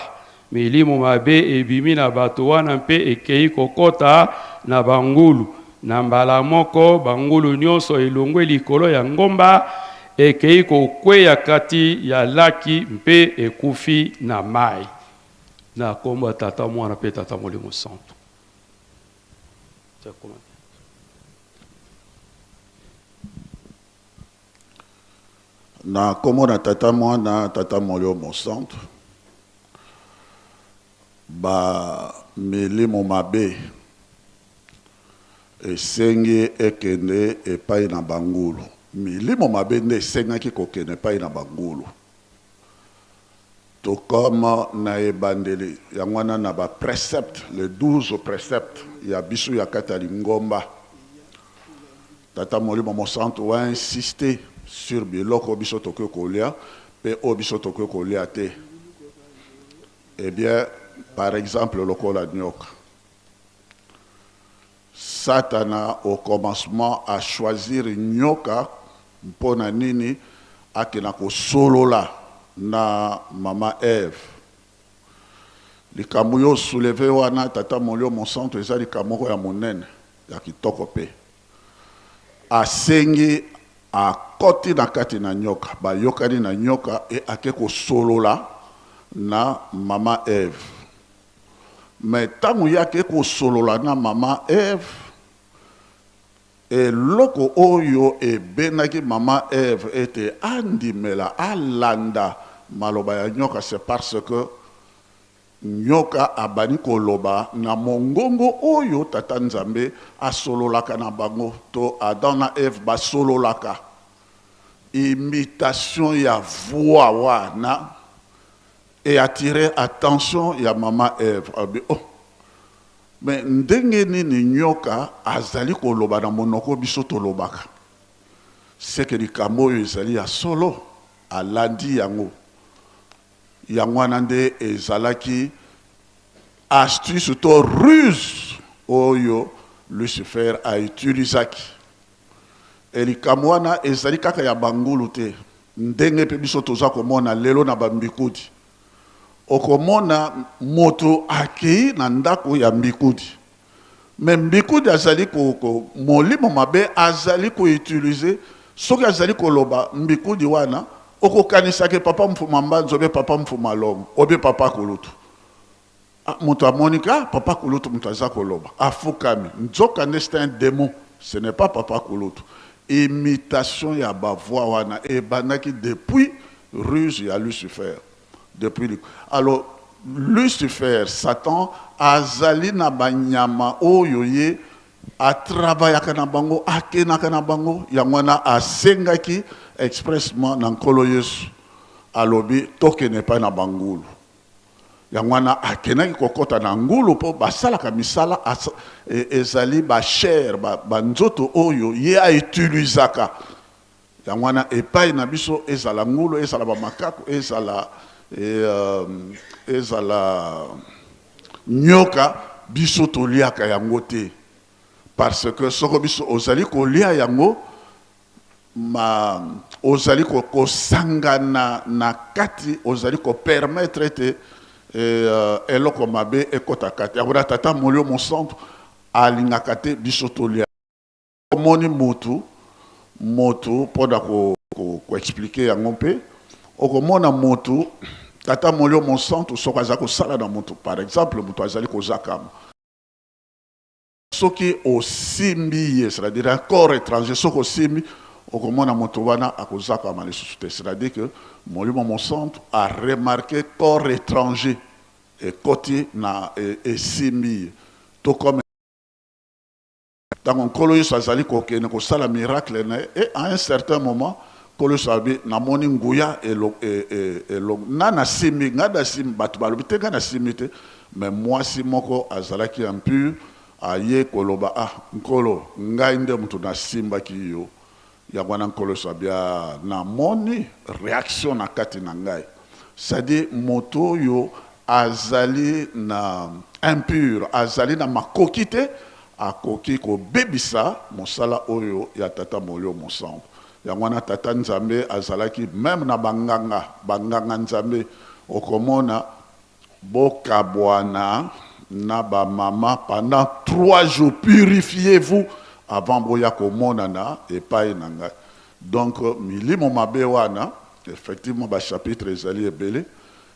Milimo mabe ebimi na bato wana mpe ekei kokota na bangulu. Na mbala moko bangulu nyonso elongwe likolo ya ngomba ekei kokweya kati ya laki mpe ekufi na mai. Na kombo tata mwana mpe tata molimo santo. Na kombo na tata mwana tata molimo santo. Ba milimo mabe esengi ekende epai na bangulu. Milimo mabe nde esengaki kokende epai na bangulu. tout comme na ebandeli yangwana na ba précepte les 12 préceptes ya biso ya katali ngomba tata molimo mosantu wa insister sur biloko biso tokoki kolia pe o biso tokoki kolia te. Eh bien par exemple lokola nyoka Satana au commencement a choisir nyoka mpona nini akena ko solola na mama Eve. Likambo yo soulevé wana tata molio monsanto eza likambo ya monene ya kitoko pe. Asengi akoti na kati na nyoka, bayokani na nyoka e ake ko solola na mama Eve. Mais tango yake ko solola na mama Eve et loko oyo e benaki mama Eve ete andimela alanda maloba ya nyoka, c'est parce que nyoka abani koloba na mongongo oyo tata nzambe asololaka na bango to Adam na Eve basololaka. Imitation ya voix wana et attirer attention ya mama Eve. Oh. Mais ndenge nini nyoka azali koloba na monoko biso tolobaka. C'est que likambo oyo ezali ya solo alandi yango. Yangwana nde ezalaki astuce to ruse oyo Lucifer a utilisaki. Et likambo wana ezali kaka ya bangulu te. Ndenge pe biso toza komona lelo na bambikudi. Okomona moto akei na ndako ya mbikudi. Mais mbikudi azali ko molimo mabe azali ko utiliser soki azali koloba mbikudi wana okokanisa ke papa mfuma mbanzo be papa mfuma longo obe papa kulutu. Moto amonika papa kulutu moto aza koloba afukami nzoka c'est un démon, ce n'est pas papa kulutu. Imitation ya ba voix wana e banaki depuis ruse ya Lucifer. Depuis alors Lucifer Satan azali na banyama oyo ye a travaillaka na bango akenaka na bango yangwana asengaki expressement na nkolo Yesu alobi tokene pa na bangulu yangwana akenaki kokota na ngulu po basalaka misala ezali ba chair ba nzoto oyo ye a utilisaka yangwana epai na biso ezala ngulu ezala ba makako ezala ezala nyoka biso toliaka yango te parce que soko biso ozali kolia yango ma ozali ko sangana na kati ozali ko permettre te eloko mabe ekota kati abona tata molio monsanto alingaka te biso tolia moni motu poda ko expliquer yango pe okomona motu tata molio monsanto soka za ko sala na motu par exemple motu azali ko zakama soki osimbi c'est-à-dire un corps étranger soko simbi okomona motu wana akozakama lisusu te, c'est-à-dire que molio monsanto a remarqué corps étranger et côté na et simbi to comme dans un colosse azali ko kene ko sala miracle na et à un certain moment kolosabi na moni nguya et na simi ngada sim batu balobi te ngana simite mais moi si moko azalaki impur aye koloba nkolo ngai nde mutu na simba ki yo ya wana kolosabi na moni réaction na kati na ngai c'est-à-dire moto yo azali na impur azali na makokite akoki ko bebisa mosala oyo ya tata molio monsanto. Yangwana tata nzambe azalaki même na banganga nzambe okomona bokabwana na ba mama pendant 3 jours, purifiez-vous avant boya komonana epai nanga. Donc milimo mabe wana effectivement ba chapitre ezali ebele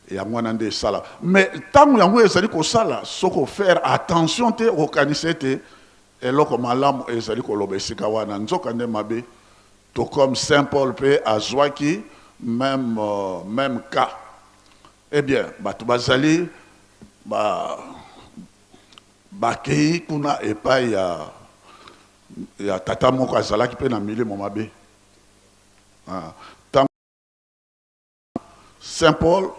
yangwana nde sala mais tango yango ezali ko sala soko faire attention te okanise te eloko malamu ezali ko lobesika wana nzoka nde mabe. Tout comme Saint Paul peut azwaki même cas. Eh bien, batu bazali bakei kuna epai ya tata moko azalaki pe na milimo mabe. Saint Paul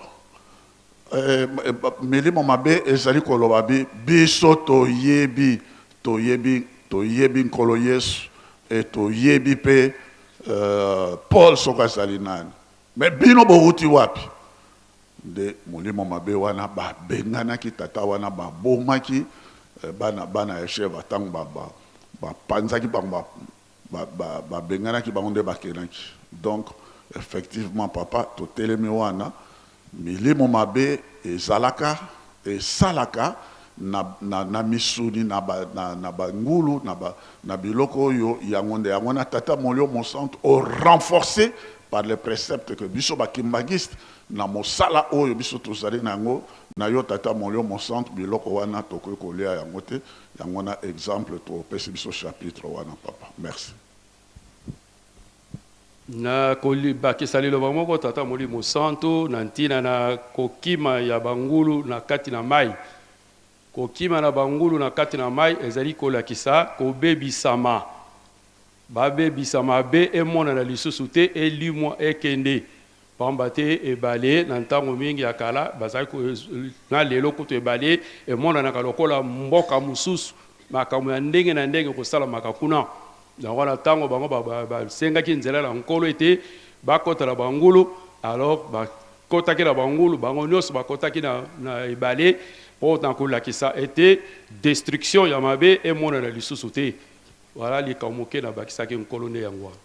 milimo mabe ezali koloba biso toyebi nkolo Yesu et toyebi pe Paul soki azali nani. Me bino bouti wapi nde molimo mabe wana babenganaki tata wana babomaki bana ya chef ntango bapanzaki bango babenganaki bango nde bakenaki. Donc effectivement papa totelemi wana milimo mabe ezalaka esalaka na misuni na bangulu na biloko oyo yango nde yango na tata molio mosantu au renforcé par les préceptes que biso bakimbagiste na mosala oyo biso tozali nango na yo tata molio mosantu biloko wana tokoki kolia yango te yango na exemple topesi biso chapitre wana papa. Merci. Na bakisa liloba moko tata molimo santo na ntina na kokima ya bangulu na kati na mai. Kokima na bangulu na kati na mai ezali kolakisa kobebisama. Babebisama be emona na lisusu te elimwa ekende. Pamba te ebale na ntango mingi ya kala bazali na lelo kutu ebale emona na kalokola mboka mususu makambo ya ndenge na ndenge kosala makakuna. Donc na tango bango basengaki nzela na nkolo ete bakota na bangulu alors bakotaki na bangulu bango nyonso bakotaki na ebale mpo na kolakisa ete destruction ya mabe emona na lisusu te. Voilà likambo moke na bakisaki nkolo nde yango wana.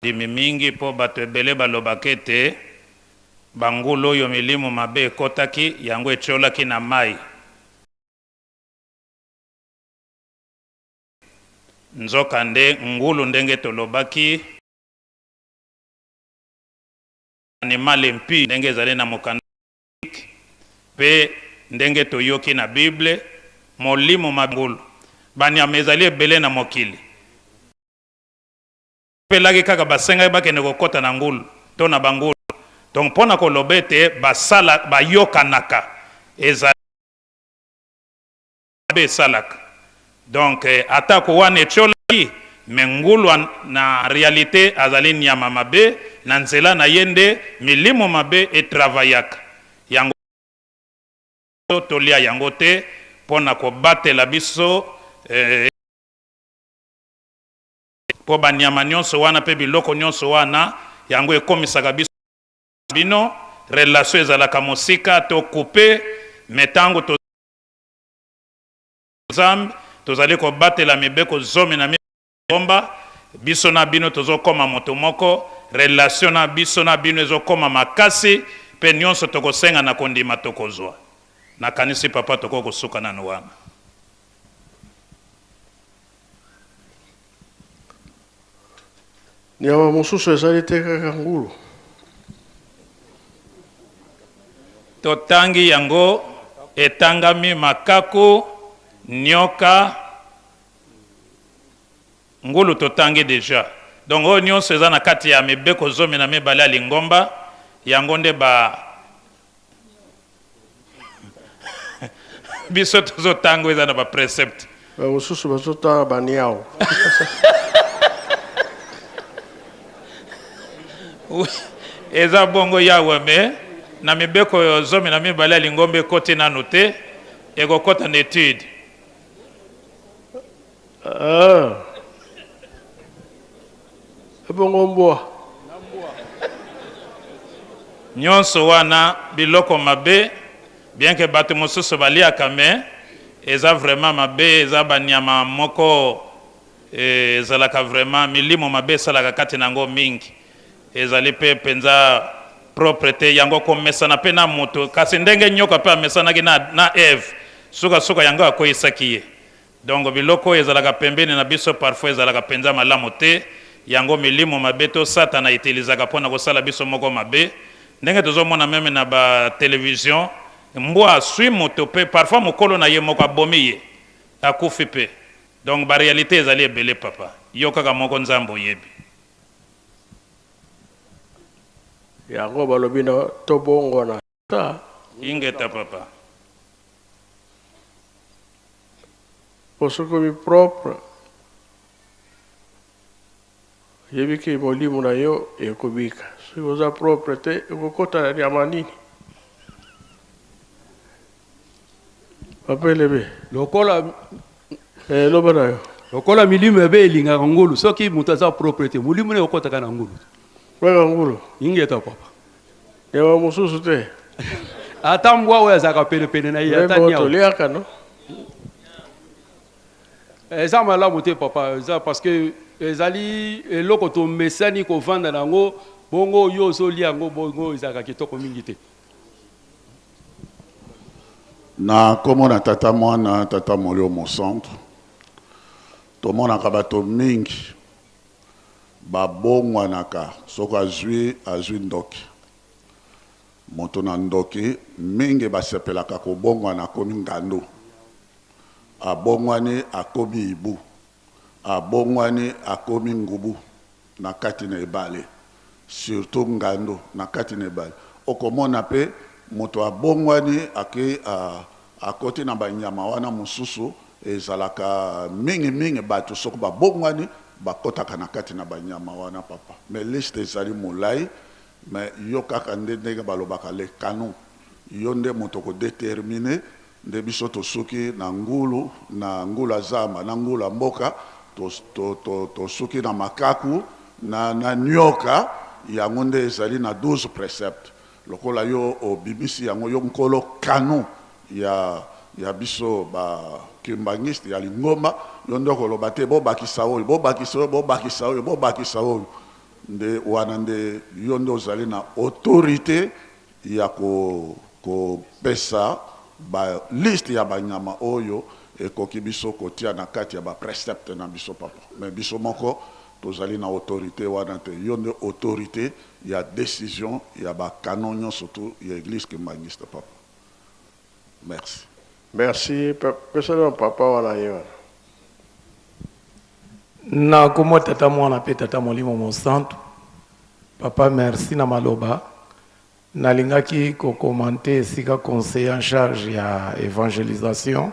Dimi mingi po bato ebele balobaka ete bangulu oyo milimo mabe ekotaki yango etiolaki na mai. Nzoka nde ngulu ndenge tolobaki animal mpi ndenge ezali na mokanda pe ndenge toyoki na Bible molimo mangulu banyama ezali ebele na mokili pelaki kaka basengaki bakende kokota na ngulu to na bangulu. Donc mpona koloba ete basala bayokanaka ezali esalaka. Donc atako wana etiolaki me ngulu na réalité azali nyama mabe na nzela na yende milimo mabe etravayaka yango tolia yango te mpona kobatela biso po banyama nyonso wana pe biloko nyonso wana yango ekomisaka biso bino relation ezalaka mosika to coupe metango to zambe tozali kobatela mibeko zomi na mibomba biso na bino tozokoma moto moko relation na biso na bino ezokoma makasi pe nyonso tokosenga na kondima tokozwa na kanisi papa toko kosuka nanu wana. Nyama mosusu ezali te kaka ngulu. Totangi yango etangami makaku nyoka ngulu totangi deja. Donc oyo nyonso eza na kati ya mibeko zomi na mibale ya lingomba yango nde biso tozotango eza na baprecept mosusu bazotala baniao. eza bongo yawe me na mibeko zomi na mibale ya lingomba ekoti nanu te ekokota na étude. Ebongo mbwa nyonso wana biloko mabe bien que bato mosusu baliaka me eza vraiment mabe eza banyama moko ezalaka vraiment milimo mabe esalaka kati nango mingi ezali pe penza propre te yango komesana pe na moto kasi ndenge nyoka pe amesanaki na Eve suka yango akoyisaki ye. Donc biloko ezalaka pembeni na biso parfois ezalaka penza malamu te yango milimo mabe to satana itilizaka mpona kosala biso moko mabe ndenge tozomona meme na ba télévision mbwa asui moto pe parfois mokolo na ye moko abomi ye akufi pe. Donc ba réalité ezali ebele papa yo kaka moko nzambe oyebi yango balobi na tobongo na ta ingeta papa posokomi propre yebiki molimo na yo ekobika soki oza propre te ekokota na nyama nini apelebe lokola loba na yo lokola milimo ebe elingaka ngulu soki moto aza propre te molimo ne okotaka na ngulu kweka ngulu ingeta papa nyama mosusu te ata mbwa oyo azalaka penepene na ye ata niao toliaka no eza malamu te papa eza parce que ezali eloko tomesani kovanda nango bongo yo ozolia yango bongo ezalaka kitoko mingi te na komona tata mwana tata molio mosantu tomonaka bato mingi babongwanaka soki azwi ndoki moto na ndoki mingi basepelaka kobongwana akomi ngando abongwani akomi ibu abongwani akomi ngubu na kati na ebale surtout ngando na kati na ebale okomona pe moto abongwani akoti na banyama wana mosusu ezalaka mingi bato soki babongwani bakotaka na kati na banyama wana papa mais liste ezali molai mais yo kaka ndenge balobaka le canon yo nde moto kodétermine nde biso tosuki na ngulu azamba na ngulu mboka tosuki na makaku na nyoka yango nde ezali na 12 préceptes lokola yo obimisi yango yo nkolo canon ya biso ba kimbangiste ya lingomba yo nde okoloba te bobakisa oyo nde wana nde yo nde ozali na autorité ya kopesa ba liste ya banyama oyo ekoki biso kotia na kati ya ba précepte na biso papa mais biso moko tozali na autorité wana te yo nde autorité ya décision ya ba canon surtout ya église kimbangiste papa merci pesa papa wana yo na komo tata mwana pe tata molimo mosantu papa merci na maloba nalingaki kokomante esika conseiller en charge ya évangélisation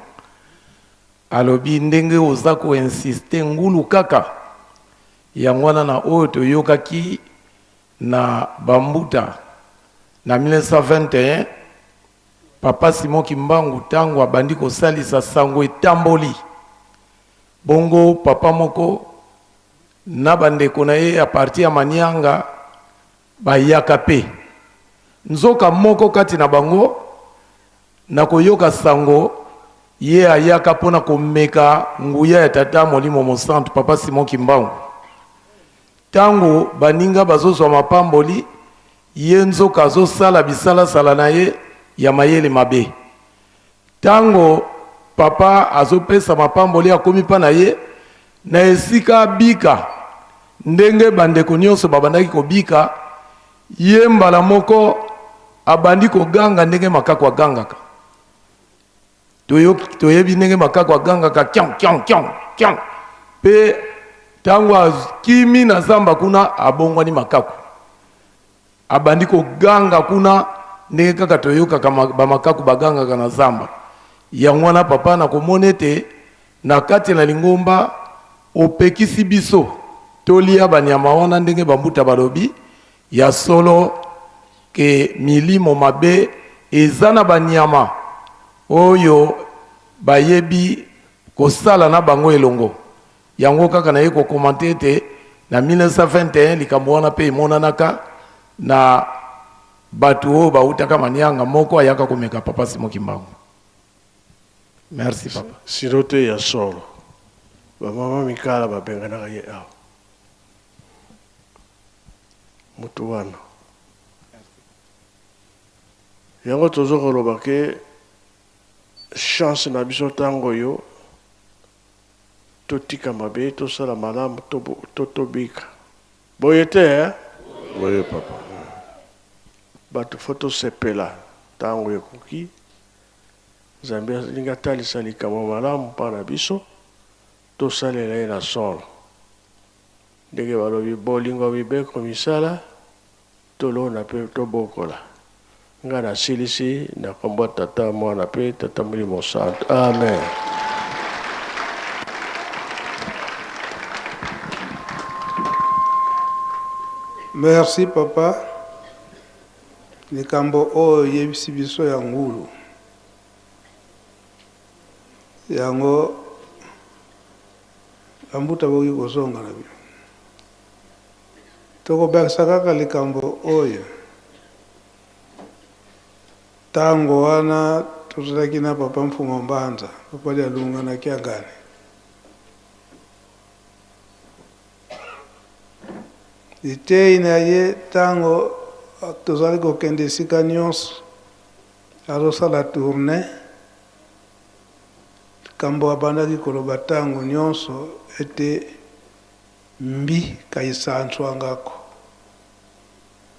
alobi ndenge oza koinsiste ngulu kaka yango wana na oyo toyokaki na bambuta na 1921 papa Simon Kimbangu tango abandi kosalisa sango etamboli bongo papa moko na bandeko na ye a partir ya Manianga bayaka pe nzoka moko kati na bango na koyoka sango ye ayaka pona komeka nguya ya tata molimo mosantu papa Simon Kimbangu tango baninga bazozwa mapamboli ye nzoka azosala bisala na ye ya mayele mabe tango papa azopesa mapamboli akomi pa na ye na esika bika ndenge bandeko nyonso babandaki kobika ye mbala moko abandi koganga ndenge makako agangaka toyebi ndenge makako agangaka kyang pe tango akimi na zamba kuna abongwani makako abandi koganga kuna ndenge kaka toyokaka bamakaku bagangaka na zamba yango wana papa na komona ete na kati na lingomba opekisi biso tolia banyama wana ndenge bambuta balobi ya solo ke milimo mabe eza na banyama oyo bayebi kosala na bango elongo yango kaka na ye kokomante ete na 1921 likambo wana pe emonanaka na bato oyo bautaka Manianga moko ayaka komeka papa Simon Kimbangu. Merci papa. Sirote ya solo bamama mikala babenganaka ye awa mutu wana yango tozokoloba ke chance na biso ntango yo totika mabe tosala malamu tobika boye te boye papa bato fo tosepela ntango ekoki Nzambe alingi atalisa likambo malamu mpa na biso tosalela ye na solo ndenge balobi bolingo mibeko misala tolona mpe tobokola nga nasilisi na kombo tata mwana mpe tata molimo santu amen. Merci papa. Likambo o yebisi biso ya ngulu. Yango ambuta boki kozonga na bi. Toko bakisa kaka likambo oyo. Tango wana tuzalaki na papa Mfumo Mbanza, papa ya lunga na Kiangani. Ite ina ye tango tozali kokende sika nyonso azosala tourne kambo abandaki koloba tango nyonso ete mbi kaisanzwangako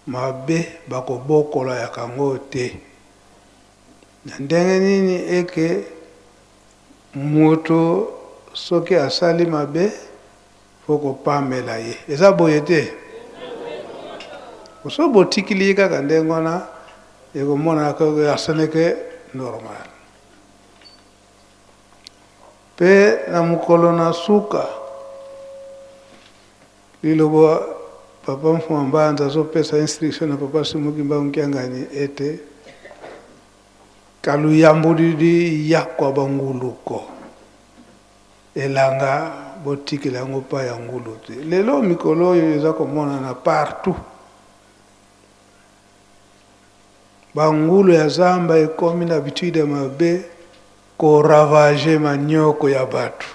mabe bakobokola ya kango te na ndenge nini eke moto soki asali mabe foko pamela ye eza boye te so botikili kaka ndenge wana ekomona ko aseneke normal pe na mukolo na suka lilobo papa Mfumo Mbanza azopesa instruction na papa Simukimba Kiangani ete kalu yambudidi yakwa banguluko elanga botikila yango pa ya ngulu te lelo mikolo oyo eza komona na partout bangulu ya zamba ekomi na habitude ya mabe koravage manyoko ya batu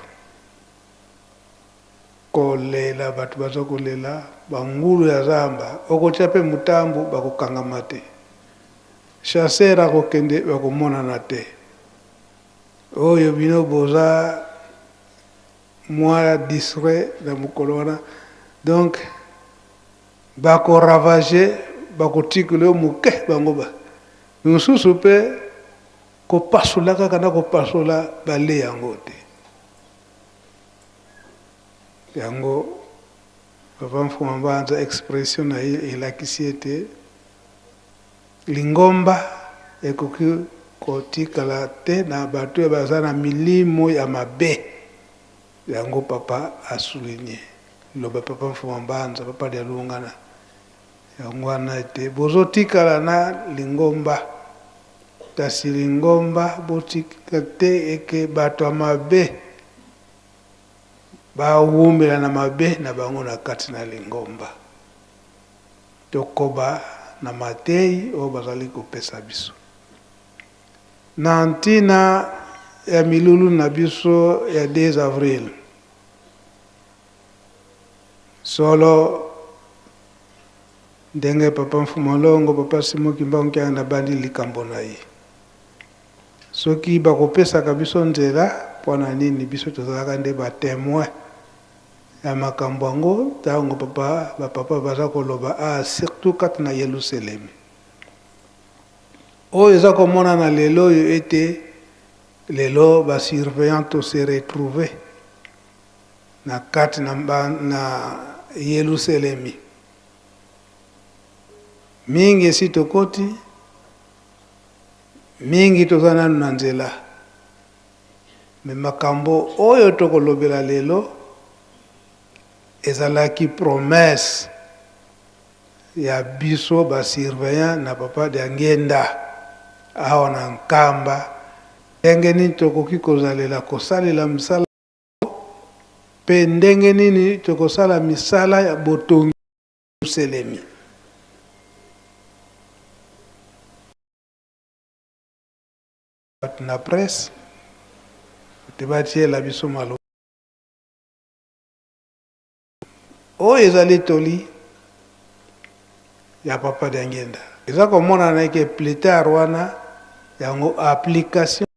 kolela batu baza kolela bangulu ya zamba okotia pe mutambu bakokangama te chasseur akokende bakomonana te oyo bino boza mwa distrait na mokolo wana donc bakoravage bakotikile moke bango ba mosusu mpe kopasola kaka na kopasola bale yango te yango papa Mfumo Mbanza expression na ye elakisi ete lingomba ekoki kotikala te na bato oyo baza na milimo ya mabe yango papa asouligne loba papa Mfumo Mbanza papa ya lungana yango wana ete bozotikala na lingomba kasi lingomba botika te eke bato ya mabe bawumbela na mabe na bango na kati na lingomba tokoba na matei oyo bazali kopesa biso na ntina ya milulu na biso ya 2 avril solo ndenge papa Mfumo Longo papa Simukimba Kiangani bandi likambo na ye soki bakopesaka biso nzela mpona nini biso tozalaka nde batemoin ya makambo yango ntango bapapa baza koloba surtout kati na Yerusalemi oyo eza komonana lelo oyo ete lelo basurveillant tose retrouve na kati na Yerusalemi mingi esi tokoti mingi toza nanu na nzela me makambo oyo tokolobela lelo ezalaki promesse ya biso basurveillant na papa de Ngenda awa na Nkamba ndenge nini tokoki kozalela kosalela misala pe ndenge nini tokosala misala ya botongi Yerusalemi na presse tebatiela biso malo oyo ezali toli ya papa de Ngenda eza komonana eke pletard wana yango application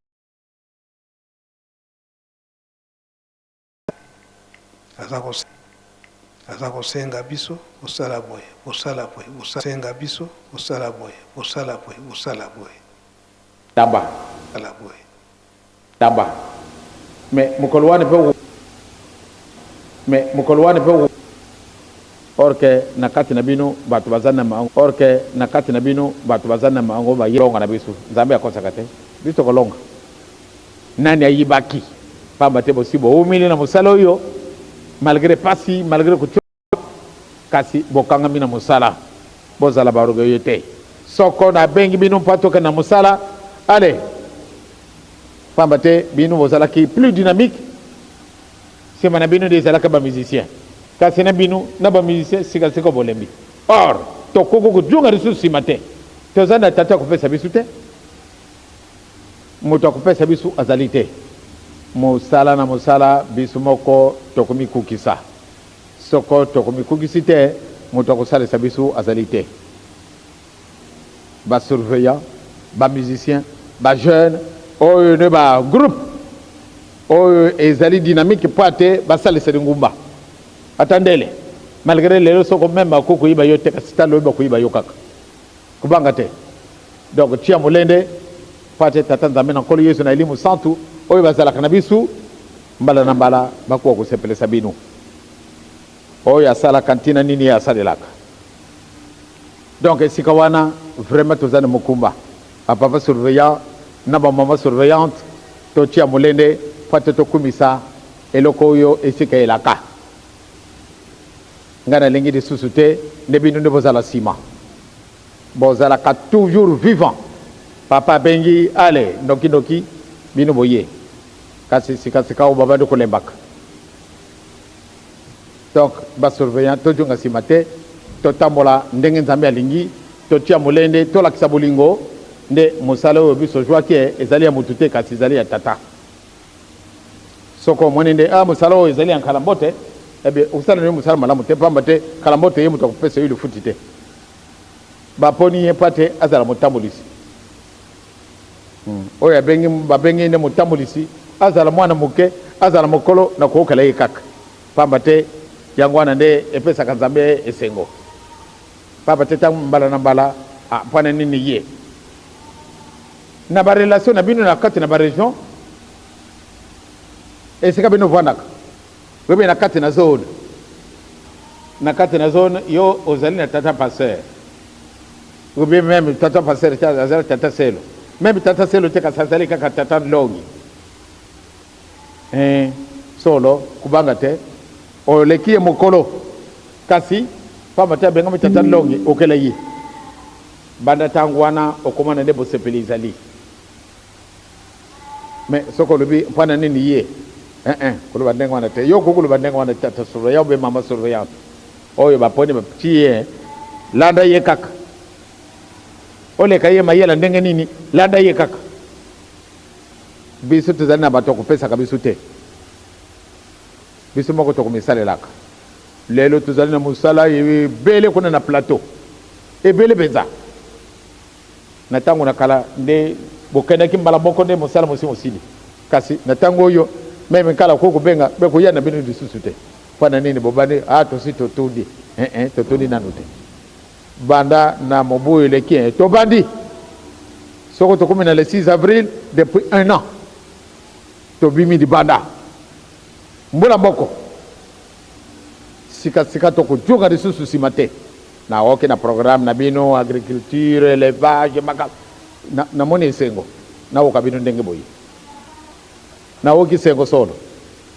aza kosenga biso osala boye osala boye osenga biso osala boye osala boye osala boye taba osala boye taba mais mokolo wana pe orke na kati na bino bato baza na mango orke na kati na bino bato baza na mango bayilonga na biso nzambe akosaka te biso kolonga nani ayibaki pamba te bosibo umili na mosala oyo malgré pasi malgré kuti kasi bokangami na mosala bozala baorgueilleux te soko na bengi bino mpo atoke na mosala ale pamba te bino bozalaki plus dynamique nsima na bino nde ezalaka bamusicien kasi na bino na bamusicien sikasika bolembi or tokoki kodunga lisusu nsima te toza na tata akopesa biso te moto akopesa biso azali te mosala na mosala biso moko tokomikukisa soko tokomikukisi te moto akosalisa biso azali te basurveillant bamusicien bajeune oyo ne bagroupe oyo ezali dynamique mpo ate basaliseli ngumba atandele malgré lelo soko meme bakokoyiba yo te kasi talo oyeba koyiba yo kaka kubanga te donc tia molende mpo ate tata nzambe na nkolo yesu na elimu santu oyo bazalaka na biso mbala na mbala bakoka kosepelisa bino oyo asalaka ntina nini ye asalelaka donc esika wana vraiment toza na mokumba bapapa surveillant na bamama surveillante totia molende mpo ate tokumisa eloko oyo esika elaka ngai nalingi lisusu te nde bino nde bozala nsima bozalaka toujours vivant papa abengi ale ndokindoki bino boye kasi sikasika oyo babandi kolembaka donc basurveillant tojonga nsima te totambola ndenge nzambe alingi totia molende tolakisa bolingo nde mosala oyo biso zwaki ezali ya motu te kasi ezali ya tata soko omoni nde mosala oyo ezali ya nkalambote ebe okosala nde mosala malamu te pamba te kalambote ye moto akopesa yo lifuti te baponi ye mpo ate azala motambolisi oyo babengi nde motambolisi azala mwana moke azala mokolo na kookela ye kaka pamba te yango wana nde epesaka nzambe esengo papa te ntango mbala na mbala mpona nini ye na barelation na bino na kati na baregion esika bino ovandaka oyebi na kati na zone yo ozali na tata pasteur oyebi meme tata pasteur azali tata selo meme tata selo te kasi azali kaka tata ndongi solo kubanga te oleki ye mokolo kasi pamba te abengami tata ndongi okela ye banda ntango wana okomana nde bosepeli ezali mais soko olobi mpona nini ye koloba ndenge wana te yo kokoloba ndenge wana tata surveillant obe mama surveillante oyo baponi bapti ye landa ye kaka oleka ye mayela ndenge nini landa ye kaka biso tozali na bato akopesaka biso te biso moko tokomisalelaka lelo tozali na mosala ebele kuna na plateau ebele mpenza na ntango na kala nde bokendaki mbala moko nde mosala mosi mosili kasi na ntango oyo meme kala kokobenga bekoya na bino lisusu te mpona nini bobandi tosi totundi totundi nanu te banda na mobu eleki tobandi soko tokomi na le 6 avril depuis 1 an tobimi libanda mbula moko sikasika tokojonga lisusu nsima te naoki na programme na bino agriculture élevage maka namoni esengo naoka bino ndenge boye naoki sengo solo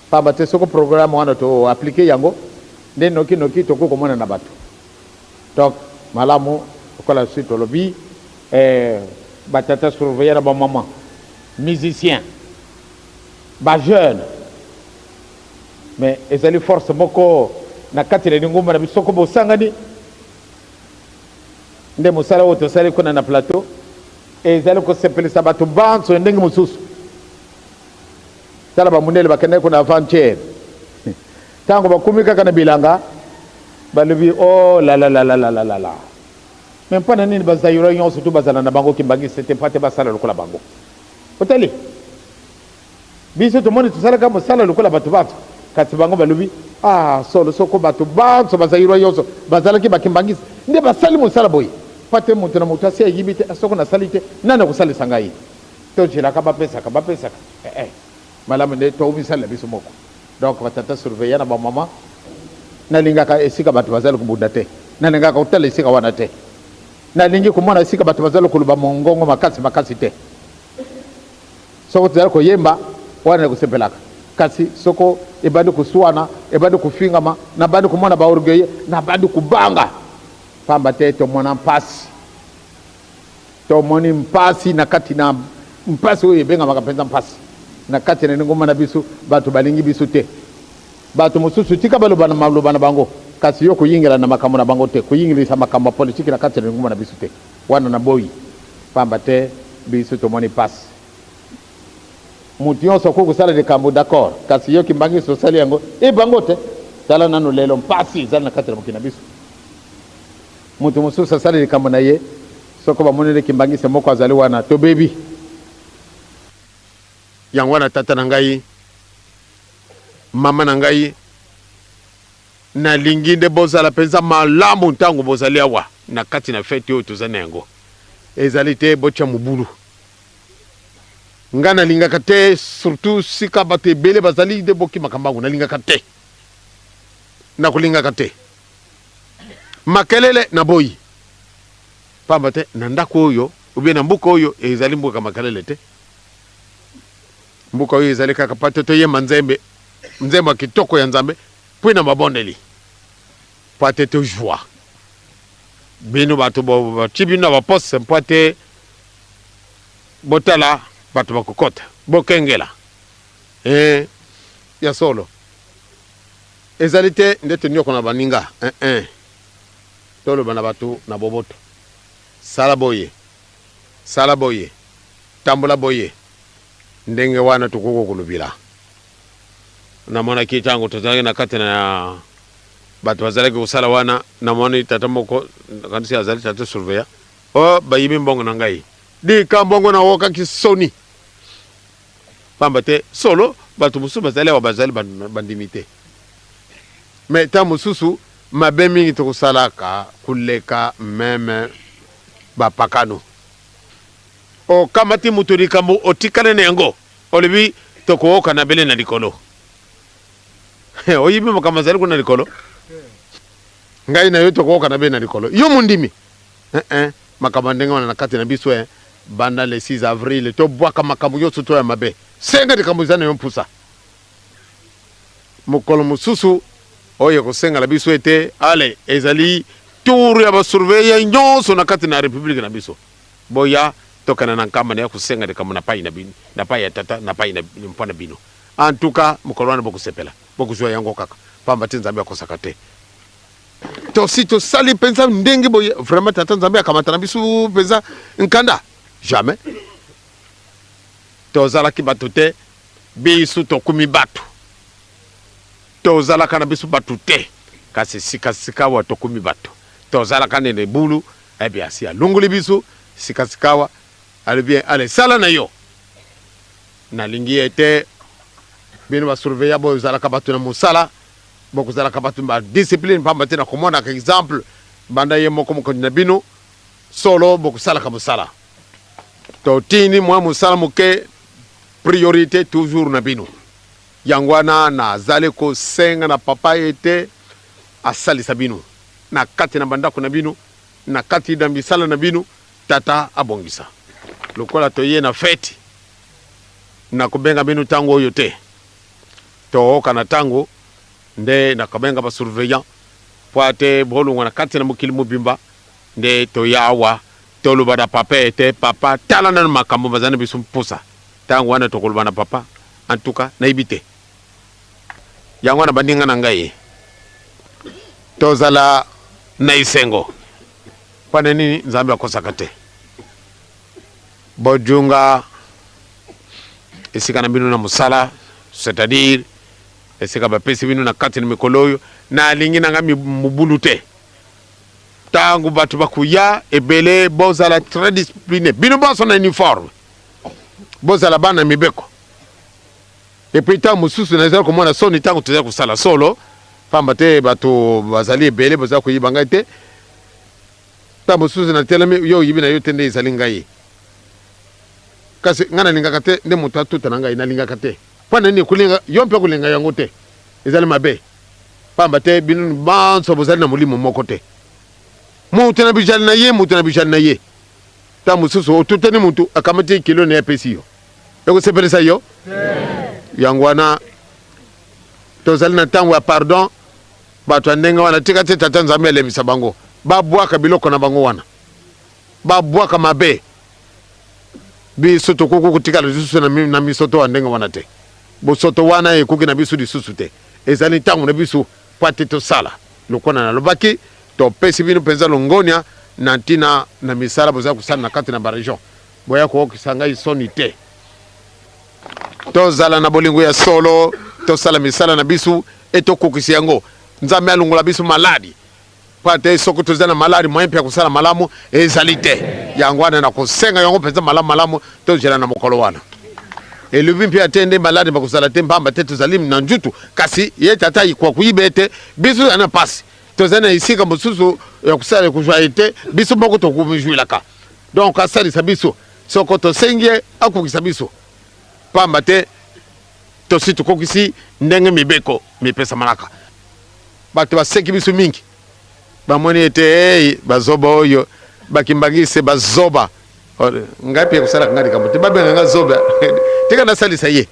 pamba te soko programme wana to aplike yango nde noki tokoki komona na bato donc malamu okola suite olobi batata surveillant na bamama musicien bajeune mais ezali force moko na kati na lingumba na biso soko bosangani nde mosala oyo tosali kuna na plateau ezali kosepelisa bato banso ndenge mosusu tala bamundele bakendaki kuna avant-hier ntango bakumi kaka na bilanga balobi lalalalalalala me mpona nini bazayura nyonso tu bazala na bango kimbangisi te mpo te basala lokola bango otali biso tomoni tosalaka mosala lokola bato banso kasi bango balobi solo soko bato banso bazayirwa nyonso bazalaki bakimbangisi nde basali mosala boye mpo te moto na moto asi ayibi te soko nasali te nani akosalisa ngai tocelaka bapesaka malamu nde toumisalela biso moko donc batata surveillant na bamama nalingaka esika bato bazali kobunda te nalingaka kotala esika wana te nalingi komona esika bato bazali koloba mongongo makasi te soko tozali koyemba wana na kosepelaka kasi soko ebandi kuswana ebandi kufingama na bandi kumona ba orgueil na bandi kubanga pamba te to mona mpasi to moni mpasi na kati na mpasi oyo ebenga makapenza mpasi na kati na ngoma na biso bato balingi biso te bato mosusu tika baloba na bango kasi yo kuyingira na makambo na bango te kuyingirisa makambo politiki na kati na ngoma na biso te wana na boyi pamba te biso to moni pasi mutu nyonso ko kusala likambo d'accord kasi yo kimbangi sosali yango bango te sala nanu lelo mpasi ezali na kati na mokili na biso mutu mosusu asali likambo na ye soko bamonele kimbangise moko azali wana tobebi yango wana tata na ngai mama na ngai nalingi nde bozala mpenza malamu ntango bozali awa na kati na fete oyo toza na yango ezali te botya mobulu nga nalingaka te surtout sika bato ebele bazali nde bokimaka mbangu nalingaka te nakolingaka te makelele na boyi pamba te na ndako oyo ubie na mbuka oyo ezali mbuka makelele te mbuka oyo ezali kaka pate toyemba nzembe nzembo kitoko ya nzambe pwi na mabondeli pate to joie bino bato bati bino na bapose mpate botala bato bakokota bokengela ya solo ezali te ndete nyoko na baninga toloba na bato na boboto sala boye tambola boye ndenge wana tukoko kulubila namona kitango tozalaki na kati na bato bazalaki kusala wana namoni tata moko kanisi azali tata surveya bayibi mbongo na ngai di ka mbongo na woka kisoni pamba te solo bato mosusu bazali awa bazali bandimite me ta mosusu mabe mingi tokosalaka kuleka meme bapakano okamati mutu likambo otikale na yango olobi tokooka na bele na likolo oyibi makambo azali kuna likolo ngai na yo tokooka na bele na likolo yo mundimi makambo ndenge wana na kati na biso banda le 6 avril tobwaka makambo nyonso to ya mabe senga likambo eza na yo mpusa mokolo mosusu oyo kosengala biso ete ale ezali tour ya basurveya nyonso na kati na republike na biso boya tokana na nkamba na kusenga likambo na pai na bino na pai ya tata na pai na mpana bino en tout cas mokolo wana bokusepela bokuswa yango kaka pamba te nzambe akosaka te to si to sali pensa ndenge boye vraiment tata nzambe akamata na biso pensa nkanda jamais tozalaki bato te biso tokumi bato tozalaka na biso bato te kasi sikasika wa tokumi bato tozalaka nene bulu bien si alongoli biso sikasika wa ale bien ale sala na yo nalingi ete bino basurveya bozalaka bato na mosala bokozalaka bato ba discipline pamba te na komona ka exemple banda ye moko mokonzi na bino solo bokosalaka mosala to tini mwa mosala moke priorité toujours na bino yangwana na azali kosenga na papa ete asalisa bino na kati na bandako na bino na kati na misala na bino tata abongisa lokola toye na fete na kubenga bino tango oyo te tooka na tango nde na kabenga ba surveillant poate bolunga na kati na mokili mobimba nde toyawa toluba da papa ete papa tala na makambo bazana biso mpusa tango wana tokoluba na papa en tout cas na ibite yango na bandinga na ngai tozala na isengo pana nini nzambe akosaka te bojunga esika na bino na musala c'est-à-dire esika bapesi bino na kati na mikolo oyo na alingi na nga mobulu te tango bato bakuya ebele bozala très discipliné bino boso na uniforme bozala bana mibeko epuis ntango mosusu nazali komona soni ntango tozali kosala solo pamba te bato bazali ebele bozala koyiba ngai te ntango mosusu natelemi yo oyibi na yo te nde ezali ngai kasi ngai nalingaka te nde moto atuta na ngai nalingaka te mpo na nini kolinga yo mpe kolinga yango te ezali mabe pamba te bino banso bozali na molimo moko te moto na bijali na ye moto na bijali na ye ntango mosusu otutani motu akamati kilo na apesi yo ekosepelisa yo yango wana tozali na ntango ya pardon bato ya ndenge wana tika te tata nzambe alemisa bango babwaka biloko na bango wana babwaka mabe biso tokoki kotikala lisusu na misoto ya ndenge wana te bosoto wana ekoki na biso lisusu te ezali ntango na biso po ate tosala lokwana nalobaki topesi bino mpenza longonia na ntina na misala bozala kosala na kati na baregion boya kookisa ngai soni te tozala na bolingo ya solo tosala misala na biso etokokisi yango nzambe alongola biso maladi po ate soki tozali na maladi moyen mpe ya kosala malamu ezali te yango wana na kosenga yango mpenza malamu tozela na mokolo wana elobi mpe ate nde maladi bakozala te mpamba te tozali na njutu kasi ye tata ikwa kuyiba ete biso tozali na pasi tozali na esika mosusu ya kosala kozwa te biso moko tokomijwilaka donc asalisa biso soko tosengi ye akokisa biso pamba te tosi tokokisi ndenge mibeko mipesa malaka bato baseki biso mingi bamoni ete bazoba oyo bakimbangise bazoba ngai mpe kosalaka ngai likambo te babenga nga zoba tika nasalisa ye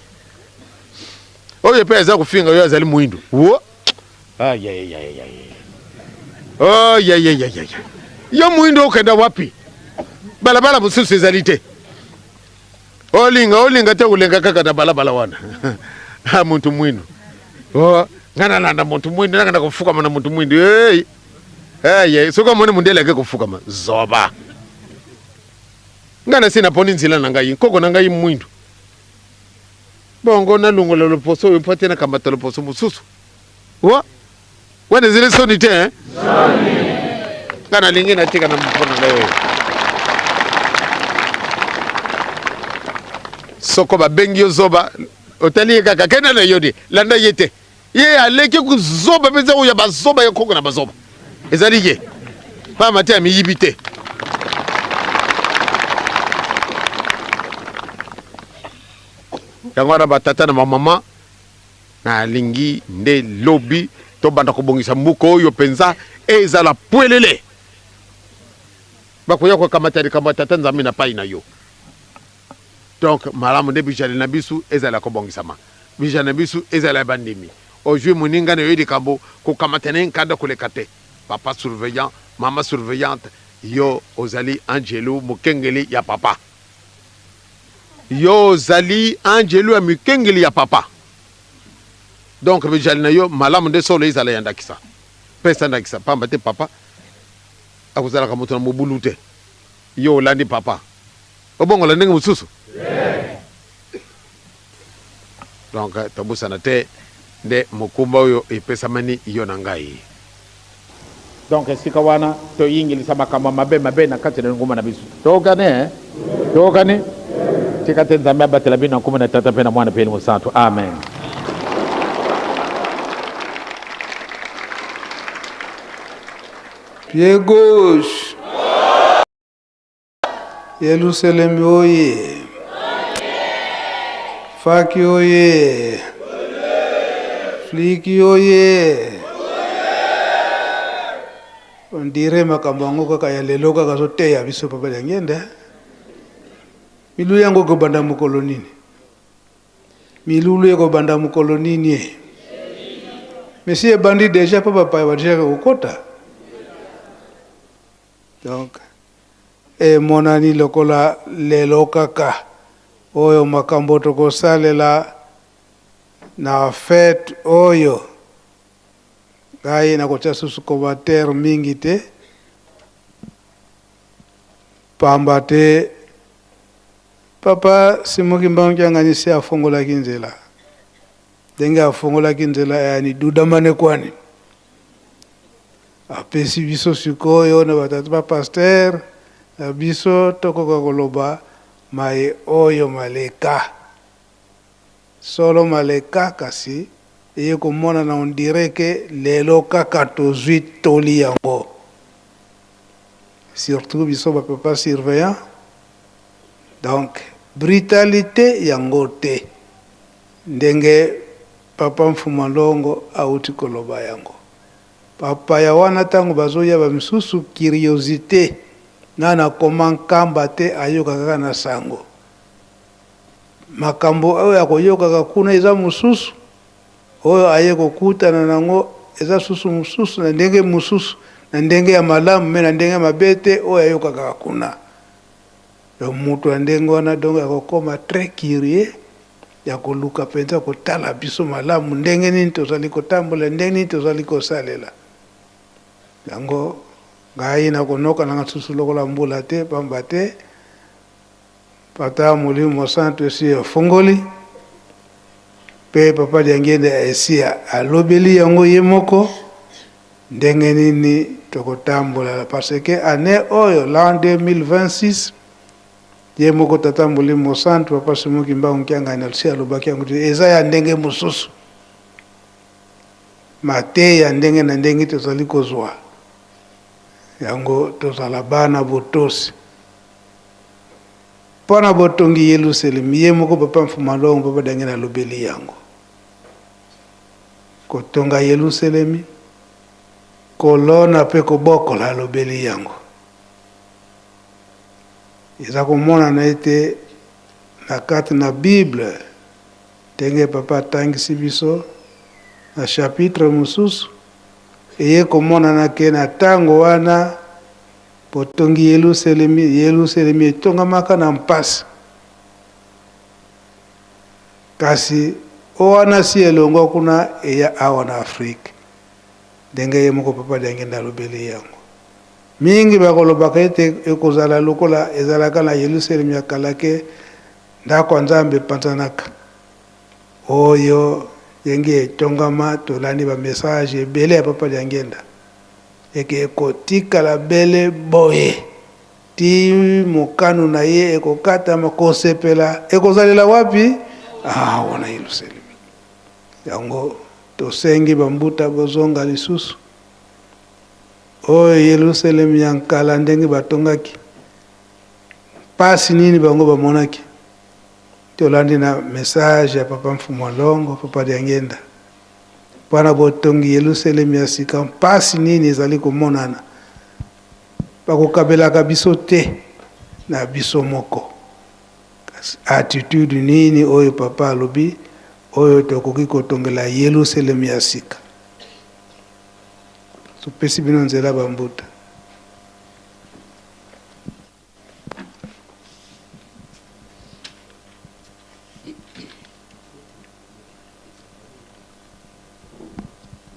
oyo mpe aza kofinga oyo azali mwindu wo yo mwindu okenda wapi balabala mosusu ezali te olinga te kolenga kaka na balabala wana muntu mwindu nga nalanda muntu mwindu nakanda kofukama na muntu mwindu soki amoni mundele ake kofukama zoba nga nasi naponi nzela na ngai nkoko na ngai mwindu bongo nalongola loposo oyo mpo te nakambata loposo mosusu wana ezili soni te nga nalingi natika na mpona ngai oyo soko babengi yo zoba otali ye kaka kenda na yo de landa ye te ye aleki kozoba mpenza oyo ya bazoba ye koko na bazoba ezali ye pamba te amiyibi te yango wana batata na bamama nalingi nde lobi tobanda kobongisa mbuka oyo mpenza ezala pwelele bakoya kokamata likambo ya tata nzambe na pai na yo donc malamu nde bijale na biso ezala kobongisama bijale na biso ezala bandimi ojui moninga na yo likambo kokamata na nkanda koleka te papa surveillant mama surveillante yo ozali angelo mokengeli ya papa yo ozali angelo ya mikengeli ya papa donc bijale na yo malamu nde solo ezala ya ndakisa pesa ndakisa pamba te papa akozalaka moto na mobulu te yo olandi papa obongola ndenge mosusu donc tobusana te nde mokumba oyo epesamani yo na ngai donc esika wana toyingilisa makambo mabe na kati na nguma na biso tokane tika te nzambe abatela bino na nkuma na tata mpe na mwana mpe mosantu amen. Pied gauche. Yerusalem oye. Faki oye. Fliki oye. On dirait makambo yango kaka ya lelo kaka zoteya biso papa ngende. Milu yango ko banda mukolo nini? Milulu yako banda mukolo nini? Monsieur bandi déjà papa va déjà ukota. Donc monani lokola lelo kaka oyo makambo tokosalela na fête oyo ngai nakotia susu commentaire mingi te pamba te papa simoki mbangi anganisi afongolaki nzela ndenge afongolaki nzela yani dudamane kwani apesi biso sikoyo na batata ba pasteur na biso tokoka koloba mai oyo maleka solo maleka kasi eye komona na on dirait que lelo kaka tozwi toli yango surtout biso ba papa surveillant donc brutalité yango te ndenge papa Mfumalongo auti koloba yango papa ya wana tango bazoya ba misusu curiosité nana komankamba te ayoka kaka na sango makambo oyo akoyoka kuna eza mususu oyo aye kokutana nango eza susu mususu na ndenge mususu na ndenge ya malamu me na ndenge ya mabete oyo ayokaka kuna. Mutu ya ndenge wana donc akokoma très curieux ya koluka mpenza kotala biso malamu ndenge nini tozali kotambola ndenge nini tozali kosalela. Yango ngai nakonoka nanga susu lokola mbula te pamba te Pata Molimo Santo esi afongoli pe Papa Diangenda esi alobeli yango ye moko ndenge nini tokotambola parce que année oyo l'an 2026 ye moko Tata Molimo Santo Papa Simoki Mbangu Nkianga na sia lobaki yango eza ya ndenge mosusu mate ya ndenge na ndenge tozali kozwa yango tozala bana botosi pona botongi Yerusalem ye moko Papa Mfumalongo Papa Diangenda lobeli yango kotonga Yerusalem kolona pe kobokola lobeli yango eza komona na ete na kati na Bible tenge Papa tangisi biso na chapitre mosusu eye komona na ke na tango wana potongi Yerusalem etongamaka na mpasi kasi owana si elongo kuna eya awa na Afrika ndenge ye moko Papa Diangenda lobeli yango mingi bakolobaka ete ekozala lokola ezalaka na Yerusalem ya kala ke ndako Nzambe epanzanaka oyo yenge etongama tolandi ba message ebele ya Papa Diangenda eke ekotikala bele boye ti mokano na ye ekokatama kosepela ekozalela wapi wana Yerusalem. Yango tosengi bambuta bozonga lisusu oyo Yerusalem ya nkala ndenge batongaki pasi nini bango bamonaki tolandi na message ya Papa Mfumalongo Papa Diangenda mpona botongi Yerusalem ya sika mpasi nini ezali komonana bakokabelaka biso te na biso moko attitude nini oyo Papa alobi oyo tokoki kotongela Yerusalem ya sika topesi bino nzela bambuta.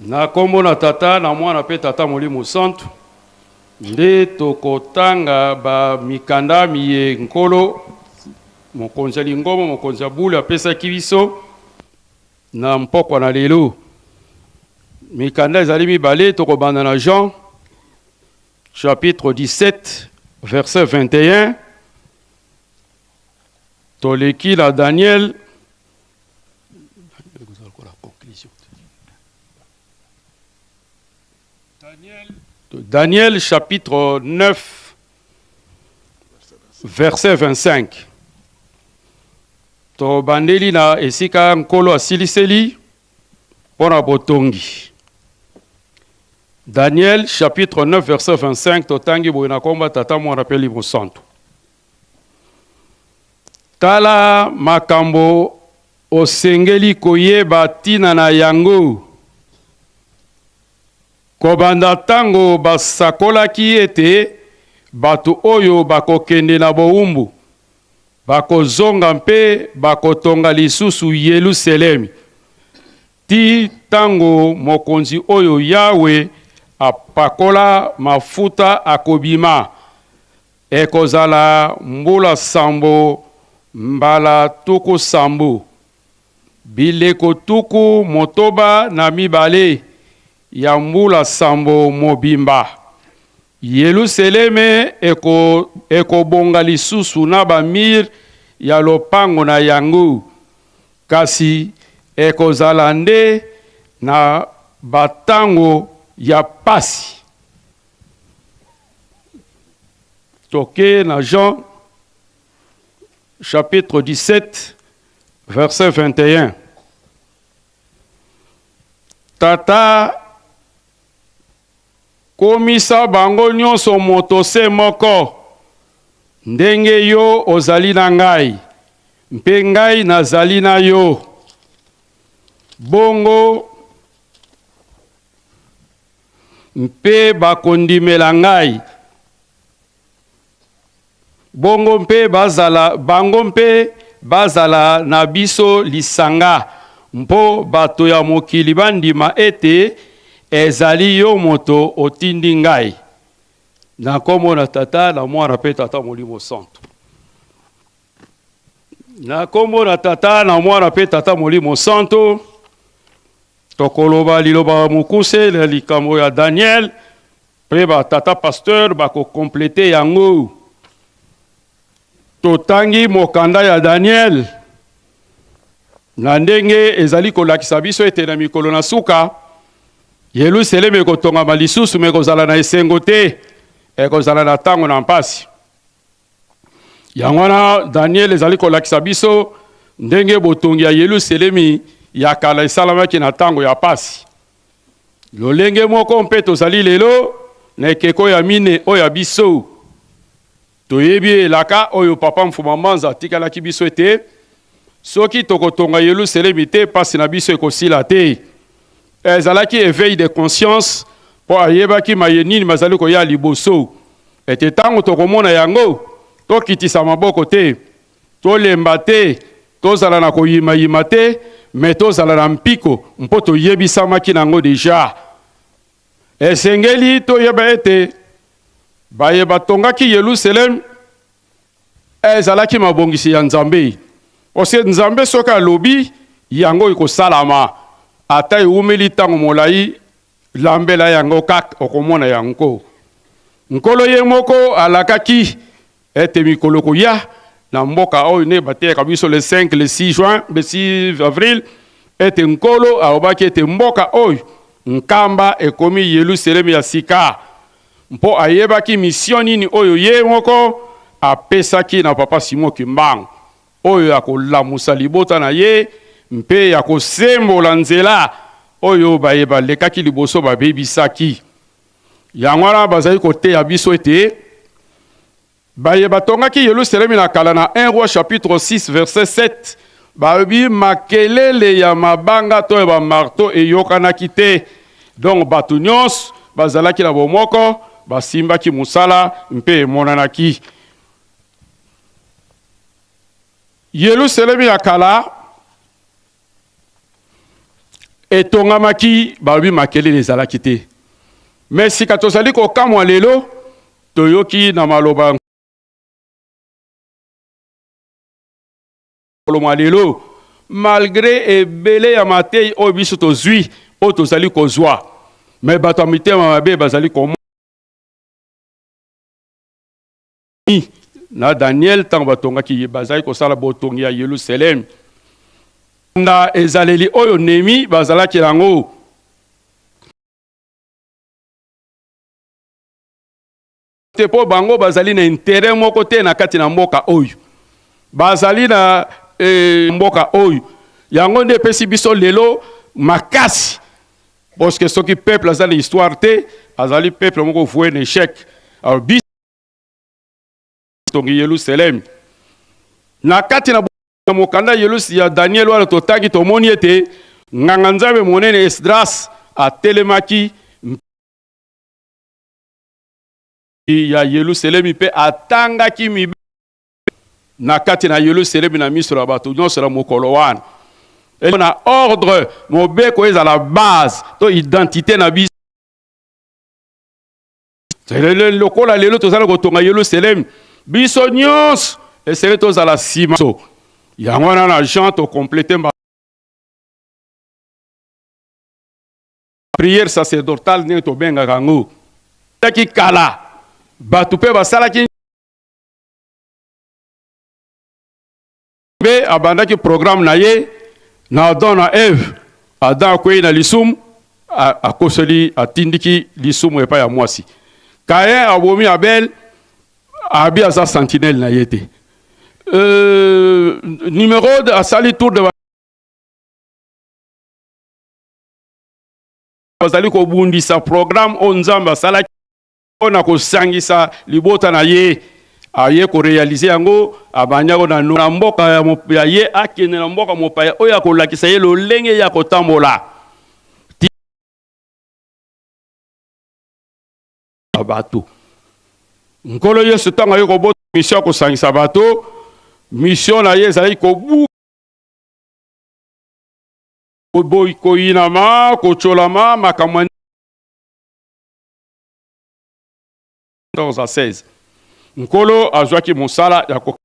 Na kombo na Tata na mwana pe Tata Molimo Santo nde tokotanga ba mikanda miye nkolo mokonzi ya Lingomba mokonzi ya Bule apesaki biso na mpokwa na lelo. Mikanda ezali mibale tokobanda na Jean chapitre 17 verset 21 toleki la Daniel Daniel chapitre 9 verset 25 to bandeli na esika nkolo asiliseli pona botongi. Daniel chapitre 9 verset 25 to tangi boina komba Tata mwana pe Molimo Santo. Tala makambo osengeli koyeba tina na yango kobanda tango basakolaki ete bato oyo bakokende na bowumbu bakozonga mpe bakotonga lisusu Yerusalemi ti tango mokonzi oyo Yawe apakola mafuta akobima ekozala mbula sambo mbala tuku sambo bileko tuku motoba na mibale ya mbula sambo mobimba. Yerusaleme ekobonga lisusu na bamir ya lopango na yango kasi ekozala nde na batango ya pasi. Toke na Jean chapitre 17 verset 21. Tata komisa bango nyonso moto se moko ndenge yo ozali na ngai mpe ngai nazali na yo. bongo mpe bakondimela ngai bongo mpe bango mpe bazala na biso lisanga mpo bato ya mokili bandima ete ezali yo moto otindi ngai na kombo na tata na mwana mpe tata molimo santo na kombo na tata na mwana mpe tata molimo santo tokoloba liloba mokuse na likambo ya Daniel mpe batata pasteur bakokomplete yango totangi mokanda ya Daniel na ndenge ezali kolakisa biso ete na mikolo na suka Yelusalemi ekotongama lisusu me ekozala na esengo te ekozala na ntango na mpasi yango wana Daniel ezali kolakisa biso ndenge botongi ya Yelusalemi ya kala esalamaki na ntango ya pasi lolenge moko mpe tozali lelo na ekeko ya mine oyo ya biso toyebi elaka oyo papa mfuma manza atikalaki biso ete soki tokotonga Yelusalemi te pasi na biso ekosila te ezalaki éveil de conscience po ayebaki maye nini bazali koya liboso ete ntango tokomona yango tokitisa maboko te tolemba te tozala na koyimayima te me tozala na mpiko mpo toyebisamaki nango deja esengeli toyeba ete baye batongaki Yelusalem ezalaki mabongisi ya Nzambe ose Nzambe soki alobi yango ekosalama ata ewumeli ntango molai lambela yango kaka okomona yango nkolo ye moko alakaki ete mikolo koya na mboka oyo ne bateka biso le 5 le 6 juin le 6 avril ete nkolo alobaki ete mboka oyo nkamba ekomi Yelusalemi ya sika mpo ayebaki mission nini oyo ye moko apesaki na papa Simon Kimbangu oyo ya kolamusa libota na ye mpe ya kosembola nzela oyo bayeba lekaki liboso babebisaki yango wana bazali koteya biso ete bayeba tongaki Yelusalemi na kala na 1 Roi chapitre 6 verset 7 babi makelele ya mabanga to ba marteau eyokanaki te donc bato nyonso bazalaki na bomoko basimbaki musala mpe emonanaki Yelusalemi ya kala etongamaki babi makelele ezalaki te mais sika tozali kokamwa lelo toyoki na maloba lelo malgré ebele ya matei oyo biso tozwi oyo tozali kozwa mais bato ya mitema mabe bazali komona na Daniel ntango batongaki bazali kosala botongi ya Yelusalemi na ezaleli oyo nemi bazalaki yango te po bango bazali na intérêt moko te na kati na mboka oyo bazali na mboka oyo yango nde epesi biso lelo makasi parce que soki peuple azali histoire te azali peuple moko voué na échec alors biso tongi Yelusalemi na kati na mokanda Yelusalemi ya Daniel wana totangi tomoni ete nganga nzambe monene Esdras atelemaki ya Yelusalemi pe atangaki mibe na kati na Yelusalemi na miso na bato nyonso na mokolo wana na ordre mobeko ezala base to identité na biso lokola lelo tozala kotonga Yelusalemi biso nyonso esele tozala nsima so yango wana na Jean tokomplete prière sacerdotale ndenge tobengaka yango taki kala bato mpe basalaki mpe abandaki programme na ye na Adam na Eve Adam akwei na lisumu akoseli atindiki lisumu epai ya mwasi Kain abomi Abel abi aza sentinelle na ye te Nimrod asali tour de bazali kobundisa programme o Nzambe asalaki mpona kosangisa libota na ye aye ko réaliser yango abanya ko na mboka ya mopaya ye akene na mboka mopaya oya ko lakisa ye lolenge ya kotambola bato nkolo Yesu tanga yo ko bota mission ko sangisa bato mission na ye ezali ko boy ko inama ko cholama makamwa 16 nkolo azwaki mosala ya ko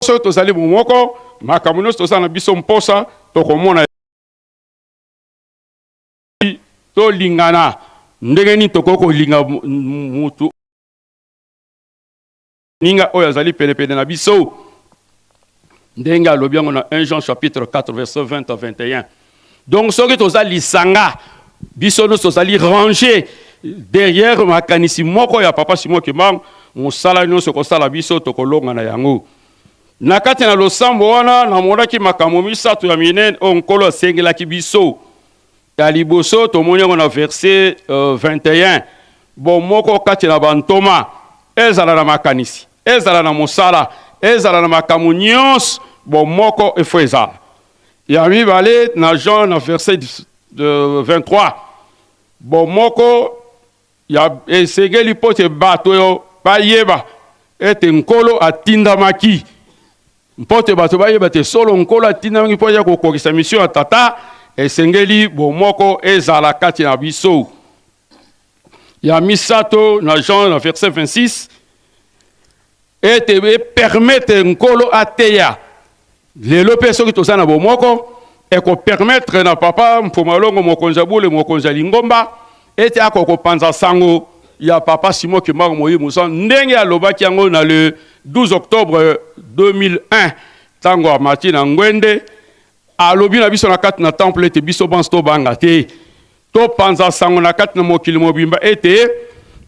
so tozali moko makambo nyonso tozala na biso mposa tokomona tolingana ndenge nini tokoki kolinga mutu ninga oyo azali penepene na biso ndenge alobi yango na 1 Jean chapitre 4 verset 20 à 21. Donc soki tozali lisanga biso nyonso tozali rangé derrière makanisi moko ya papa Simon Kimbangu mosala nyonso kosala biso tokolonga na yango na kati na losambo wana namonaki makambo misato ya minene oyo nkolo asengelaki biso ya liboso tomoni yango na verset 21 bon moko kati na bantoma ezala na makanisi ezala na mosala ezala na makambo nyonso bon moko efo ezala ya mibale na Jean na verset 23 bon moko ya esengeli po te bato oyo bayeba ete nkolo atindamaki mpo te bato bayeba te solo nkolo atindamaki mpo ya kokokisa mission ya tata esengeli bomoko ezala kati na biso ya misato na Jean na verset 26 ete permettre nkolo ateya lelo pe soki toza na bomoko eko permettre na papa Mpumalongo mokonzi bule mokonzi lingomba ete akoko panza sango ya papa Simon Kimbangu moyi musa ndenge alobaki yango na le 12 octobre 2001 tango a Martina Ngwende alobi na biso na kati na temple ete biso bansto banga te to panza sango na kati na mokili mobimba ete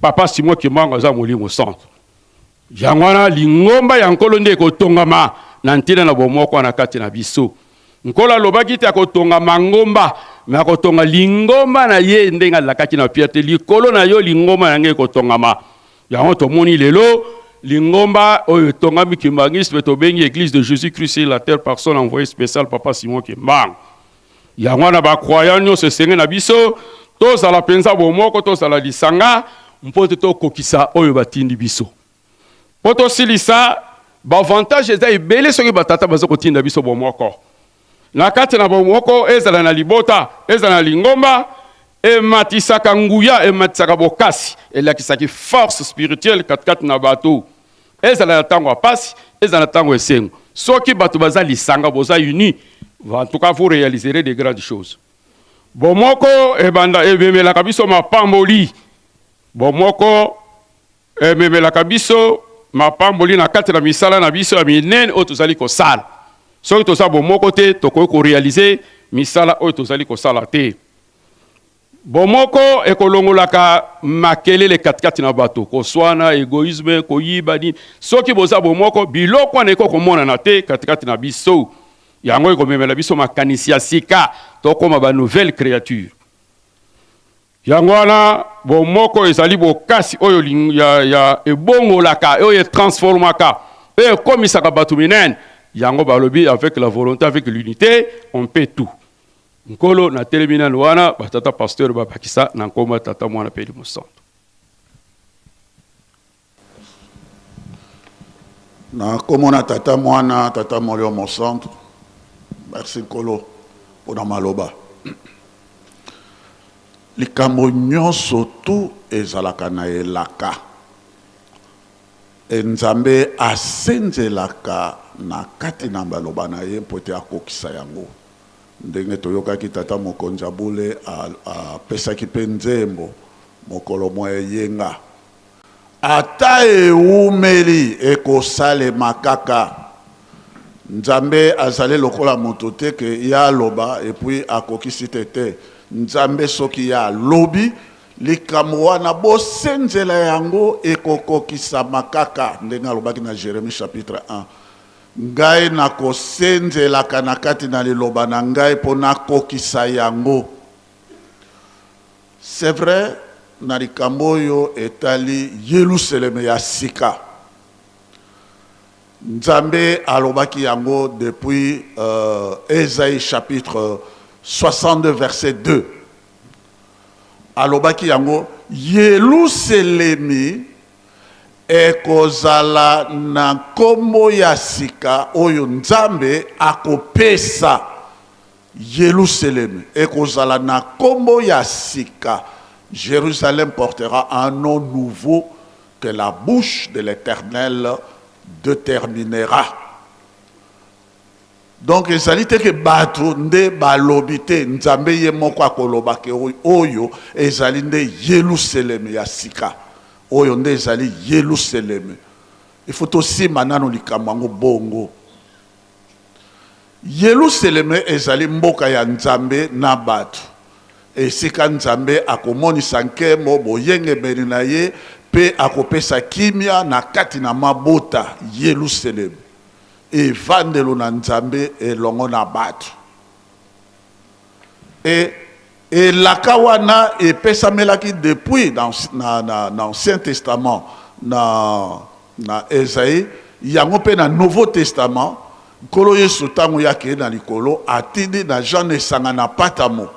papa Simon Kimbangu aza molimo centre jangwana lingomba ya nkolo nde kotongama na ntina na bomoko na kati na biso nkolo alobaki te akotonga mangomba me akotonga lingomba na ye ndenge alakaki na pierre te likolo na yo lingomba na nge kotongama yango tomoni lelo lingomba oyo tongami kimbangisme tobengi église de Jésus-Christ sur la terre par son envoyé spécial papa Simon Kimbangu yango na bakroyant nyonso esenge na biso tozala penza bomoko tozala lisanga mpo te tokokisa oyo batindi biso po tosilisa bavantage eza ebele soki batata baza kotinda biso bomoko na kati na bomoko ezala na libota ezala na lingomba ematisaka nguya ematisaka bokasi elakisaki force spirituelle katikati na bato ezala na ntango ya pasi ezala na ntango esengo soki bato baza lisanga boza uni en tout cas vous réaliserez de grandes choses bomoko ebanda ememelaka biso mapamboli bomoko ememelaka biso mapamboli na kati na misala na biso ya minene oyo tozali kosala soki toza bomoko te tokoki korealize misala oyo tozali kosala te bomoko ekolongolaka makelele katikati na bato koswana egoïsme koyiba nini soki boza bomoko biloko wana ekoki komonana te katikati na biso yango ekomemela biso makanisi ya sika tokoma banouvelle créature yango wana bomoko ezali bokasi oyo ya ebongolaka oyo etransformaka oyo ekomisaka bato minene yango balobi avec la volonté avec l'unité on peut tout nkolo na telemi nano wana batata pasteur babakisa na nkoma tata mwana peli mosanto na komona tata mwana tata molio mosanto merci nkolo mpona maloba likambo nyonso tu ezalaka na elaka nzambe asenzelaka na kati na baloba na ye mpo ete akokisa yango ndenge toyokaki tata mokonzi bule apesaki mpe nzembo mokolo mwa eyenga ata eumeli ekosalema kaka nzambe azali lokola moto te ke ya aloba epui akokisi te nzambe soki ya alobi likambo wana bosenzela yango ekokokisama kaka ndenge alobaki na Jérémie chapitre 1 ngai nakosenzelaka na kati na liloba na ngai mpo nakokisa yango c'est vrai na likambo oyo etali Yerusalem ya sika. Nzambe alobaki yango depuis Ésaïe chapitre 62 verset 2. Alobaki yango Yerusalemi ekozala na kombo ya sika oyo Nzambe akopesa. Yerusalem ekozala na kombo ya sika. Jérusalem portera un nom nouveau que la bouche de l'Éternel déterminera. Donc ezali te ke bato nde balobi te Nzambe ye moko akoloba ke oyo ezali nde Yerusalem ya sika. Oyo nde ezali Yerusalem. Il faut aussi manano likambo yango bongo. Yerusalem ezali mboka ya Nzambe na bato. Esika Nzambe akomonisa nkemo boyengebeli na ye pe akopesa kimia na kati na mabota Yerusalem. Evandelo na Nzambe elongo na bato. Et laka wana epesamelaki depuis dans l'Ancien Testament na Esaïe, yango pe na Nouveau Testament, kolo Yesu tango yake na likolo atindi na Jean esanga na patamo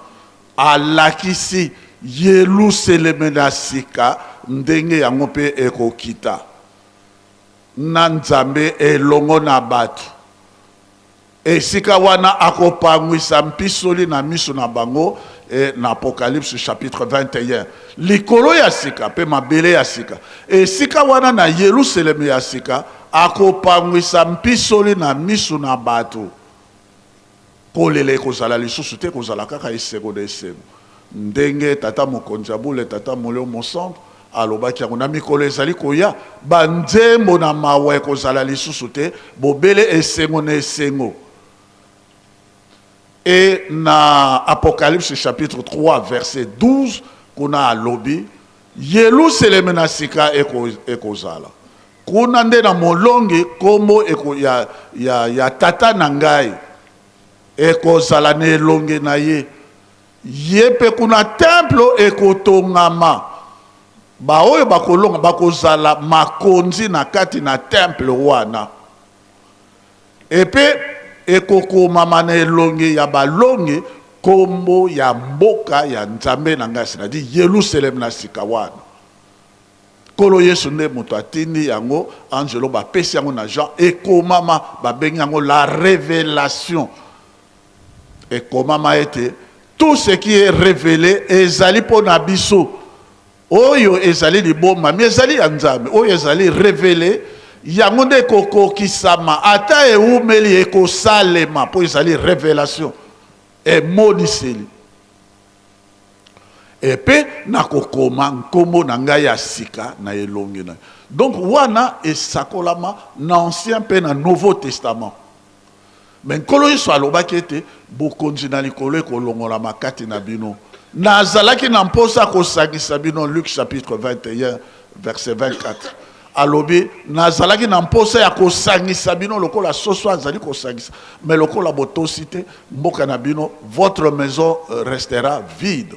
alakisi Yerusalem na sika ndenge yango pe ekokita na Nzambe elongo na bato. Esika wana akopangwisa mpisoli na miso na bango na Apocalypse chapitre 21. Likolo ya sika pe mabele ya sika. Esika wana na Yerusalem ya sika akopangwisa mpisoli na miso na bato. Kolele kozala lisusu te kozala kaka esego de esego. Ndenge tata mokonzi abule tata molio mosantu alobaki yango na mikolo ezali koya banzembo na mawa kozala lisusu te bobele esengo na esengo. Et na Apocalypse chapitre 3 verset 12 kuna alobi Yerusalem na sika ekozala. Kuna nde na molongi kombo ya tata na ngai ekozala na elonge na ye. Yepe kuna temple ekotongama. Ba oyo bakolonga bakozala makonzi na kati na temple wana. Epe ekokoma mana elonge ya balonge kombo ya mboka ya Nzambe na ngai, c'est-à-dire Yerusalem na sika wana. Kolo Yesu nde moto atindi yango angelo bapesi yango na Jean ekomama babengi yango la révélation. Ekomama ete tout ce qui est révélé ezali pona biso. Oyo ezali liboma mais ezali ya Nzambe. Oyo ezali révélé yango nde kokokisama ata eumeli ekosalema po ezali révélation emoniseli. Epe na kokoma nkombo na ngai ya sika na elongi na. Donc wana esakolama na Ancien pe na Nouveau Testament. Mais nkolo Yesu alobaki ete bokonzi na likolo ekolongola makati na bino. Nazalaki na mposa kosangisa bino Luc chapitre 21 verset 24. Alobi nazalaki na mposa ya kosangisa bino lokola soso azali kosangisa. Mais lokola botosite mboka na bino votre maison restera vide.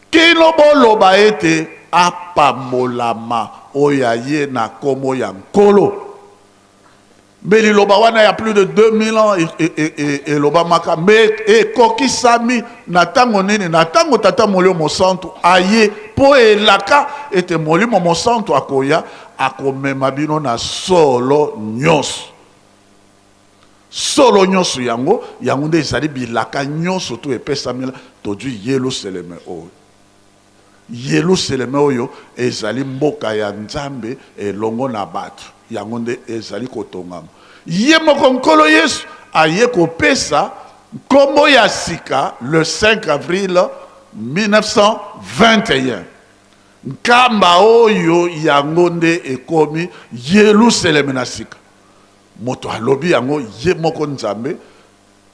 Kino boloba ete apamolama oyaye na komo ya nkolo. Mais il y a plus de 2000 ans et l'obamaka mais kokisami natango nini natango tata molio mosantu aye po elaka ete molio mosantu akoya akomema bino na solo nyonso yango nde ezali bilaka nyonso to epesamela todu Yerusalem oyo. Yerusalem oyo ezali mboka ya Nzambe elongo na bato. Yango nde ezali kotongama. Ye moko nkolo Yesu aye kopesa kombo ya sika le 5 avril 1921. Nkamba oyo yango nde ekomi Yerusalem na sika. Moto alobi yango ye moko Nzambe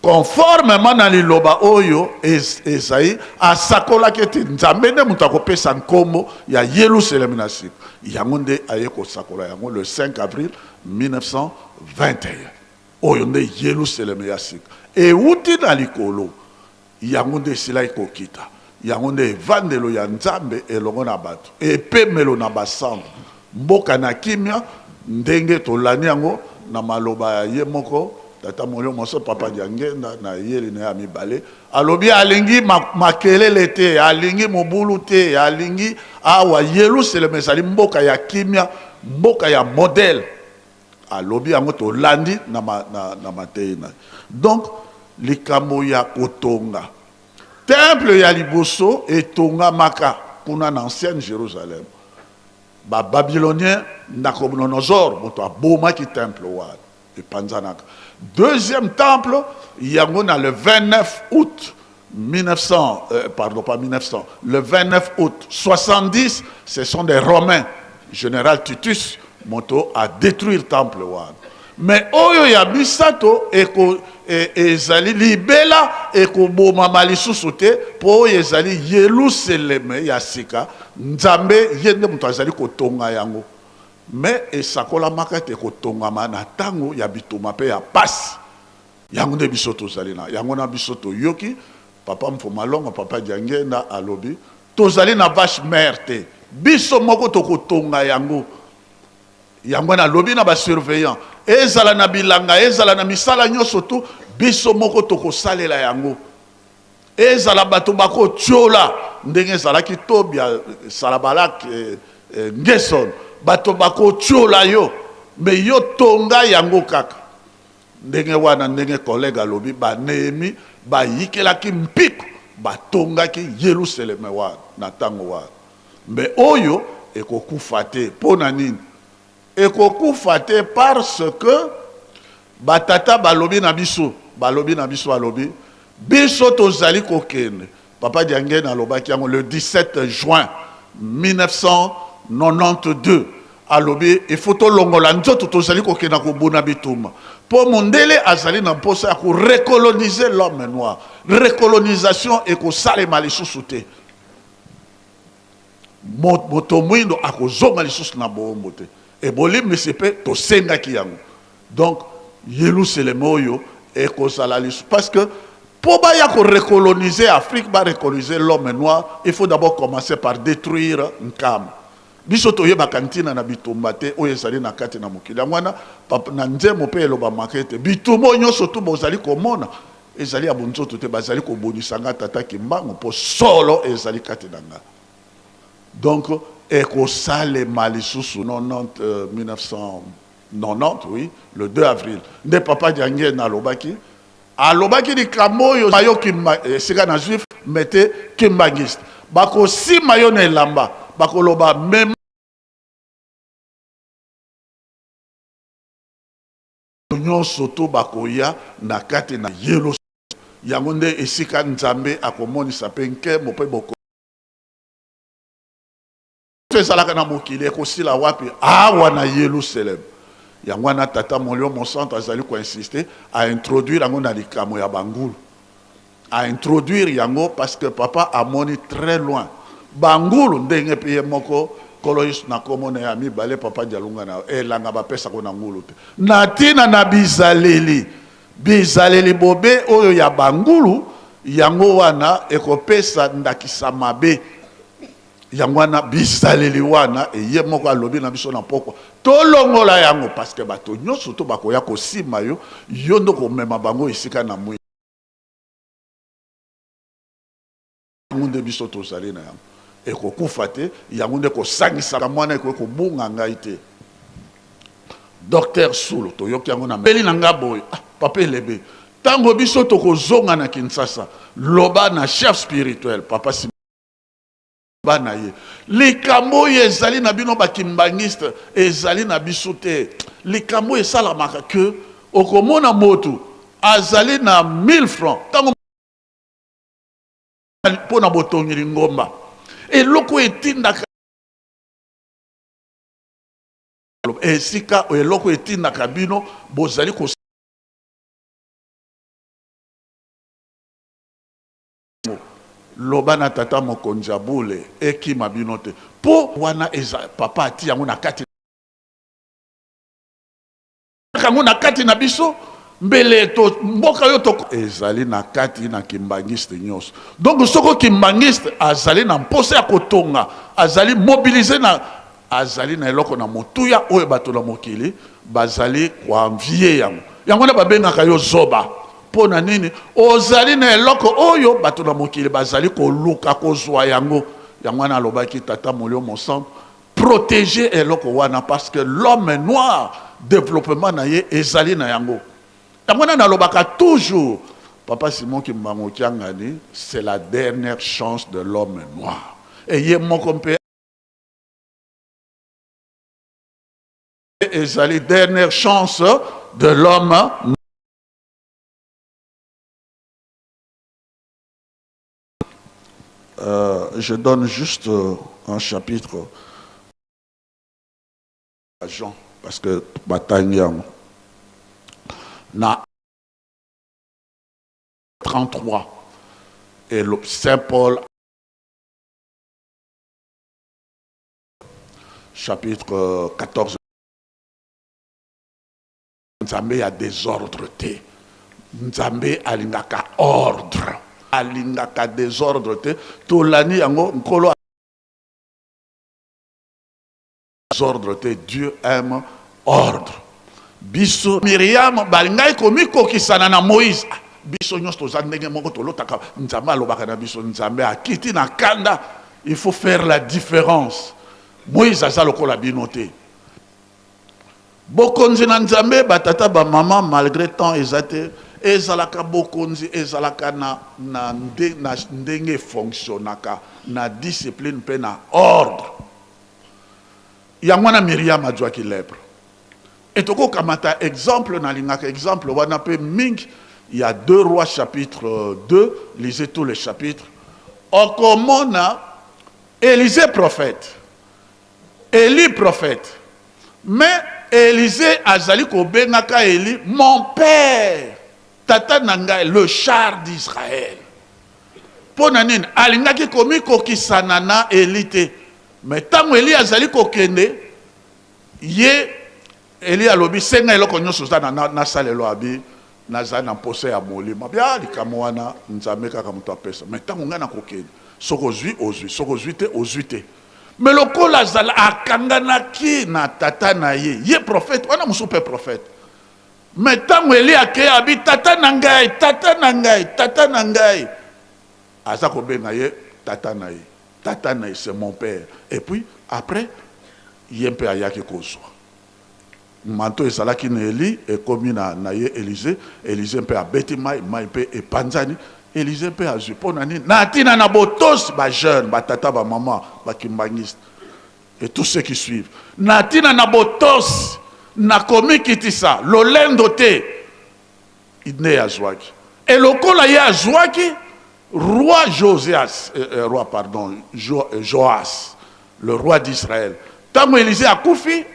conformément na liloba oyo Esaïe asakolaki ete Nzambe nde moto akopesa nkombo ya Yerusalem na sika. Yango nde aye kosakola yango le 5 avril 1921. Oyo nde Yerusalem ya sika. Euti na likolo yango nde sila ekokita. yango nde evandelo ya nzambe elongo na bato epemelo na basango mboka na kimia ndenge tolani yango na maloba ya ye moko tata molio moso papa diangenda na yeli na ya mibale alobi alingi makelele te alingi mobulu te alingi awa Yerusalem ezali mboka ya kimia mboka ya modèle alobi yango tolandi na mateina donc likambo ya kotonga temple ya liboso etonga maka kuna na ancienne Jérusalem ba babylonien Nabucodonosor moto abomaki temple wana epanzanaka deuxième temple yango na le 29 août 1900 pardon pas 1900 le 29 août 70 ce sont des Romains général Titus moto a détruire temple wana mais oyo ya bisato ezali libela ekoboma malisusu te po ezali Yerusalem ya sika nzambe yende moto azali kotonga yango mais esakola makate kotongama na tango ya bituma pe ya pasi yango nde biso tozali na yango na biso toyoki papa Mfumalongo papa Diangenda alobi tozali na vache mère te biso moko tokotonga yango yango na lobi na ba surveillant ezala na bilanga ezala na misala nyonso tu biso moko tokosalela yango ezala bato bako tiola ndenge ezalaki Tobia Salabalak Ngeson bato bako tiola yo me yo tonga yango kaka ndenge wana ndenge collègue alobi ba Nehemi ba yikelaki mpiko batongaki Yerusalem wana na tango wana me oyo ekokufa te pona nini ekokufa te parce que batata balobi na biso alobi biso tozali kokende papa Diangena alobaki yango le 17 juin 1992 alobi il faut tolongola nzoto tozali kokenda kobuna bituma po mondele azali na mposa ya ko recoloniser l'homme noir recolonisation ekosalema lisusu te moto mwindo akozonga lisusu na bombo te eboli mesepe tosengaki yango donc Yerusalem oyo ekozala lisusu parce que pour baya ko recoloniser Afrique ba recoloniser l'homme noir il faut d'abord commencer par détruire Nkama biso toyeba kantina na bitumba te oyo ezali na kati na mokili ngwana na nzemo pe eloba makete bitumbo nyonso tu bozali komona ezali abunzoto te bazali kobonisanga tata kimbango po solo ezali kati na nga donc ekosale malisusu 1990 oui le 2 avril nde papa Diangena alobaki likambo oyo bayoki sika na juif mete kimbangiste bakosima yo na elamba bakoloba même nyonso to bakoya na kati na Yerusalem yango nde esika nzambe akomonisa pe nkemo pe boko ezalaka na mokili ekosila wapi awa na Yerusalem yango na tata molio monsanto azali koinsister a introduire yango na likambo ya bangulu a introduire yango parce que papa amoni très loin bangulu ndenge pe moko kolois na komona ya mibale papa dialunga na elanga bapesa ko na ngulu te na tina na bizaleli bobe oyo ya bangulu yango wana ekopesa ndakisa mabe yango wana bizaleli wana eye moko alobi na biso na pokwa tolongola yango parce que bato nyonso to bakoya kosima yo ndo komema bango esika na mwi ngunde biso tozali na yango ekokufa te yango nde kosangisaka mwana ekobunga ngai te docteur Sulo toyoki yango na beli na nga boye papa elebe tango biso tokozonga na Kinshasa loba na chef spirituel papa bana ye likambo ezali na bino bakimbangiste ezali na biso te likambo esalamaka ke okomona motu azali na 1000 francs tango pona botongeli ngomba eloko etindaka esika eloko etindaka bino bozali ko loba na tata mokonzi ya bule ekima bino te po wana eza papa ati yango na kati kango na kati na biso mbele to mboka yo to ezali na kati na kimbangiste nyos. Donc soko kimbangiste azali na mposa ya kotonga, azali mobiliser na azali na eloko na motuya oyo bato na mokili bazali kwa mvie yango. Yango na babengaka yo zoba. Pona nini ozali na eloko oyo bato na mokili bazali koluka kozwa yango. Yango na lobaki tata molio monsan protéger eloko wana parce que l'homme noir développement na ye ezali na yango. Yango na lobaka toujours papa Simon Kimbango Kiangani, c'est la dernière chance de l'homme noir. Et ye moko mpe ezali dernière chance de l'homme noir. Je donne juste un chapitre à Jean, parce que bataille na 33 et le Saint Paul chapitre 14. Nzambe a désordre te. Nzambe alingaka ordre. Alingaka désordre te. Tolani yango nkolo désordre te. Dieu aime ordre. Biso Myriam balingai komi kokisana na Moïse. Biso nyos toza ndenge moko tolotaka Nzambe alobaka na biso Nzambe akiti na kanda. Il faut faire la différence. Moïse aza lokola binote. Bokonzi na Nzambe batata ba maman malgré temps ezate ezalaka bokonzi ezalaka na ndenge fonctionnaka na discipline pe na ordre. Yangwana Myriam adwaki lèpre. Et toko kamata exemple na lingaka exemple wana pe ming. Il y a 2 Rois chapitre 2, lisez tous les chapitres. Okomona Élisée prophète. Élie prophète. Mais Élisée azali kobengaka Élie mon père. Tata nanga le char d'Israël. Ponanin alingaki komi kokisana na Élie te. Mais tango Élie azali kokende ye Élie alobi senga eloko nyonso za na salelo abi naza na pose ya molima. Bia likamo wana Nzambe kaka muto apesa. Mais tango nga na kokende soko zui ozui soko zui te ozui te. Mais le kola zala akanganaki na tata na ye prophète wana musupe prophète. Mais tango Eli ake abi tata na ngai tata na ngai aza kobenga ye tata na ye c'est mon père. Et puis après yempe ayaki kozwa manto ezalaki na Eli et komi na ye Élisée mpe abeti mai mpe epanzani Élisée mpe azwi mpona nini na ntina na botosi bajeune batata bamama bakimbangiste et tous ceux qui suivent na ntina na botosi na komi kitisa lolendo te ine azwaki et lokola ye azwaki roi Joas le roi d'Israël tango Élisée akufi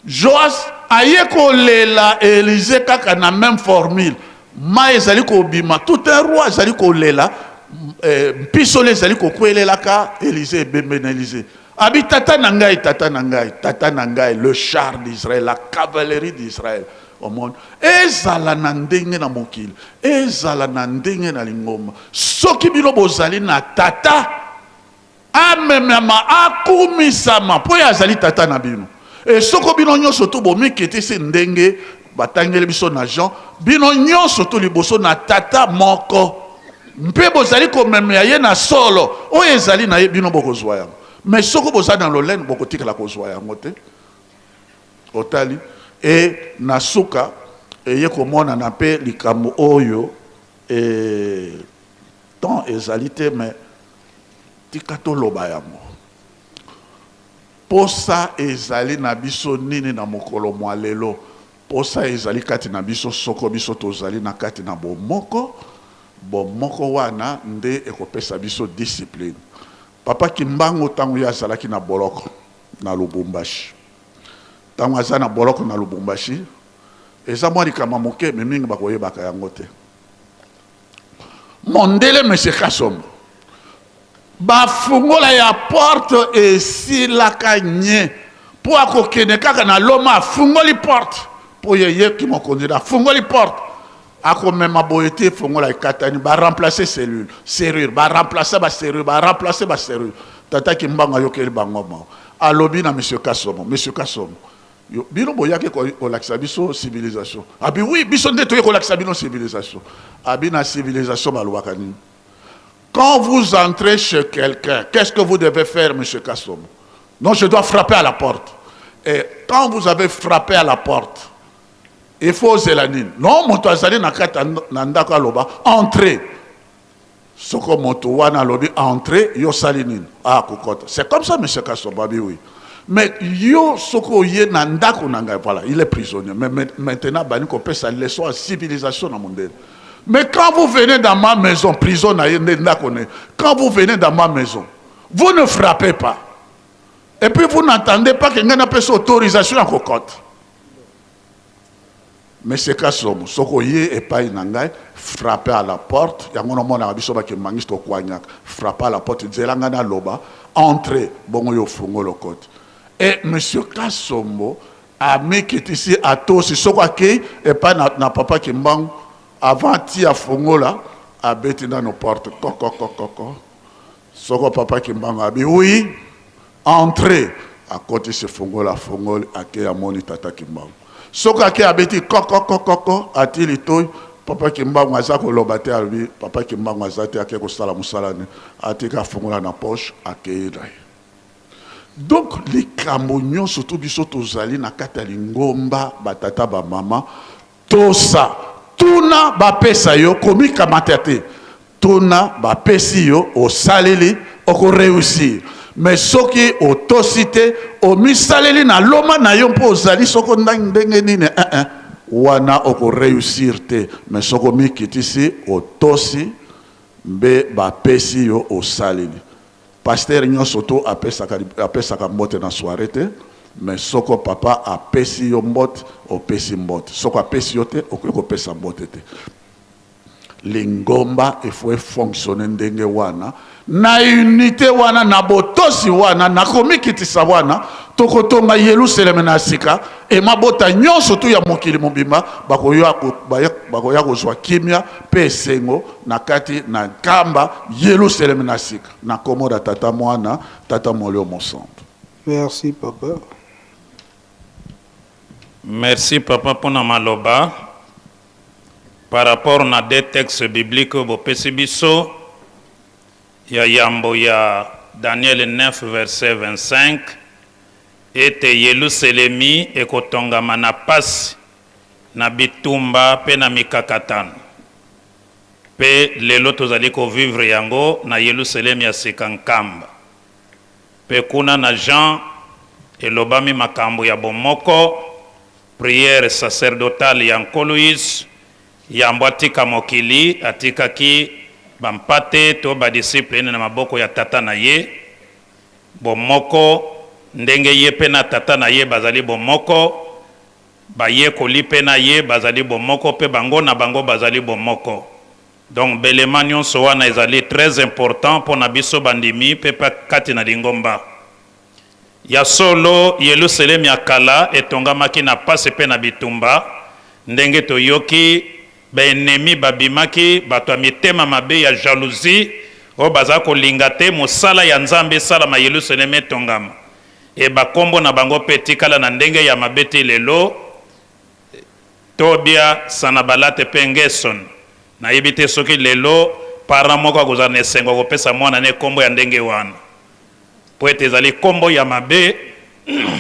Joas aye kolela Élisée kaka na même formule ma ezali kobima tout un roi ezali kolela pisole ezali kokwelelaka Élisée ebembena Élisée abi tata na ngai le char d'Israël la cavalerie d'Israël au monde ezala na ndenge na mokili ezala na ndenge na lingomba soki bino bozali na tata amemama akumisama po azali tata na bino et soko bino nyonso to bomiketisi ndenge batangeli biso na Jean bino nyonso to liboso na tata moko mpe bozali komemela ye na solo oyo ezali na ye bino bokozwa yango mais soko bozali na lolene bokotikala kozwa yango te otali e na suka eye komona na mpe likambo oyo tant ezali te mais tika toloba yango posa ezali na biso nini na mokolo mwa lelo posa ezali kati na biso soko biso tozali na kati na bomoko wana nde ekopesa biso discipline. Papa Kimbango tango ya azalaki na boloko na Lubumbashi tango aza na boloko na Lubumbashi eza mwa likama moke me mingi bakoyebaka yango te mondele monsieur Kasombo bafungola ya porte esilaka nye po akokende kaka na loma afungoli porte pour yeye qui m'ont conduit là. Fungoli porte. Ako même aboyete fongola katani ba remplacer cellule, serrure, ba remplacer ba serrure, ba remplacer ba serrure. Tata ki mbanga yokeli bangoma. Alobi na monsieur Kassomo, monsieur Kassomo. Yo bino boyake ko laksa biso civilisation. Abi oui, biso nde to ko laksa bino civilisation. Abi na civilisation ba lwakani. Quand vous entrez chez quelqu'un, qu'est-ce que vous devez faire, monsieur Kassomo? Non, je dois frapper à la porte. Et quand vous avez frappé à la porte, il faut zélanine. Non, mon toazali nakata nandaka loba, entrez. Soko moto wana lobi entrez, yo salinine. Ah, kokota. C'est comme ça, monsieur Kassomo, oui. Mais yo soko ye nandako nanga, voilà, il est prisonnier. Mais maintenant, bani ko peut sa leçon à civilisation dans mon monde. Mais quand vous venez dans ma maison, prison, quand vous venez dans ma maison, vous ne frappez pas. Et puis vous n'entendez pas qu'il y a une autorisation à cocotte. Mais c'est qu'à somme, ce qu'on y est pas inangai, frapper à la porte, il y a un moment où il y a frapper à la porte, il y a un loba, entrer, bon, yo fungo le côte. Et monsieur Kassomo a mis qui est ici à tous, ce qu'on et pas na papa qui manque. Avant ti a fongola a beti dans nos portes coco soko papa qui mbanga bi oui entrer à côté ce fongola à ke a moni tata qui mbanga soko ke a beti coco a ti litoy papa qui mbanga za ko lobate albi papa qui mbanga za te ake ko sala musala ne a ti ka fongola na poche a ke ira. Donc les camonions surtout biso tozali na katali ngomba batata ba mama tosa tuna ba pesa yo komi kamatete tuna ba pesi yo o saleli o ko réussir mais soki o tosite o mi saleli na loma na yo po zali soko ndenge nini wana o ko réussir te mais soko mi kitisi o tosi be ba pesi yo o saleli pasteur nyo soto apesa ka mbote na soirée te mais soko papa a pesi yo mbote o pesi mbote soko a pesi yo te o ko pesa mbote te lingomba il faut fonctionner ndenge wana na unité wana na botosi wana na komikitisa wana tokotonga Yerusalem na sika e mabota nyonso tu ya mokili mobimba bakoya kozwa kimia pe sengo na kati na kamba Yerusalem na sika na komoda tata mwana tata molio mosanto. Merci papa. Merci papa pour na maloba. Par rapport à des textes bibliques au Pesibiso, il y a Yambo ya Daniel 9 verset 25 et Yerusalemi et kotonga manapas na bitumba pe na mikakatan pe lelo tozali ko vivre yango na Yerusalemi ya sekankamba pe kuna na Jean elobami makambo ya bomoko prière sacerdotale ya nkolois yambo atika mokili atikaki bampate to badiscipline na maboko ya tata na ye bomoko ndenge ye pe na tata na ye bazali bomoko baye koli pe na ye bazali bomoko pe bango na bango bazali bomoko. Donc belema nyonso wana ezali très important pour na biso bandimi pe pa kati na lingomba ya solo Yerusalem ya kala etongamaki na pase pe na bitumba ndenge toyoki ba ennemi babimaki bato mitema mabe ya jalousie o baza ko lingate mosala ya nzambe sala ma Yerusalem etongama e bakombo na bango petikala na ndenge ya mabete lelo Tobia Sanabalate pengeson na ibite soki lelo para moko kozana esengo kopesa mwana ne kombo ya ndenge wana po ete ezali kombo ya mabe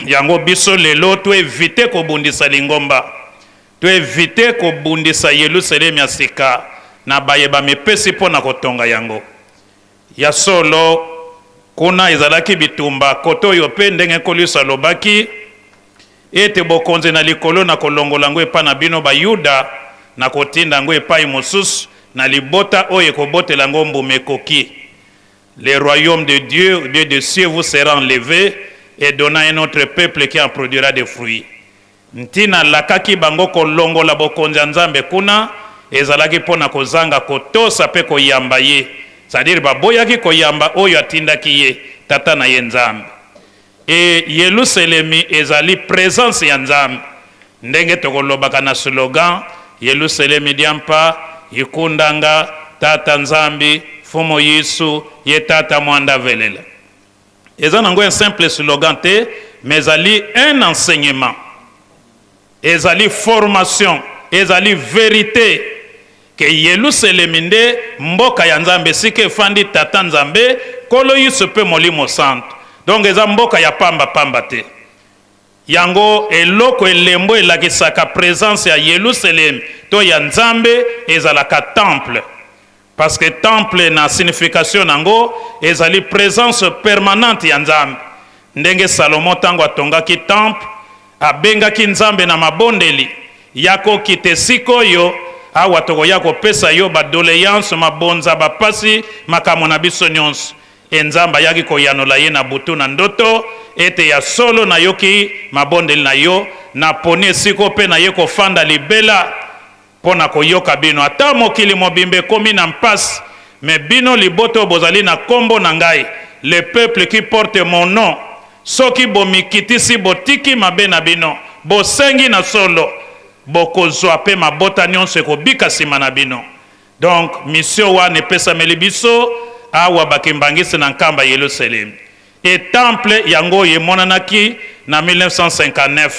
yango biso lelo to éviter ko bundisa lingomba to éviter ko bundisa Yerusalem ya sika na bayeba mipesi pona kotonga yango ya solo kuna ezalaki bitumba koto yo pe ndenge kolisa lobaki ete bokonze na likolo na kolongola ngo epa na bino ba Yuda na kotinda ngo epai mosusu na libota oyo kobotela ngo mbume koki. Le royaume de Dieu, Dieu de cieux vous sera enlevé et donna un autre peuple qui en produira des fruits. Ntina lakaki bango kolongola bokonza nzambe kuna ezalaki pona kozanga kotosa pe koyamba ye. C'est-à-dire baboyaki koyamba oyo atindaki ye tata na ye nzambe. Et Yerusalemi ezali présence ya nzambe. ndenge tokolobaka na slogan Yerusalemu diampa yikundanga tata nzambi fumo Yesu ye tata mwanda velela. Eza nango un simple slogan te, mais ezali un enseignement, ezali formation, ezali vérité que Yerusalemu nde mboka ya nzambe sike fandi tata nzambe kolo Yesu pe molimo santo. Donc eza mboka ya pamba pamba te. Yango eloko elembo elakisaka présence ya Yerusalemu to ya nzambe ezalaka temple. Parce que temple na signification nango ezali présence permanente ya nzambe. Ndenge Salomo tango atongaki temple abengaki nzambe na mabondeli yako kite sikoyo awa toko yako pesa yo ba doléance mabonza bapasi makambo na biso nyonso. Enzamba yaki koyanola ye na butu na ndoto ete ya solo na yoki mabondeli na yo na poni siko pe na ye kofanda libela pona koyoka bino ata mokili mobimbe komi na mpasi me bino liboto bozali na kombo na ngai le peuple qui porte mon nom soki bomikitisi botiki mabe na bino bosengi na solo bokozwa pe mabota nyonso ekobika nsima na bino. Donc mission wana epesameli biso awa bakimbangisi na nkamba Yerusalemu. Et temple yango yemonanaki na 1959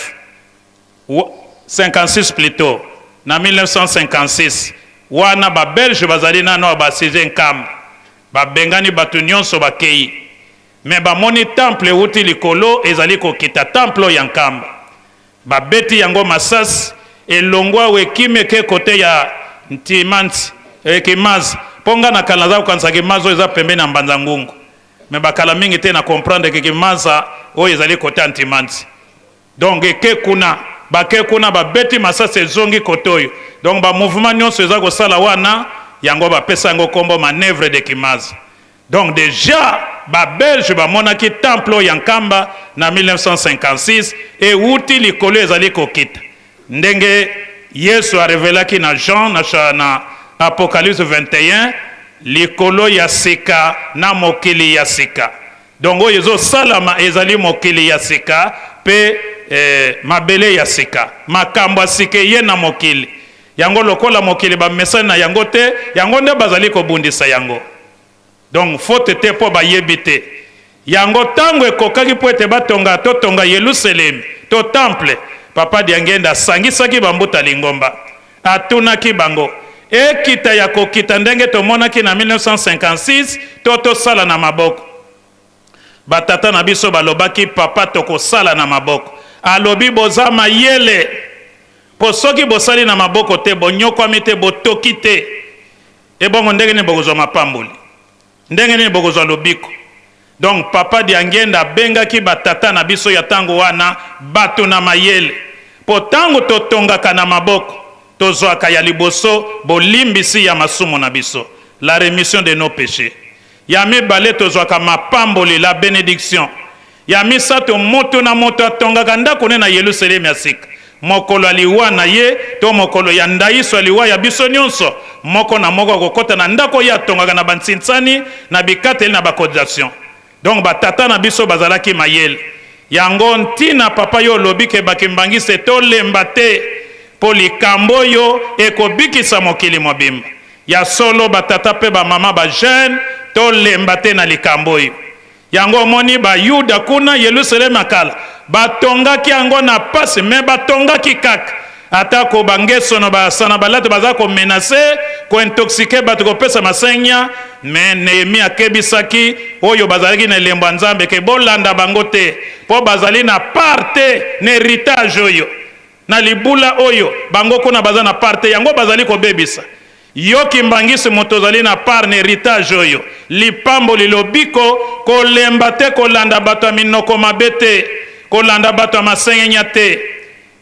56 plutôt na 1956 wana ba belge bazali nano basize nkamba babengani batu nyonso bakei me bamoni temple uti likolo ezali kokita temple ya nkamba babeti yango masasi elongwa wekime ke kote ya ntimanti ekimazi ponga na kalaza ukansaki mazo eza pembe na mbanza ngungu me bakala mingi te na comprendre ke kimaza o ezali kote antimanti. Donc eke kuna bake kuna babeti masasi ezongi kotoyo. Donc ba mouvement nyonso eza kosala wana yango bapesa yango kombo manœuvre de kimaza. Donc déjà ba belge bamonaki temple ya nkamba na 1956 et uti likolo ezali kokita ndenge Yesu a révélaki na Jean na Apocalypse 21 likolo ya sika na mokili ya sika. Donc oyo salama ezali mokili ya sika pe mabele ya sika makambo ya sika ye na mokili yango lokola mokili ba message na yango te yango nde bazali kobundisa yango. Donc faute te po bayebi te yango tango ekokaki po ete batonga totonga Yerusalemu to temple papa diangenda sangisaki bambuta lingomba atunaki bango ekita ya kokita ndenge tomonaki na 1956 totosala na maboko batata na biso balobaki papa tokosala na maboko alobi boza mayele po soki bosali na maboko te bonyokwami te botoki te ebongo ndenge ni bokozwa mapamboli ndenge ni bokozwa lobiko. Donc papa diangenda bengaki batata na biso ya tango wana batu na mayele po tango totongaka na maboko tozwaka ya liboso bolimbisi ya masumu na biso la rémission de nos péchés. Ya mibale tozwaka mapamboli la bénédiction. Ya misato moto na moto atongaka ndako ne na Yerusalemu ya sika mokolo aliwa na ye to mokolo ya ndaiso aliwa ya biso nyonso moko na moko kokota na ndako ya tongaka na bantsinsani na bikateli na bakodation. Donc batata na biso bazalaki mayele yango ntina papa yo lobi ke bakimbangise to lemba te po likambo yo ekobikisa mokili mobimba ya solo batata pe ba mama ba jeune to lemba te na likambo yo yango moni ba yuda kuna Yerusalemu akala batongaki yango na pasi me batongaki kaka ata ko bangeso no basana balato baza ko menacer ko intoxiquer bato ko pesa masenya me Nehemi akebisaki oyo bazalaki na lembo nzambe ke bolanda bango te po bazali na parte na héritage oyo na libula oyo bango kuna baza na parte yango bazali ko bebisa yoki mbangisi moto zali na part na héritage oyo lipambo lilobiko ko lemba te ko landa bato minoko mabete ko landa bato masenya te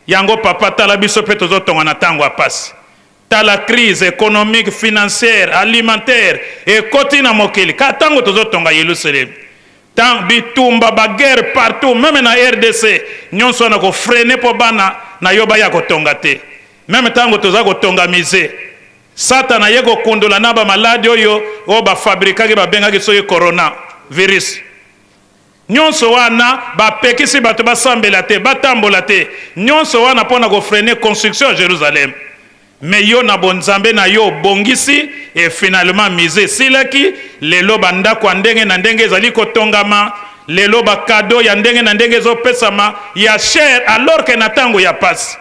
yango papa tala biso pe tozotonga na tango apasi tala crise économique financière alimentaire ekoti na mokili ka tango tozotonga Yerusalemu tant bitumba ba guerre partout même na RDC nyonso na ko freiner po bana na yoba ya kotonga te même tango toza kotonga misé satana yeko kundula naba maladi oyo o ba fabrikaki ba bengaki soyo corona virus nyonso wana bapekisi bato basambela te batambola te nyonso wana mpona kofrene construction ya Jérusalem. Mais yo na bonzambe na yo bongisi et finalement mise silaki lelo bandako ya ndenge na ndenge ezali kotongama lelo bakado ya ndenge na ndenge ezopesama ya cher alors que na ntango ya pasi.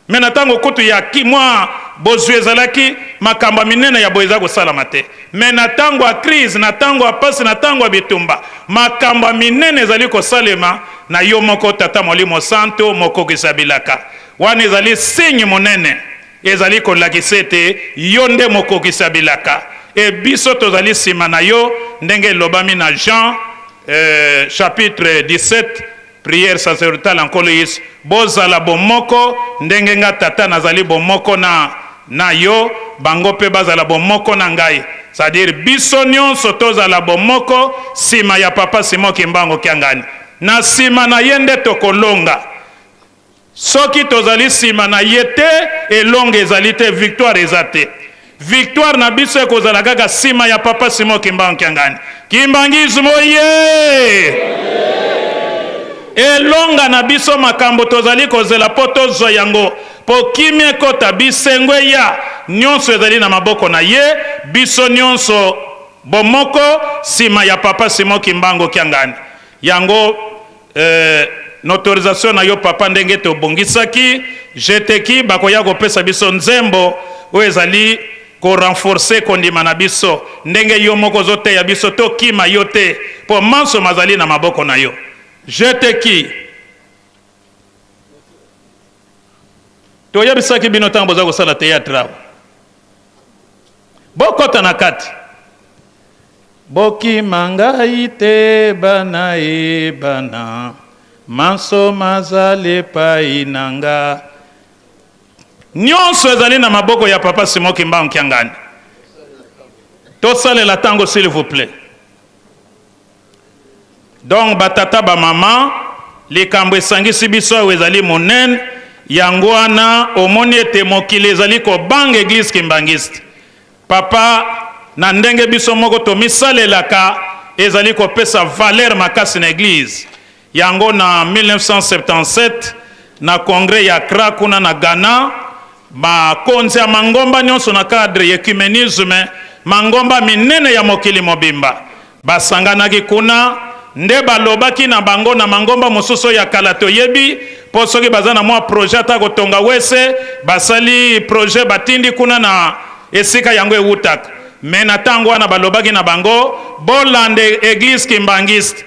Mais na ntango kutu ya mwa bozwi ezalaki makambo minene ya boye eza kosalama te. Mais na ntango ya crise, na ntango ya pasi, na ntango ya bitumba makambo minene ezali kosalema na yo moko Tata Molimo Santo mokokisa ya bilaka. Wana ezali signe monene ezali kolakisa ete yo nde mokokisa ya bilaka. E biso tozali nsima na yo ndenge elobami na Jean chapitre 17 prière sacerdotale en Yesu. Bozala bomoko ndenge nga tata nazali bomoko na yo bango pe bazala bomoko na ngai. C'est-à-dire biso nyonso tozala bomoko sima ya papa Simon Kimbangu Kiangani. Na sima na yende tokolonga. Soki tozali sima na yete elonga ezali te victoire ezate. Victoire na biso ekozala kaka sima ya papa Simon Kimbangu Kiangani. Kimbangismo ye! Elonga na biso makambo tozali kozela po tozwa yango po kimia kota bisengwe ya nyonso ezali na maboko na ye biso nyonso bomoko sima ya papa Simon Kimbangu Kiangani. Yango n'autorisation na yo papa ndenge te obongisaki jeteki bakoya kopesa biso nzembo oyo ezali ko renforcer kondima na biso ndenge yo moko zote ya biso to kima yo te po manso mazali na maboko na yo. Jeteki toyebisaki bino ntango boza kosala théâtre bokota na kati bokima ngai te bana ebana manso mazali epai na nga nyonso ezali na maboko ya papa Simon Kimbangu Kiangani. Tosalela ntango s'il vous plaît. Donc batata ba mama likambo esangisi biso oyo ezali monene yango wana omoni ete mokili ezali kobanga église kimbangiste. Papa na ndenge biso moko tomisalelaka ezali kopesa valeur makasi na église. Yango na 1977 na congrès ya Accra kuna na Ghana bakonzi ya mangomba nyonso na cadre ya ecumenisme mangomba minene ya mokili mobimba basanganaki kuna nde balobaki na bango na mangomba mosusu ya kala toyebi po soki baza na mwa projet ata kotonga wese basali projet batindi kuna na esika yango ewutaka. Me na ntango wana balobaki na bango bolande église kimbangiste.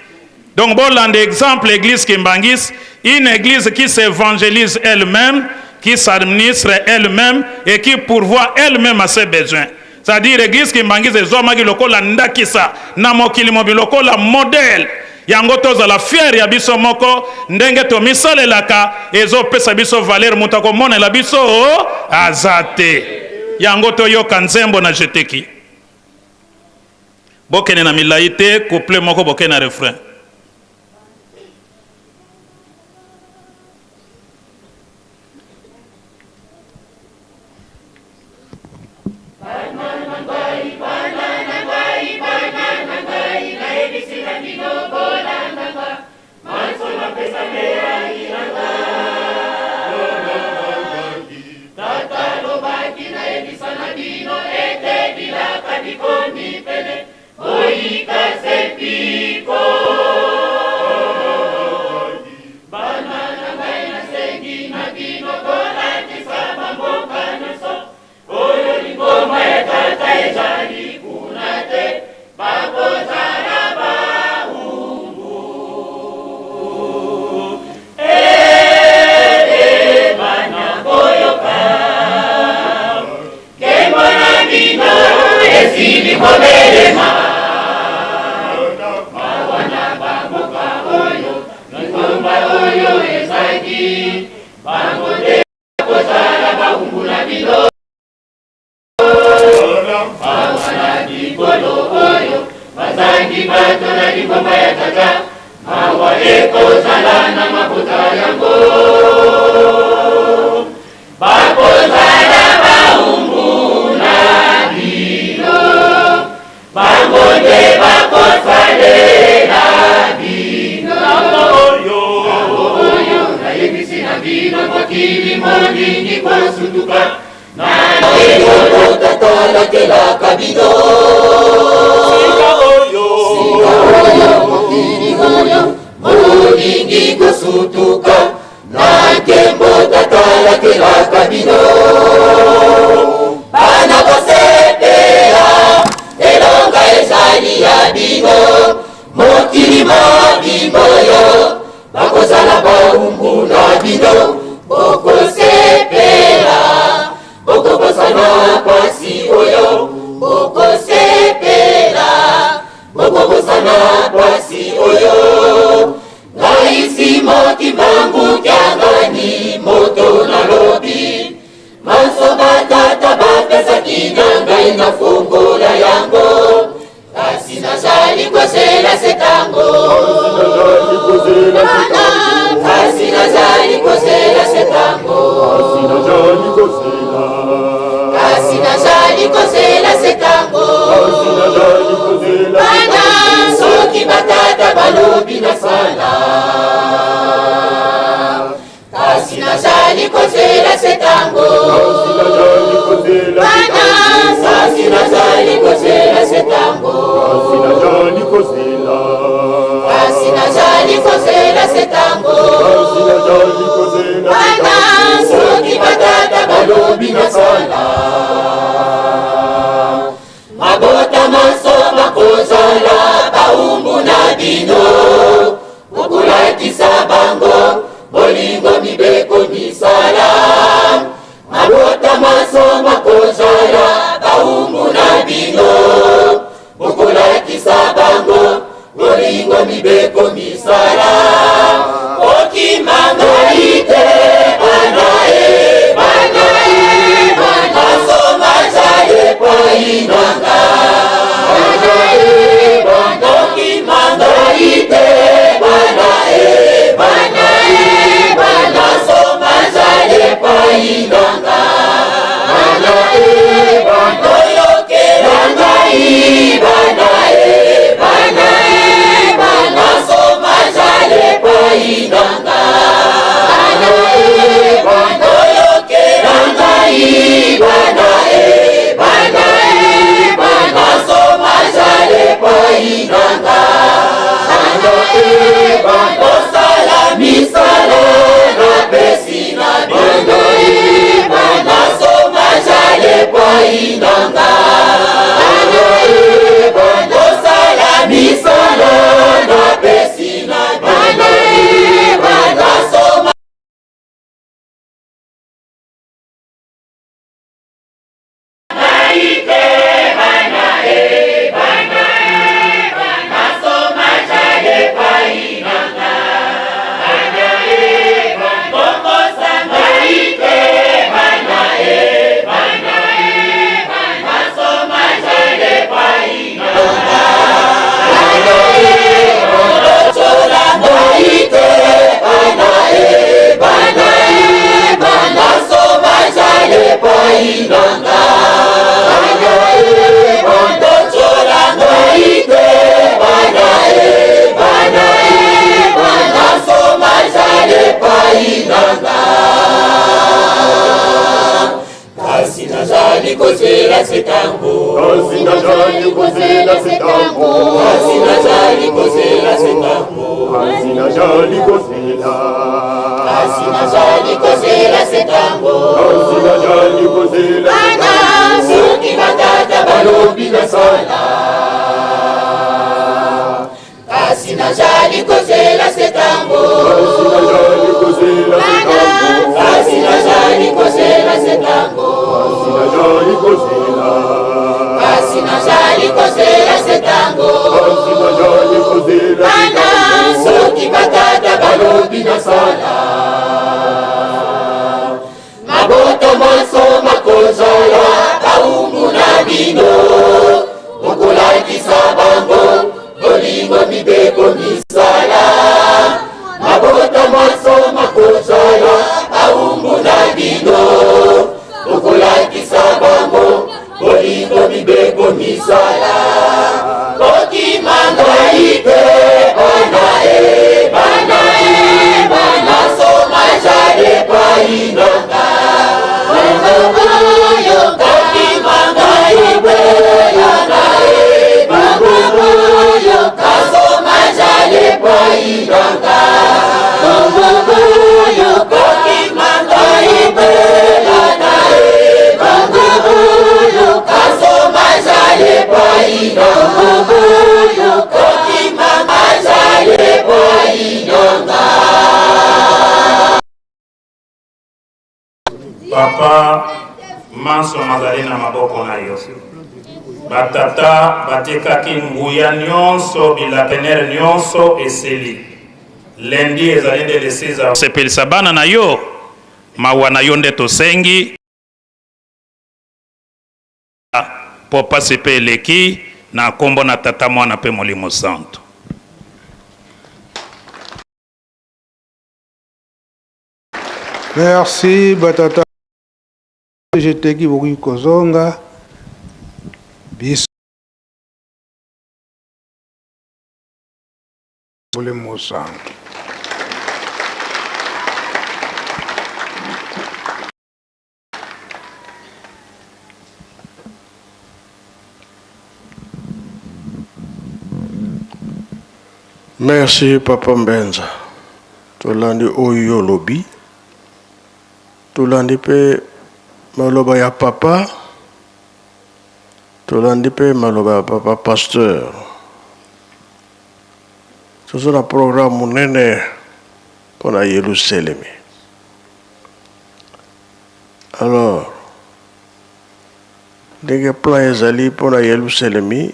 Donc bolande exemple église kimbangiste, une église qui s'évangélise elle-même, qui s'administre elle-même et qui pourvoit elle-même à ses besoins. C'est-à-dire l'église kimbangiste ezomaki lokola ndakisa na mokili mobili lokola modèle yango tozala fier ya biso moko ndenge tomisalelaka ezopesa biso valeur moto akomonela biso aza te yango toyoka nzembo na jeteki bokene na milai te couple moko bokene na refrain. Bango de bako salela bino bino mokili moningi kosutuka na eyo tatalakelaka bino sika oyo mokili oyo moningi kosutuka na nkembo tatalakelaka bino bana kosepela elonga ezali ya bino mokili mobimba oyo bakozala baumbu na bino bokosepela bokobosana pasi oyo bokosepela bokobosana pasi oyo ngaisi motimbangu kyangani moto na lobi maso batata bapesaki na ngai na fungola yango kasi nazali kozela setango kasi nazali kozela setango kasi nazali kozela setango bana soki batata balobi nasala kasi nazali kozela setango bana kasi nazali kozela setango kasi nazali kozela setango bana soki batata balobi nasala mabota maso bakozala baumbu na bino okolakisa bango bolingo mibeko misala mabota maso bakozala baumbu na bino okolakisa bango bolingo mibeko misala okimanga ite banae bana somazaye painanga okimanga ite banae bana somazaye painanga oyokelanga banae bana somazaye painanga oyokelanga bana somazaye painanga osala misala na pesi na bino bana somazaye painanga osala misala na pesi na bino bana soma painanga bocholanga ite bana somazaye painanga kasi nazali kozela setango kasi nazali kozela setango kasi nazali kozela setango kasi nazali kozela kasi nazali kozela setango kasi nazali kozela bana soki batata balobi nasala kasi nazali kozela setango kasi nazali kozela setango kasi nazali kozela setango bana soki batata balobi nasala maboto maso makozala baumbu na bino okolakisa bango bolingo mibeko misala maboto maso makozala baumbu na bino okolakisa bango bolingo mibeko misala okimanga ite bana somazaye Papa manso mazali na maboko na yo. Batata batekaki nguya nyonso bilapenere nyonso eseli. Lendi ezali nde le 6 sepelisa bana na yo mawa na yo nde tosengi popa sepe eleki na kombo na tata mwana pe molimo santo. Merci batata. Jeteki boki kozonga biso molimo santo. Merci Papa Mbenza. Tolandi oyo lobi. Tolandi pe maloba ya papa. Tolandi pe maloba ya papa pasteur. C'est un programme munene pour la Yerusalem. Alors, des plans ezali pour la Yerusalem.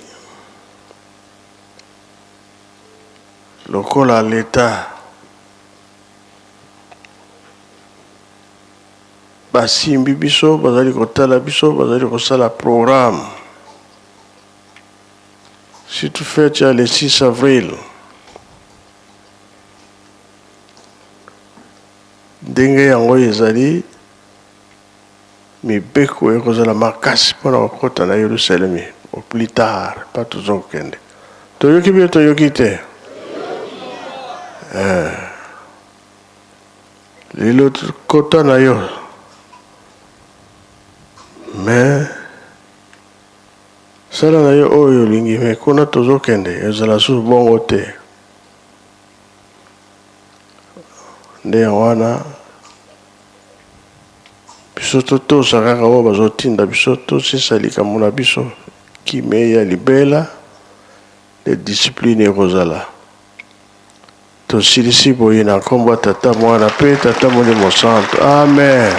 Lokola l'État basimbi biso bazali kotala biso bazali kosala programme si tu fais le 6 avril ndenge yango ezali mibeko ekozala makasi mpona kokota na Yerusalemi au plus tard pas tozokende toyoki bie toyoki te lelo kota na yo mais sala na yo oyo olingi me kuna tozokende ezala susu bongo te nde yango wana biso totosa kaka oyo bazotinda biso tosisa likambo na biso kime ya libela de discipline ekozala tosilisi boye na nkombo ya tata mwana pe tata molimo santo amen.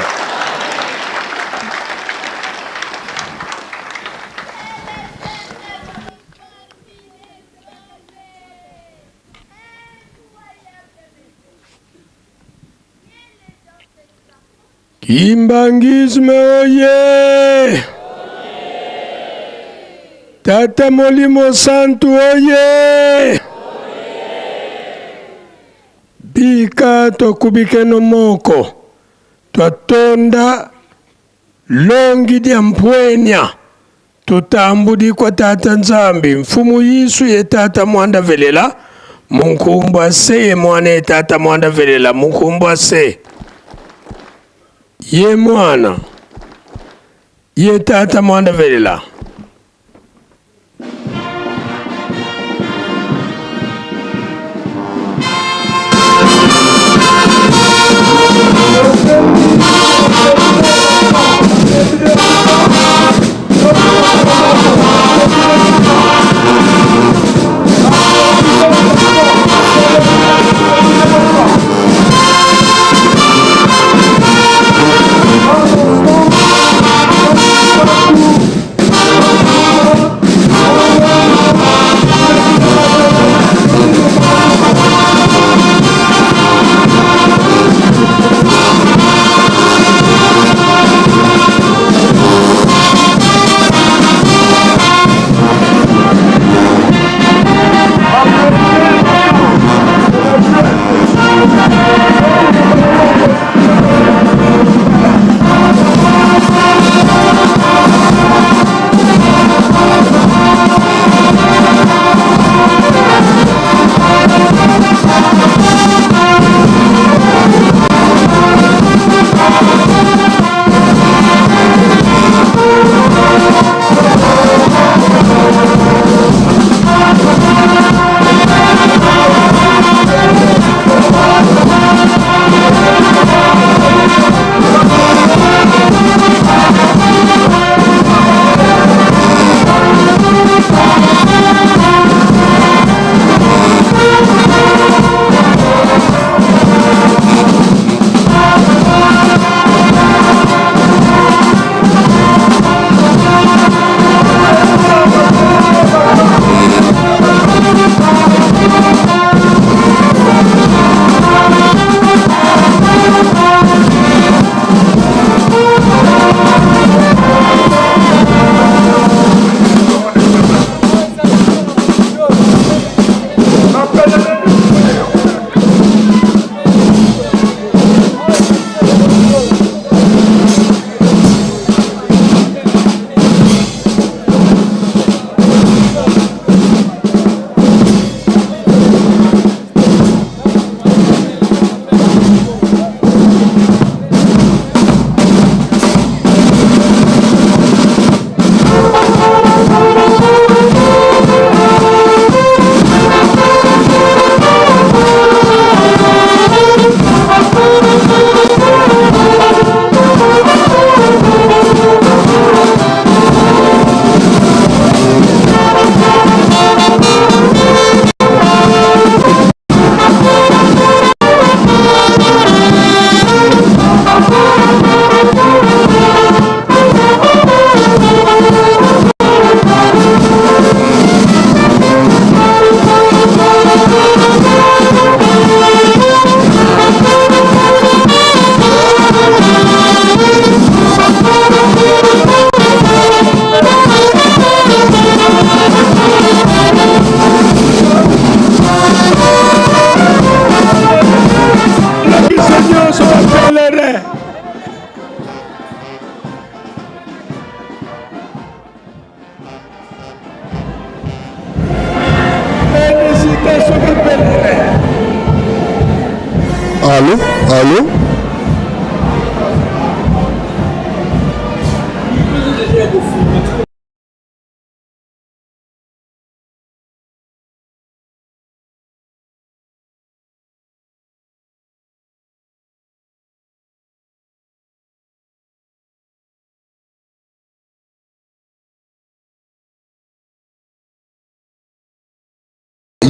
Kimbangisme oye! Tata molimo santo oye! Bika tokubike no moko twatonda longi dia mpwenya tutambudi kwa tata nzambi mfumu yisu ye tata mwanda velela munkumbwa se ye mwana ye tata mwanda velela munkumbwa se ye mwana ye tata mwanda velela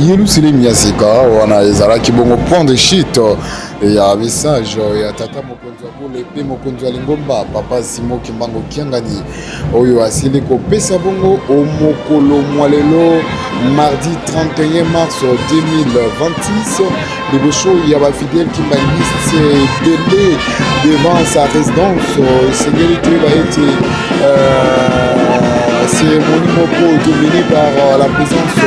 Yerusalem ya sika wana ezalaki bongo point de chute ya message ya tata mokonzi abule pe mokonzi alingomba papa Simo Kimbangu Kiangani oyo asili kopesa bongo omokolo mwalelo mardi 31 mars 2026 liboso ya bafidèle kimbaniste belé devant sa résidence esengeli toyeba ete cérémonie moko dominée par la présence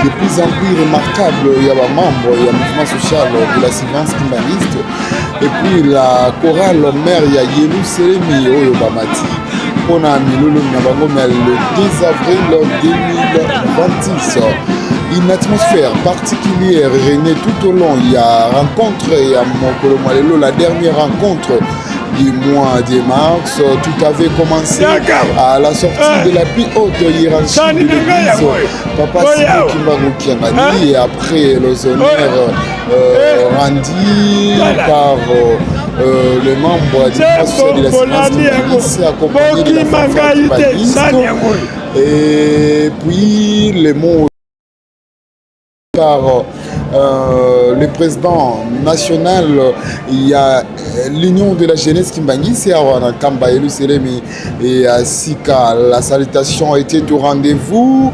de plus en plus remarquable il y a des membres il y a mouvement social de la Sylvance kimbaniste et puis la chorale mère il y a Yerusalem oyo bamati pona milulu na bango le 10 avril 2026 une atmosphère particulière régnait tout au long. Il y a rencontre, il y a Mokolo Mwalelo, la dernière rencontre du mois de mars. Tout avait commencé à la sortie de la plus haute hiérarchie de l'église. Papa Simo Kimbangu Kiangani et après les honneurs rendus par les membres du conseil de la Sylvance Kimbaniste accompagné de la fanfare kimbaniste. Et puis les mots par le président national, il y a l'union de la jeunesse kimbaniste à Kamba Yerusalem et à Sika. La salutation a été au rendez-vous.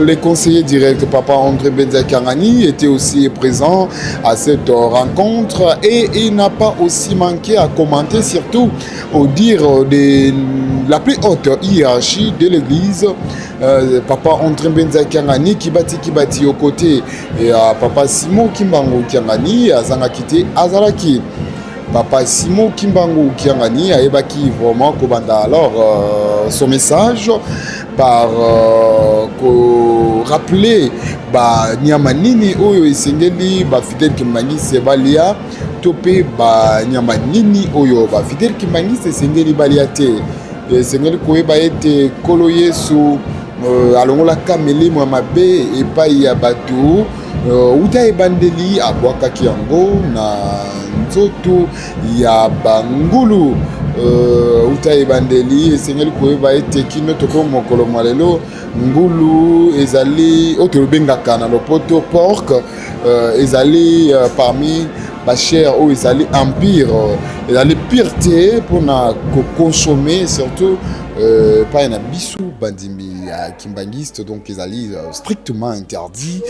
Les conseillers directs, Papa André Benza Kangani, était aussi présent à cette rencontre et il n'a pas aussi manqué à commenter, surtout au dire de la plus haute hiérarchie de l'église. Papa André Benza Kangani qui bâtit aux côtés et Papa Simo Kimbangu Kiangani azanga quitté Azaraki. Papa Simo Kimbangu Kiangani a évacué vraiment Kobanda alors son message par rappeler ba nyamanini oyo esengeli ba fidèle kimbaniste balia topé ba nyamanini oyo ba fidèle kimbaniste esengeli balia te esengeli koyeba ete kolo Yesu alongola kamele mwa mabe epai ya bato uta ebandeli abwakaki yango na nzoto ya bangulu uta ebandeli esengeli koyeba ete kino toko mokolo mwalelo ngulu ezali otolobengaka na lopoto porc ezali parmi bachère oyo ezali empire ezali pire te mpona koconsommer surtout pas na biso bandimi ya kimbanguiste donc ezali strictement interdit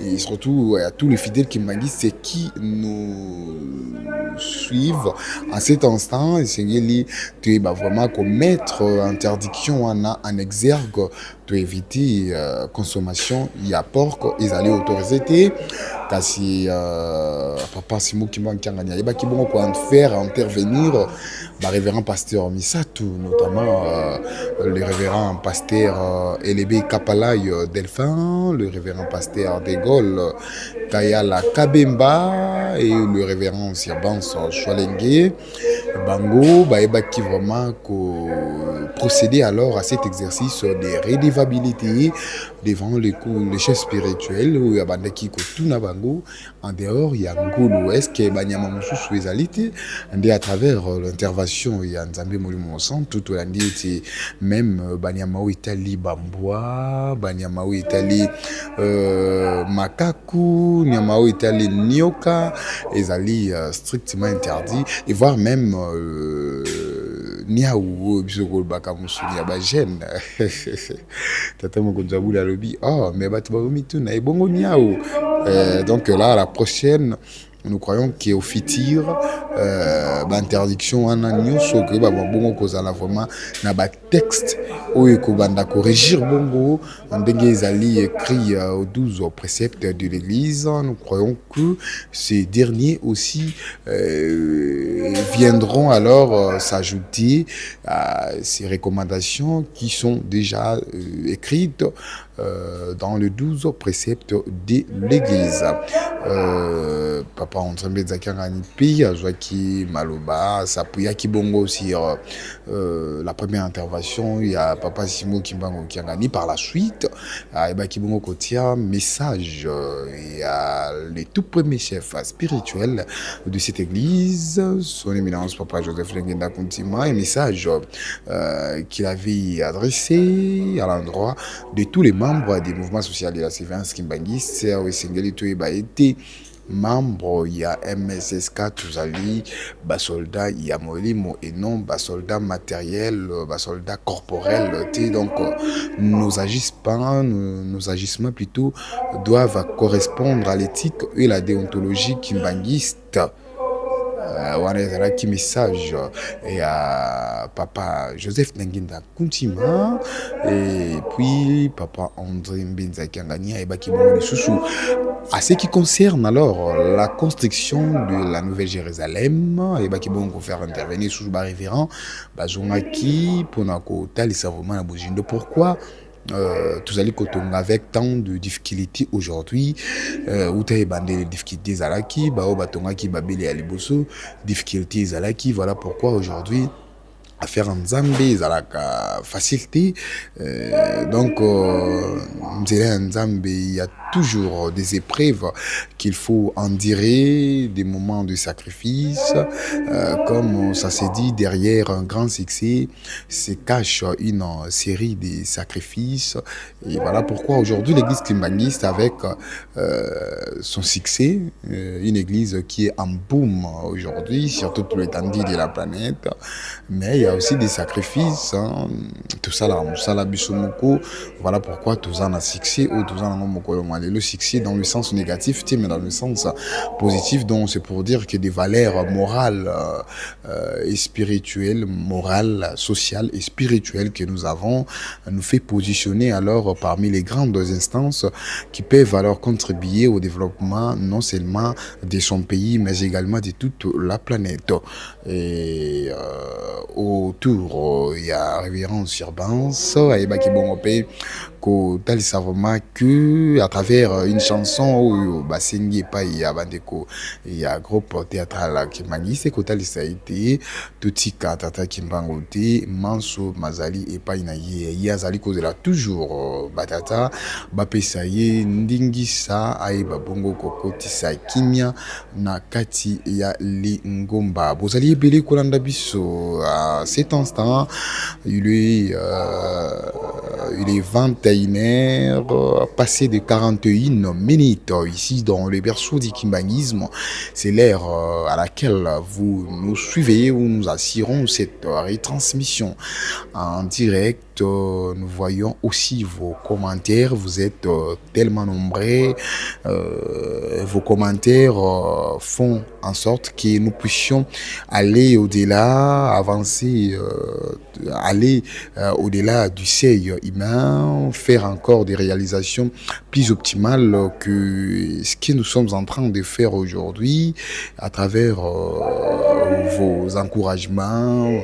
et surtout à tous les fidèles kimbanguistes qui nous suivent en cet instant esengeli toyeba vraiment commettre interdiction en exergue to éviter consommation ya porc ezali autorisé te kasi Papa Simo Kimbangu Kiangani ayebaki bongo ko faire intervenir le révérend pasteur Misatu, notamment le révérend pasteur Elébé Kapalay Delphin, le révérend pasteur De Gaulle Kayala Kabemba et le révérend Sirbans Choualengue Bango, qui vraiment procéder alors à cet exercice de redevabilité devant les chefs spirituels où il y a bandaki kotuna bango en dehors il y a ngulu est-ce que banyama mususu ezalite ndé à travers l'intervention il y a Nzambe Molimo Santo tout l'andi même banyama ou Italie bambwa banyama ou Italie makaku nyama ou Italie nyoka ezali strictement interdit et voire même niaou bisoko baka musuni ya ba jeune tata mokonzi abula lobi oh mais batu ba mituna et bongo niaou donc là la prochaine nous croyons qu'au futur interdiction en nyonso que ba bongo kozala vraiment na ba texte oyo ko banda corrigir bongo ndenge ezali écrit aux 12 préceptes de l'église. Nous croyons que ces derniers aussi viendront alors s'ajouter à ces recommandations qui sont déjà écrites dans les 12 préceptes de l'église. Papa André Zakangani Pi a joué qui Maloba, s'appuya qui bongo sur la première intervention. Il y a Papa Simo Kimbango Kiangani. Par la suite, il y a Kibongo Kotia, message. Il y a les tout premiers chefs spirituels de cette église, son éminence Papa Joseph Lengenda Kuntima, un message qu'il avait adressé à l'endroit de tous les membres des mouvements sociaux de la Sévérance Kimbangi. C'est au Sengeli Toueba été membre, il y a MSSK, Tuzali, soldat, il y a Molimo et non soldat matériel, soldat corporel. Donc, nos agissements, nos agissements plutôt doivent correspondre à l'éthique et la déontologie kimbanguiste. Wana qui message et à Papa Joseph Nenginda Kuntima et puis Papa André Mbenza Kiangani et Bakibongo Soussou. À ce qui concerne alors la construction de la Nouvelle Jérusalem, et Bakibongo faire intervenir sous le révérend Bazongaki pour nako talisa vraiment la bojindo. Pourquoi tous allez avec tant de difficultés aujourd'hui, où tu as bandé les difficultés zalaki, batonga qui babeli aliboso, difficultés zalaki, voilà pourquoi aujourd'hui à faire en Zambie, zalaka facilité. Donc, en Zambie, il y a toujours des épreuves qu'il faut endurer, des moments de sacrifice. Comme ça s'est dit, derrière un grand succès se cache une série de sacrifices. Et voilà pourquoi aujourd'hui l'église kimbanguiste, avec son succès, une église qui est en boom aujourd'hui sur toute l'étendue de la planète, mais il y a aussi des sacrifices, hein. Tout ça là, Moussala Bissomoko, voilà pourquoi tout ça a succès, ou tout ça a le succès dans le sens négatif, mais dans le sens positif, donc c'est pour dire que des valeurs morales et spirituelles, morales, sociales et spirituelles que nous avons, nous fait positionner alors parmi les grandes instances qui peuvent alors contribuer au développement non seulement de son pays, mais également de toute la planète. Et autour, il y a révérence Urbance, et Bakibongope, ko talisa vraiment que à travers une chanson où basengi pa ya bandeko ya groupe théâtral Kimbanguiste ko talisa été tutika tata Kimbango te manso mazali et pa ina ye yazali kozela toujours batata bapesa ye ndingisa ay babongo kokotisa kimia na kati ya lingomba bozali ebele kolanda biso à cet instant. Il est 21h, passé de 41 minutes ici dans le berceau du kimbanguisme. C'est l'heure à laquelle vous nous suivez, où nous assurons cette retransmission en direct. Nous voyons aussi vos commentaires. Vous êtes tellement nombreux. Vos commentaires font en sorte que nous puissions aller au-delà, avancer, aller au-delà du seuil humain, faire encore des réalisations plus optimales que ce que nous sommes en train de faire aujourd'hui à travers vos encouragements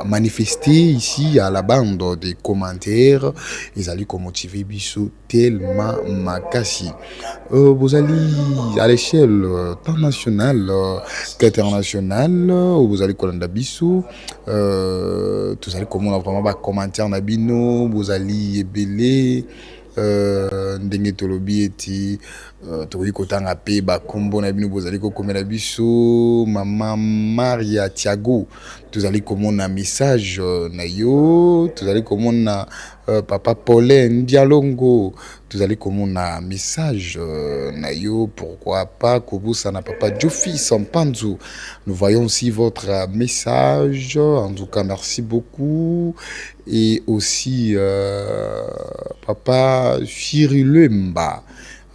manifestés ici à la bande des commentaires. Ils allaient motiver biso tellement makasi. Vous allez à l'échelle tant nationale qu'internationale, vous allez kolanda biso, tout allez comment vraiment ba commentaire na bino, vous allez ebele ndenge tolobi eti tokoki kotanga pe bakombo na bino bozali kokomela biso mama Maria Thiago, tozali komona message na yo, tozali komona papa Paulin Dialongo, tozali komona message na yo, pourquoi pas kobusa na papa Jofi Sampanzu. Nous voyons aussi votre message, en tout cas merci beaucoup. Et aussi papa Chirilumba.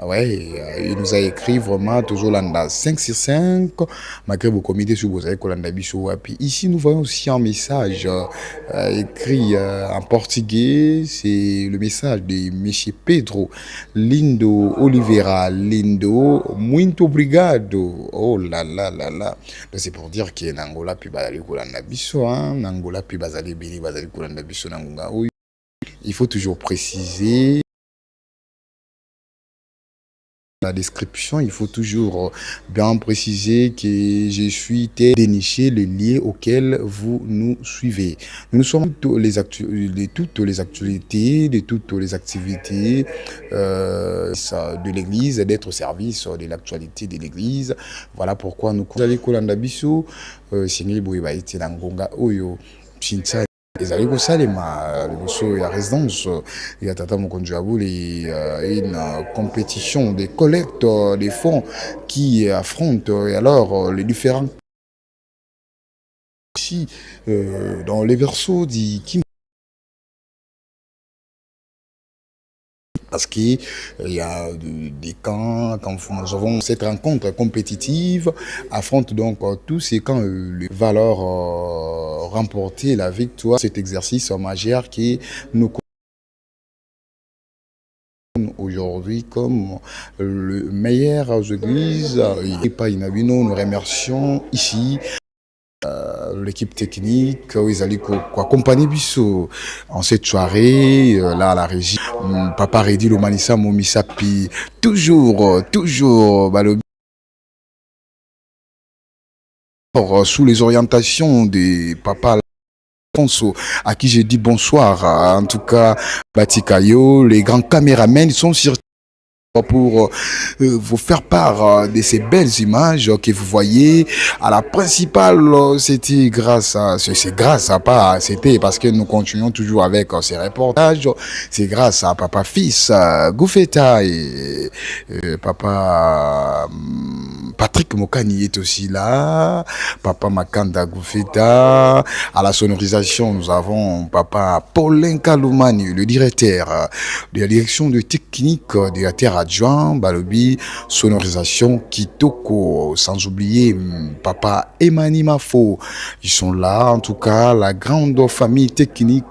Ouais, il nous a écrit vraiment toujours l'anda 5 sur 5, malgré vos comités sur vos écoles. Ici, nous voyons aussi un message écrit en portugais. C'est le message de M. Pedro Lindo Oliveira Lindo. Muito obrigado. Oh là là là là. C'est pour dire que Nangola puis bazali kolanda biso, hein. Nangola puis bazali bini bazali kolanda biso nangonga. Il faut toujours préciser. La description, il faut toujours bien préciser que je suis déniché le lien auquel vous nous suivez. Nous sommes toutes les actualités, de toutes les activités de l'Église, d'être au service de l'actualité de l'Église. Voilà pourquoi nous allons kolanda biso Seigneur Boyeba ete na ngonga oyo Chincha ezali kosalema liboso ya résidence ya tata mokonzi ya bule une compétition de collecte des fonds qui affrontent alors les différents ici dans les versos du Kim. Parce qu'il y a des camps, quand nous avons cette rencontre compétitive, affronte donc tous ces camps, les valeurs remporter la victoire, cet exercice majeur qui nous aujourd'hui comme le meilleur aux églises. Et pas Inabino, nous remercions ici l'équipe technique, ils allaient accompagner Bisso en cette soirée, là à la régie. Papa Redi Lomanissa Momisapi, toujours, sous les orientations de Papa Alfonso, à qui j'ai dit bonsoir. En tout cas, Batikayo, les grands caméramens sont sur pour vous faire part de ces belles images que vous voyez. À la principale, c'était grâce à pas, c'était parce que nous continuons toujours avec ces reportages. C'est grâce à Papa Fils Goufeta et Papa Patrick Mokani est aussi là. Papa Makanda Goufeta. À la sonorisation, nous avons Papa Paulin Kaloumani, le directeur de la direction de technique de la Terre adjoint, Balobi, sonorisation Kitoko, sans oublier Papa Emani Mafo. Ils sont là, en tout cas, la grande famille technique.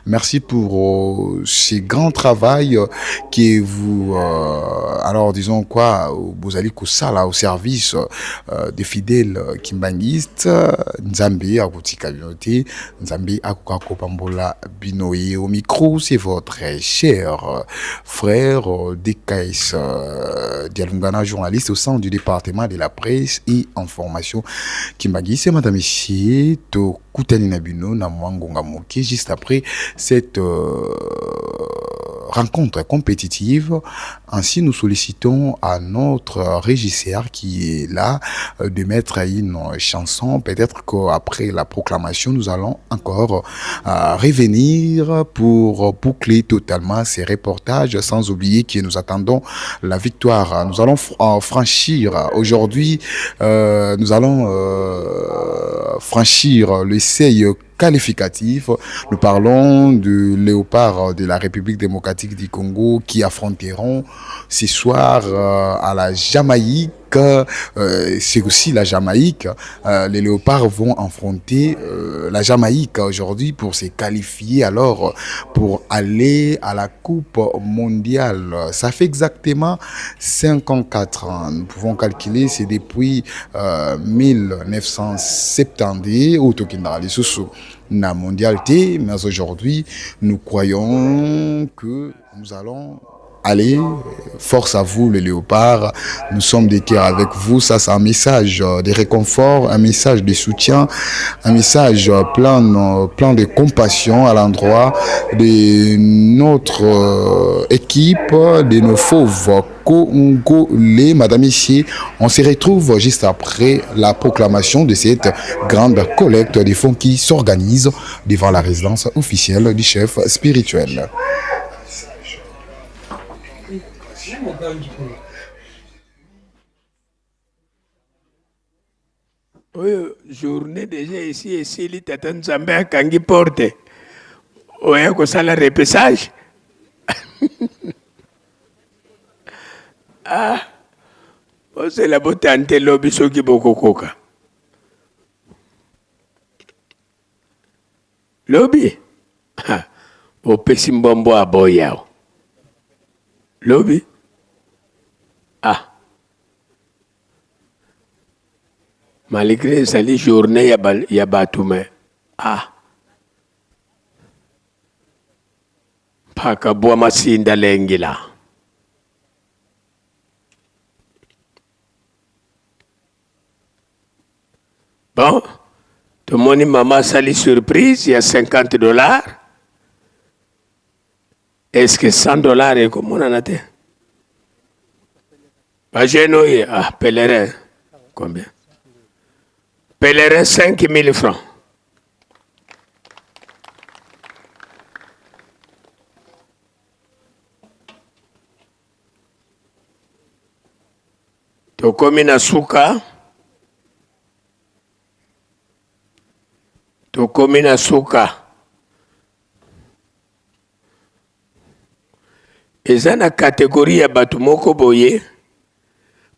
Merci pour ce grand travail que vous, alors disons quoi, vous allez au service des fidèles kimbangistes, Nzambi Akutika Binote, Nzambi Akukako Pambola Binoye. Au micro, c'est votre cher frère DKS Dialungana, journaliste au sein du département de la presse et information Kimbangiste. Madame ici, to Koutani Nabino, na Mwangonga Moke, juste après cette rencontre compétitive. Ainsi, nous sollicitons à notre régisseur qui est là de mettre une chanson. Peut-être qu'après la proclamation, nous allons encore revenir pour boucler totalement ces reportages, sans oublier que nous attendons la victoire. Nous allons franchir aujourd'hui, nous allons franchir le seuil qualificatif. Nous parlons de Léopard de la République démocratique du Congo qui affronteront ce soir à la Jamaïque. C'est aussi la Jamaïque. Les Léopards vont affronter la Jamaïque aujourd'hui pour se qualifier alors pour aller à la Coupe mondiale. Ça fait exactement 54 ans. Nous pouvons calculer, c'est depuis 1970 au Tokindara Soso na mondialité, mais aujourd'hui nous croyons que nous allons allez, force à vous les léopards, nous sommes des cœurs avec vous. Ça c'est un message de réconfort, un message de soutien, un message plein de compassion à l'endroit de notre équipe, de nos fauves congolais. Madame ici, on se retrouve juste après la proclamation de cette grande collecte des fonds qui s'organise devant la résidence officielle du chef spirituel. Oyo journée déjà ici esili tata Nzambe akangi porte oya kosala repesage. Ah, osela botante lobi soki bokokoka lobi opesi mbombo aboyao lobi. Ah, malgré sali journée ya batume. Ah, paka bua masinda lengila. Bon, tout le monde, maman, sali surprise, il y a $50. Est-ce que $100 est comme on en a été? Pas gêné, ah, pèlerin. Combien? Pèlerin, 5 000 francs. Tokomi na suka. Tokomi na suka. Eza na kategorie ya batu moko boye.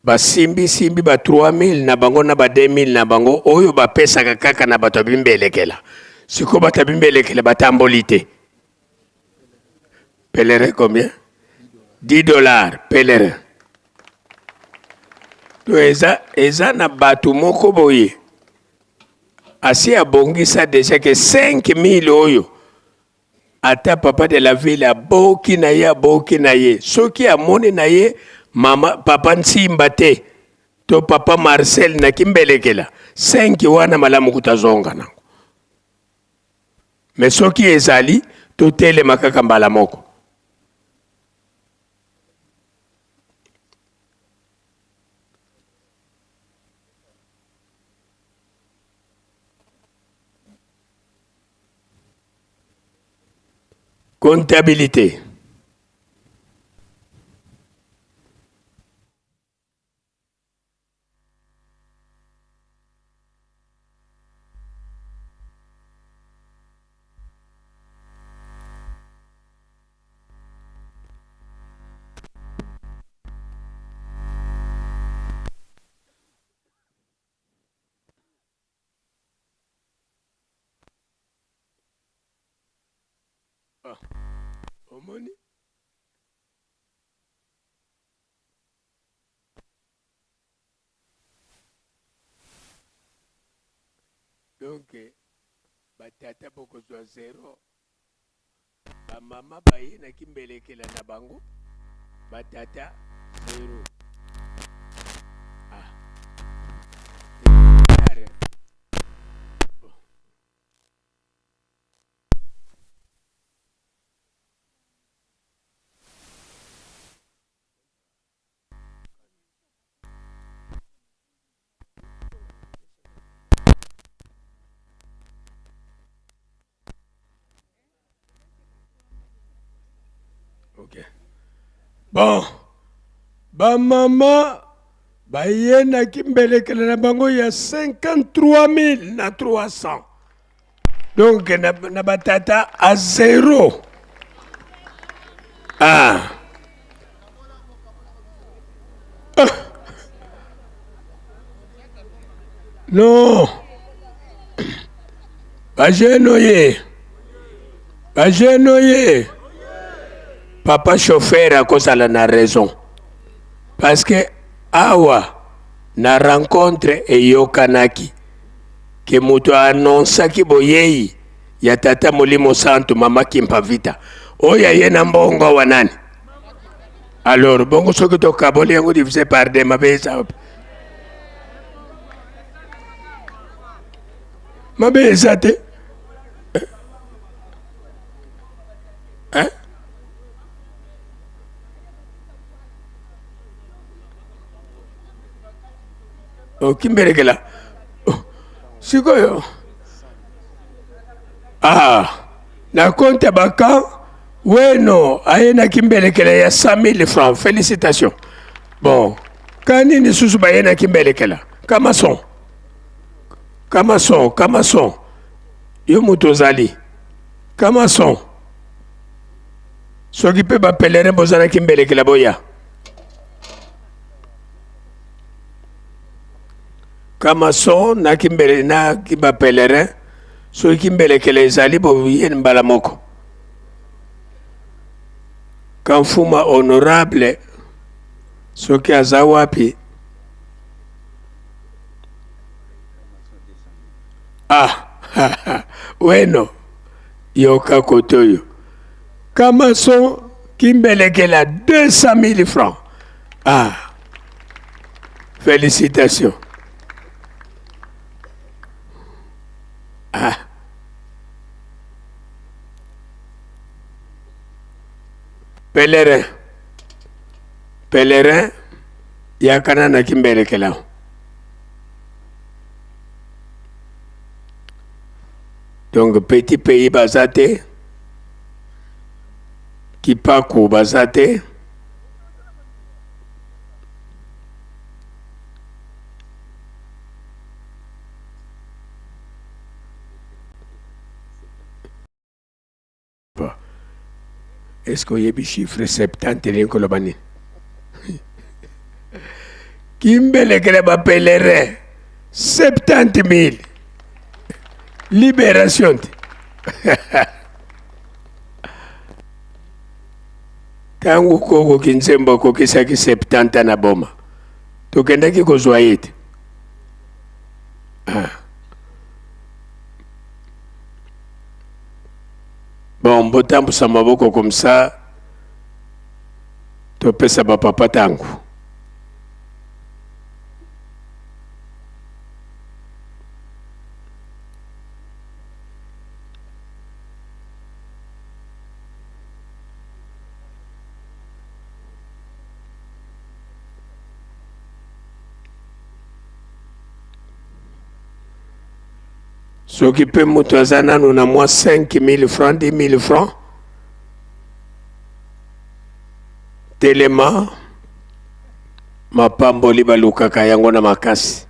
Ba simbi ba 3000 na bango na ba 2000 na bango oyo ba pesa kaka na bato bimbelekela. Siko bata bimbelekela batambolite. Pèlerin combien? $10 pèlerin. To eza na batu moko boye. Asi abongisa déjà que 5000 oyo. Ata papa de la ville aboki na ye. Soki amoni na ye mama papa Nsimba te to papa Marcel na kimbelekela 5 wana malamu kutazonga nango. Mais soki ezali to tele makaka mbala moko. Comptabilité. Omoni? Donc, batata boko zwa 0. Ba mama baye na kimbelekela na bango. Batata 0. Ah. Ok. Bon. Ba mama baye na kimbelekela na bango ya 53 300. Donc na batata à 0. Ah. Non. Bagenoye. Papa chauffeur a kozala na raison. Parce que awa na rencontre eyokanaki ke muto annonsaki boyei ya tata Molimo Santo mama Kimpavita. Oya yena mbongo wa nani? Alors bongo soki to kaboli yango divisé par deux mabeza. Mabeza te. Hein? Kimberekela. Sikoyo. Ah. Na compte baka. Weno. Aena kimberekela ya 100 000 francs. Félicitations. Bon. Kani ni susu bayena kimberekela. Kamason. Yo mutozali. Kamason. Soki pe ba pèlerin bozana kimbelekela boya. Kamason na kimbele na kiba pèlerin soki kimbelekela ezali bo yen mbala moko. Kamfuma honorable soki aza wapi. Ah, weno yoka kotoyo. Kamason kimbelekela 200 000 francs. Ah, félicitations. Pèlerin. Pèlerin, yakana na kimbele kela. Donc petit pays basate, Kipaku basate, est-ce qu'il y a des chiffres 70 kolobani? Kimbele keleba pèlerin 70 000 libération. Tangu koko kinsemba kokisaki 70 na boma tokendaki kozwa yete. Bon, botambusa maboko comme ça, topesa ba papa tangu. S'occuper moutouazana nous na moi 5 000 francs, 10 000 francs. Telema, mapamboli balukaka yango na makasi.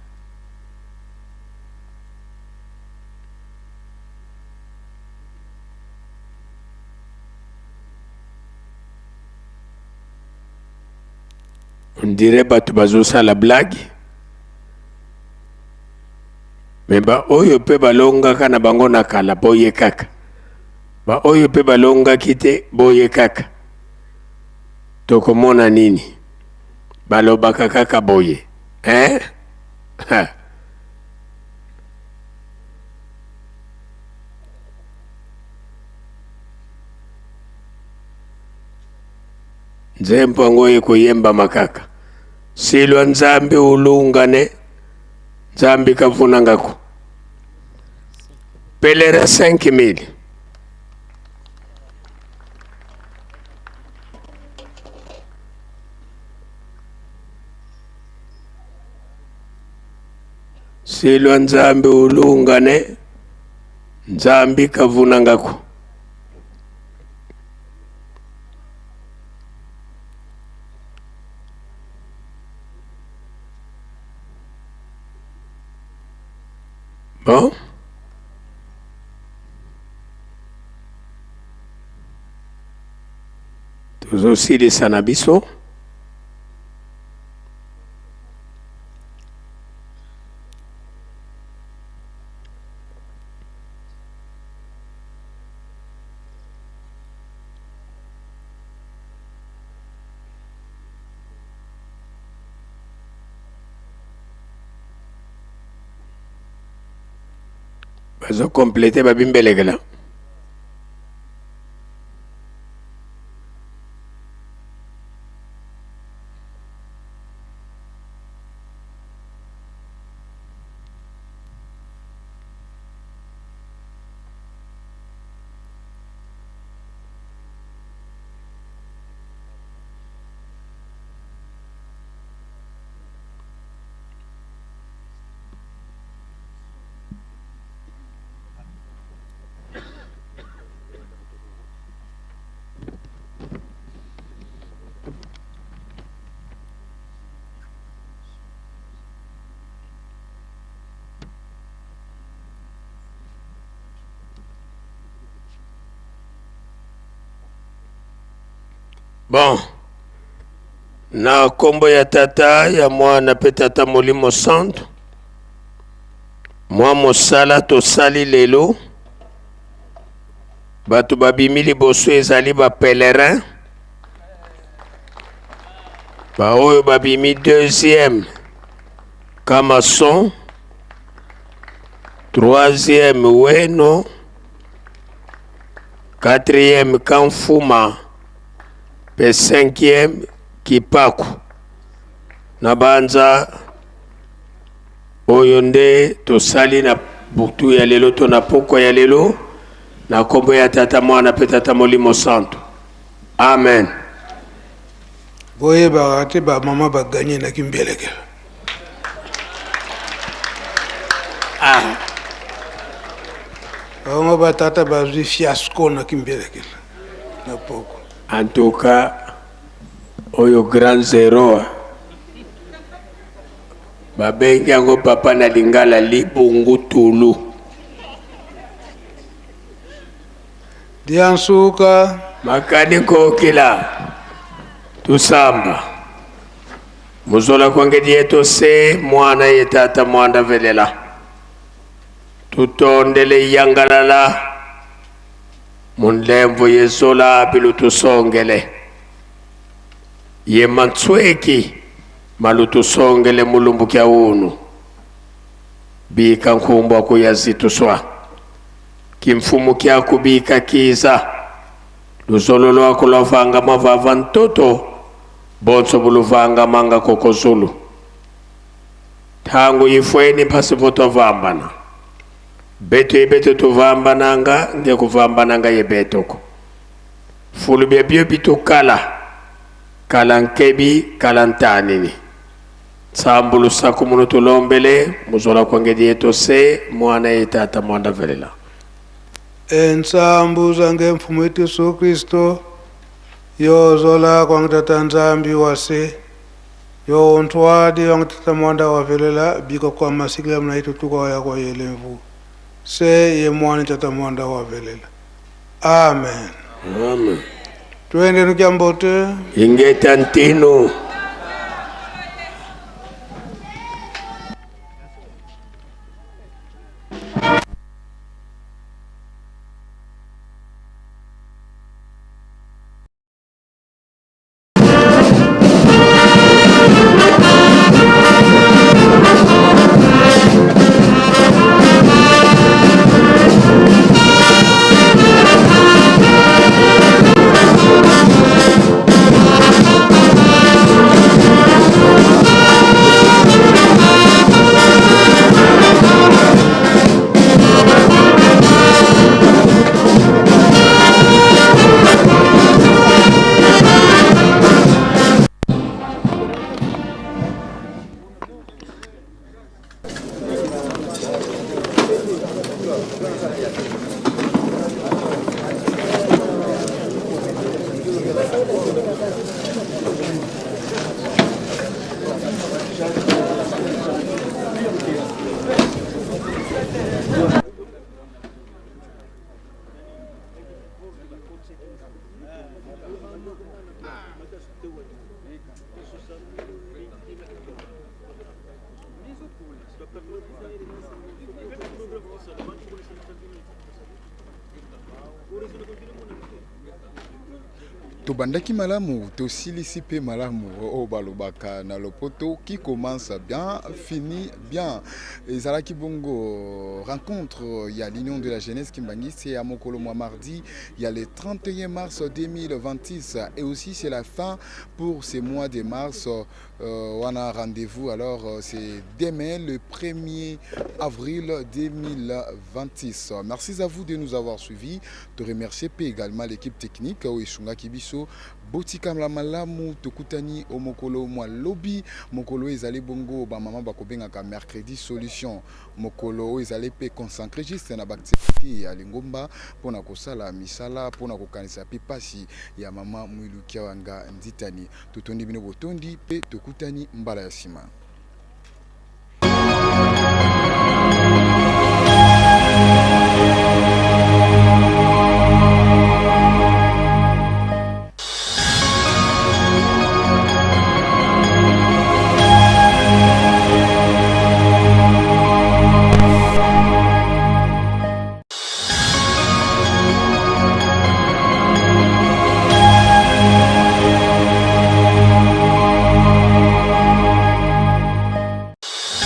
On dirait batu bazosa la blague. Mais ba oyo pe balonga kana bango na kala boye kaka. Ba oyo pe balonga kite boye kaka. Tokomona nini? Balobaka kaka boye. Hein? Ha. Nzempo ngoye kuyemba makaka. Silwa nzambi ulungane. Nzambi kavuna ngako. Pèlerin 5 000. Silwa nzambi ulungane. Nzambi kavuna ngako. Bon. Tous aussi les sanabiso. Bazo compléter babimbelegela. Bon, na kombo ya tata ya mwana pe tata Molimo Santo, mwa mosala tosali lelo, batu babimi liboso ezali ba pèlerin, ba oyo babimi deuxième Kamason, troisième Weno, quatrième Kanfuma, pe 5e Kipaku. Nabanza oyo nde tosali na butu ya lelo to na poko ya lelo na kombo ya tata mwana pe tata Molimo Santo. Amen. boye bakate ba mama baganye na kimbeleke. Ah. Bango batata bazwi fiasco na kimbeleke. Na poko. En tout cas, oyo grand zero. Babengi yango papa na lingala libungu tulu. Diansuka. Makani kokila. Tusamba. Muzola kwangedi yeto se mwana yetata mwanda velela. Tutondele yangalala. Munlemvo yezola bilu tusongele. Ye mansweki malutu songele mulumbu kya unu. Bika nkumbu akuyazitu swa. Kimfumu kya kubika kiza. Luzololo akulofanga mavava ntoto. Bonso buluvanga manga kokozulu. Tangu yifweni pasivoto vambana. Beto ibeto tuvambananga nge kuvambananga yebetoko. Fulu bebyo bitu kalankebi kalantanini. Sambulu sakumuno tulombele muzola kwangedi yeto se mwana yetata mwanda velela. Ensambu zange mfumu wetu Yesu Kristo yozola kwangitata nzambi wase yo ntwadi wangitata mwanda wavelela biko kwa masikila mnaitu tuko ya kwa yelemvu se ye mwana tata mwanda wavelela. Amen. Amen. Tuende nukiambote ingeta ntino. Tobandaki malamu, tosilisi pe malamu o balobaka na lopoto qui commence bien, finit bien. Ezalaki bongo rencontre, il y a l'Union de la jeunesse Kimbangi, c'est à Mokolo mardi, il y a le 31 mars 2026 et aussi c'est la fin pour ce mois de mars. On a rendez-vous alors c'est demain le 1er avril 2026. Merci à vous de nous avoir suivis. De remercier également l'équipe technique Oishunga Kibiso Botika Malamu Tokutani Omokolo Mwa Lobby Mokolo ezali bongo ba mama bakobenga ka mercredi solution Mokolo ezali pe concentré juste na activité ya lingomba pona kosala misala pona kokanisa pipasi ya mama Mwilukia wanga nditani totondi bino botondi pe tokutani mbala ya sima.